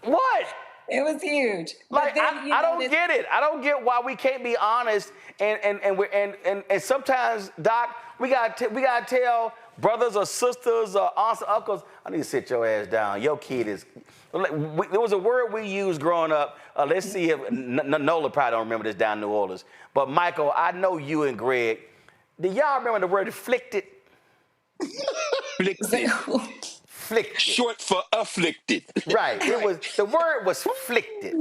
What? It was huge. Like I don't get it. I don't get why we can't be honest. And sometimes, Doc, we gotta tell brothers or sisters or aunts or uncles, I need to sit your ass down. Your kid is. There was a word we used growing up. Let's see if Nola probably don't remember this down in New Orleans. But Michael, I know you and Greg. Do y'all remember the word afflicted? Afflicted. Afflicted. Short for afflicted. Right. The word was afflicted.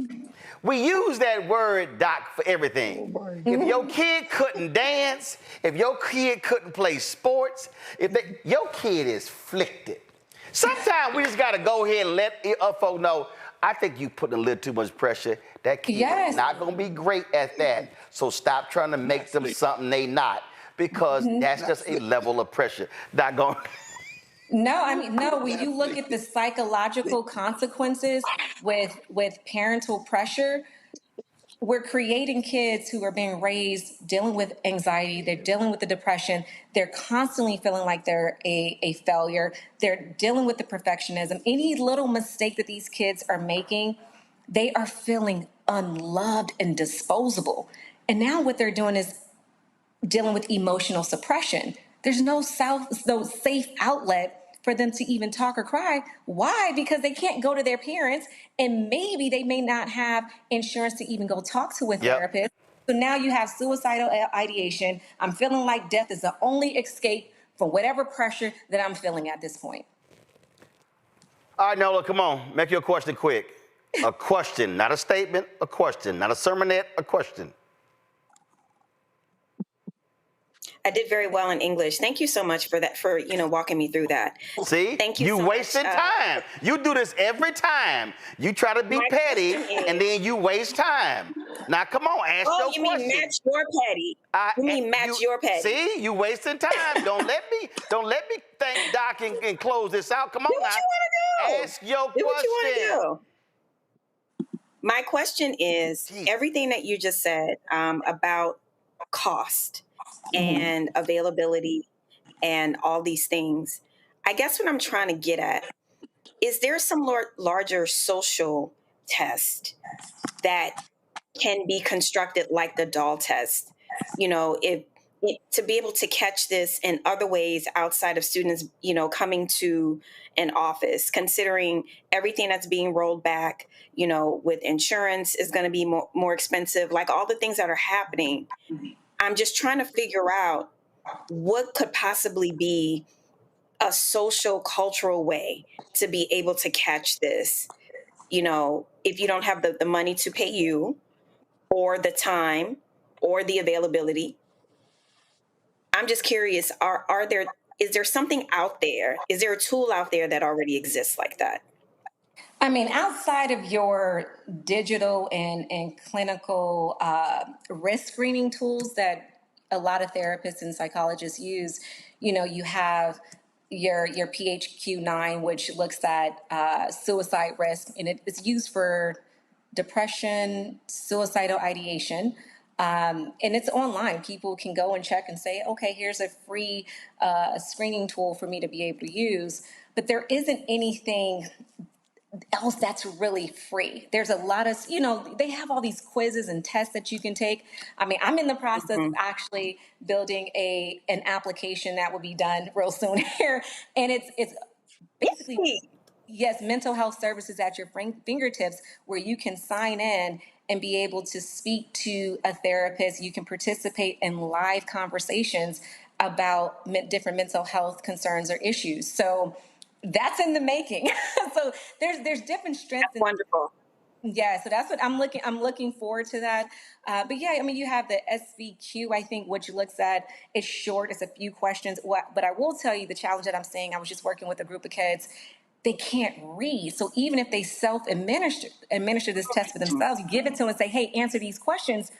We use that word, Doc, for everything. If your kid couldn't dance, if your kid couldn't play sports, your kid is afflicted. Sometimes we just got to go ahead and let folk know, I think you putting a little too much pressure. That kid is not going to be great at that. So stop trying to make them something they not, because that's just a level of pressure. Not going. No, I mean, no, when you look at the psychological consequences with parental pressure, we're creating kids who are being raised dealing with anxiety, they're dealing with the depression, they're constantly feeling like they're a failure, they're dealing with the perfectionism. Any little mistake that these kids are making, they are feeling unloved and disposable. And now what they're doing is dealing with emotional suppression. There's no safe outlet for them to even talk or cry. Why? Because they can't go to their parents, and maybe they may not have insurance to even go talk to a therapist. So now you have suicidal ideation. I'm feeling like death is the only escape from whatever pressure that I'm feeling at this point. All right, Nola, come on. Make your question quick. A question, not a statement, a question. Not a sermonette, a question. I did very well in English. Thank you so much for that, for walking me through that. See, thank you. You so wasted much. time. You do this every time. You try to be petty, and then you waste time. Now, come on, ask your question. Oh, you mean match your petty? You mean match your petty? See, you wasting time. Don't let me thank Doc and close this out. Come on do now. What you want to do. Ask your do question. What you want to do. My question is everything that you just said about cost and availability and all these things. I guess what I'm trying to get at is there some larger social test that can be constructed like the doll test? If to be able to catch this in other ways outside of students, coming to an office, considering everything that's being rolled back, with insurance is going to be more expensive, like all the things that are happening. I'm just trying to figure out what could possibly be a social, cultural way to be able to catch this. If you don't have the money to pay you, or the time, or the availability. I'm just curious, is there something out there? Is there a tool out there that already exists like that? I mean, outside of your digital and clinical risk screening tools that a lot of therapists and psychologists use, you have your PHQ-9, which looks at suicide risk, and it's used for depression, suicidal ideation. And it's online. People can go and check and say, okay, here's a free screening tool for me to be able to use. But there isn't anything else that's really free. There's a lot of, they have all these quizzes and tests that you can take. I mean, I'm in the process of actually building an application that will be done real soon here. And it's basically, yes, mental health services at your fingertips, where you can sign in and be able to speak to a therapist. You can participate in live conversations about different mental health concerns or issues. So that's in the making. So there's different strengths. That's wonderful. Yeah, so that's what I'm looking forward to that. But yeah, I mean, you have the SVQ, I think, which looks at, it's short, it's a few questions. But I will tell you the challenge that I'm seeing. I was just working with a group of kids. They can't read. So even if they self-administer this test for themselves, you give it to them and say, hey, answer these questions,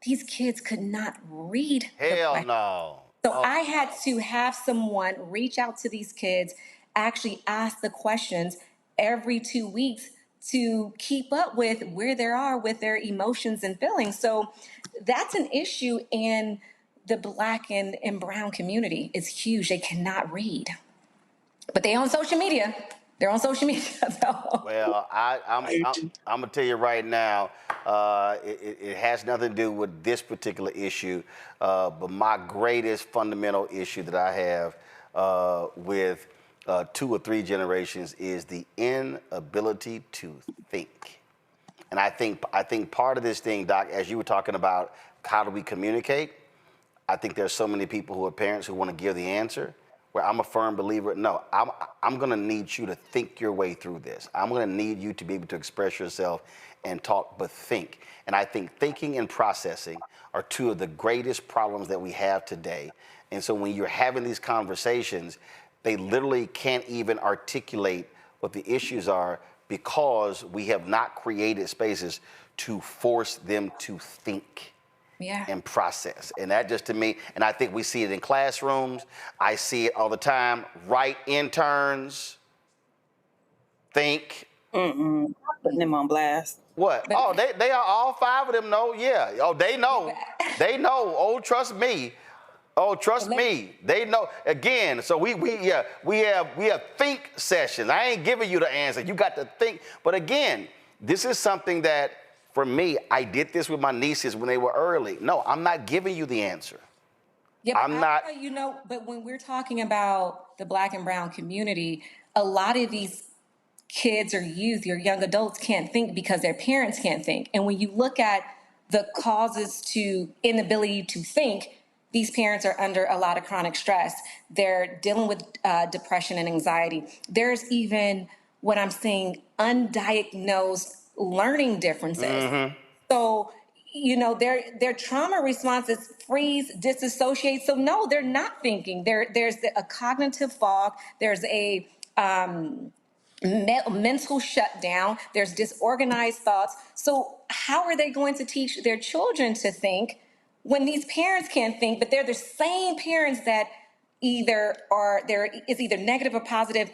these kids could not read. Hell no. So I had to have someone reach out to these kids, actually ask the questions every 2 weeks to keep up with where they are with their emotions and feelings. So that's an issue in the Black and brown community. It's huge. They cannot read, but they're on social media. They're on social media. So. Well, I'm gonna tell you right now, it has nothing to do with this particular issue, but my greatest fundamental issue that I have with 2 or 3 generations is the inability to think. And I think part of this thing, Doc, as you were talking about, how do we communicate? I think there's so many people who are parents who want to give the answer, where I'm a firm believer, no, I'm gonna need you to think your way through this. I'm gonna need you to be able to express yourself and talk, but think. And I think thinking and processing are 2 of the greatest problems that we have today. And so when you're having these conversations, they literally can't even articulate what the issues are because we have not created spaces to force them to think. Yeah. And process. And that just to me, and I think we see it in classrooms. I see it all the time. Right interns think. Putting them on blast. What? Oh, they are all 5 of them know. Yeah. Oh, they know. They know. Oh, trust me. Oh, trust me. They know. Again, so we have think sessions. I ain't giving you the answer. You got to think. But again, this is something that, for me, I did this with my nieces when they were early. No, I'm not giving you the answer. Yeah, I'm not. But when we're talking about the Black and brown community, a lot of these kids or youth or young adults can't think because their parents can't think. And when you look at the causes to inability to think, these parents are under a lot of chronic stress. They're dealing with depression and anxiety. There's even what I'm seeing, undiagnosed learning differences. Mm-hmm. So, their trauma responses freeze, disassociate. So no, they're not thinking. There's a cognitive fog. There's a mental shutdown. There's disorganized thoughts. So how are they going to teach their children to think when these parents can't think, but they're the same parents that is either negative or positive,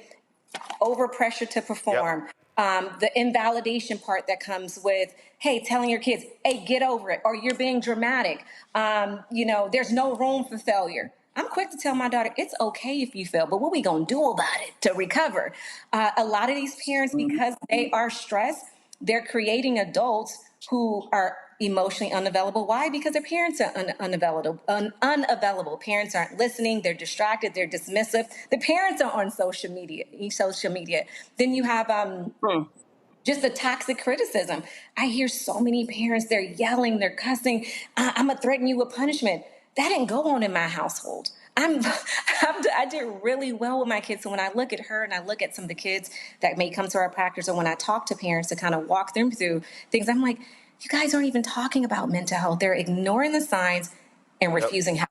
overpressure to perform. Yep. The invalidation part that comes with, hey, telling your kids, hey, get over it, or you're being dramatic. There's no room for failure. I'm quick to tell my daughter, it's okay if you fail, but what we gonna do about it to recover? A lot of these parents, because they are stressed, they're creating adults who are emotionally unavailable. Why? Because their parents are unavailable. Parents aren't listening. They're distracted. They're dismissive. The parents are on social media. Then you have just the toxic criticism. I hear so many parents, they're yelling, they're cussing. I'm going to threaten you with punishment. That didn't go on in my household. I did really well with my kids. So when I look at her and I look at some of the kids that may come to our practice, or when I talk to parents to kind of walk them through things, I'm like, you guys aren't even talking about mental health. They're ignoring the signs and refusing help.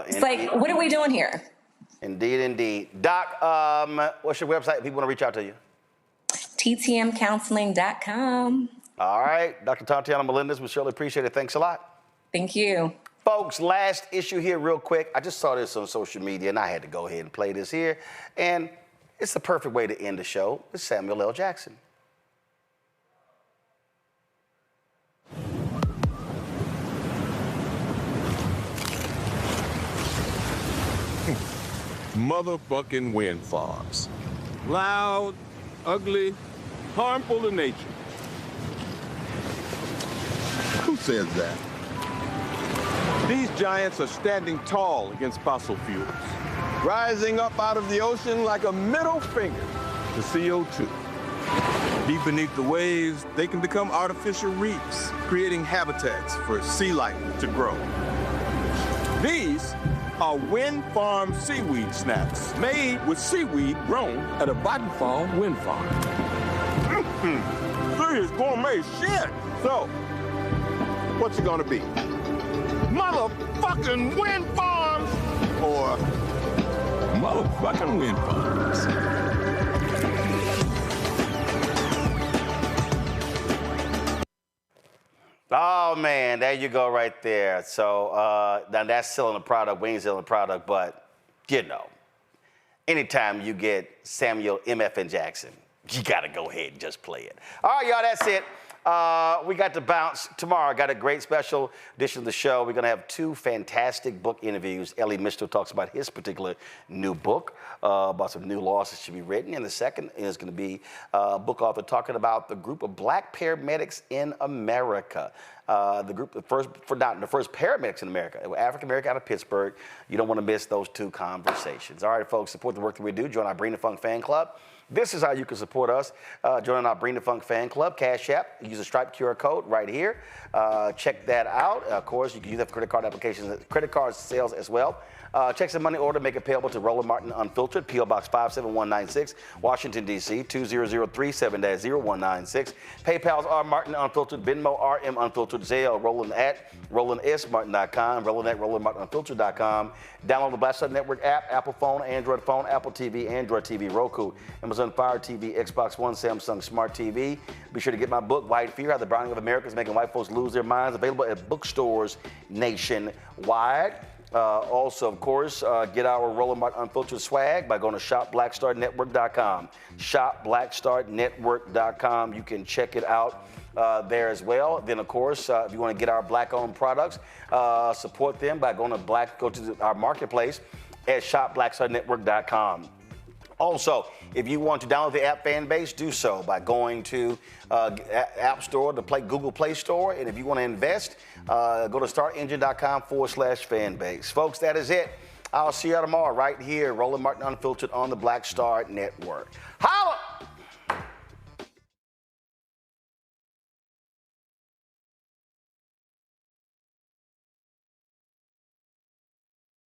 It's like, what are we doing here? Indeed. Doc, what's your website if people want to reach out to you? ttmcounseling.com. All right. Dr. Tatiana Melendez, we surely appreciate it. Thanks a lot. Thank you. Folks, last issue here real quick. I just saw this on social media, and I had to go ahead and play this here. And it's the perfect way to end the show with Samuel L. Jackson. Motherfucking wind farms. Loud, ugly, harmful to nature. Who says that? These giants are standing tall against fossil fuels, rising up out of the ocean like a middle finger to CO2. Deep beneath the waves, they can become artificial reefs, creating habitats for sea life to grow. These are wind farm seaweed snacks made with seaweed grown at a Vattenfall wind farm. Serious gourmet shit. So, what's it gonna be? Motherfucking wind farms or motherfucking wind farms? Oh, man, there you go right there. So now that's selling a product. We ain't selling a product, but, anytime you get Samuel M.F. Jackson, you got to go ahead and just play it. All right, y'all, that's it. We got to bounce tomorrow. Got a great special edition of the show. We're going to have 2 fantastic book interviews. Ellie Mitchell talks about his particular new book, about some new laws that should be written. And the second is going to be a book author talking about the group of black paramedics in America. The first paramedics in America, African American out of Pittsburgh. You don't want to miss those 2 conversations. All right, folks, support the work that we do. Join our Bring the Funk fan club. This is how you can support us. Join our Bring the Funk fan club, Cash App. Use a Stripe QR code right here. Check that out. Of course, you can use that for credit card applications, credit card sales as well. Check some money order, make it payable to Roland Martin Unfiltered, P.O. Box 57196, Washington, D.C. 20037-0196. PayPal's R Martin Unfiltered, Venmo RM Unfiltered, Zelle, Roland at RolandSMartin.com, Roland at RolandMartinUnfiltered.com. Download the Black Star Network app, Apple phone, Android phone, Apple TV, Android TV, Roku, Amazon Fire TV, Xbox One, Samsung Smart TV. Be sure to get my book, White Fear, How the Browning of America is Making White Folks Lose Their Minds, available at bookstores nationwide. Also, of course, get our Roland Martin Unfiltered swag by going to shopblackstarnetwork.com. Shopblackstarnetwork.com. You can check it out there as well. Then, of course, if you want to get our black-owned products, support them by go to our marketplace at shopblackstarnetwork.com. Also, if you want to download the app Fanbase, do so by going to App Store, the Google Play Store. And if you want to invest, go to startengine.com/Fanbase. Folks, that is it. I'll see you tomorrow right here, Roland Martin Unfiltered on the Black Star Network. Holla!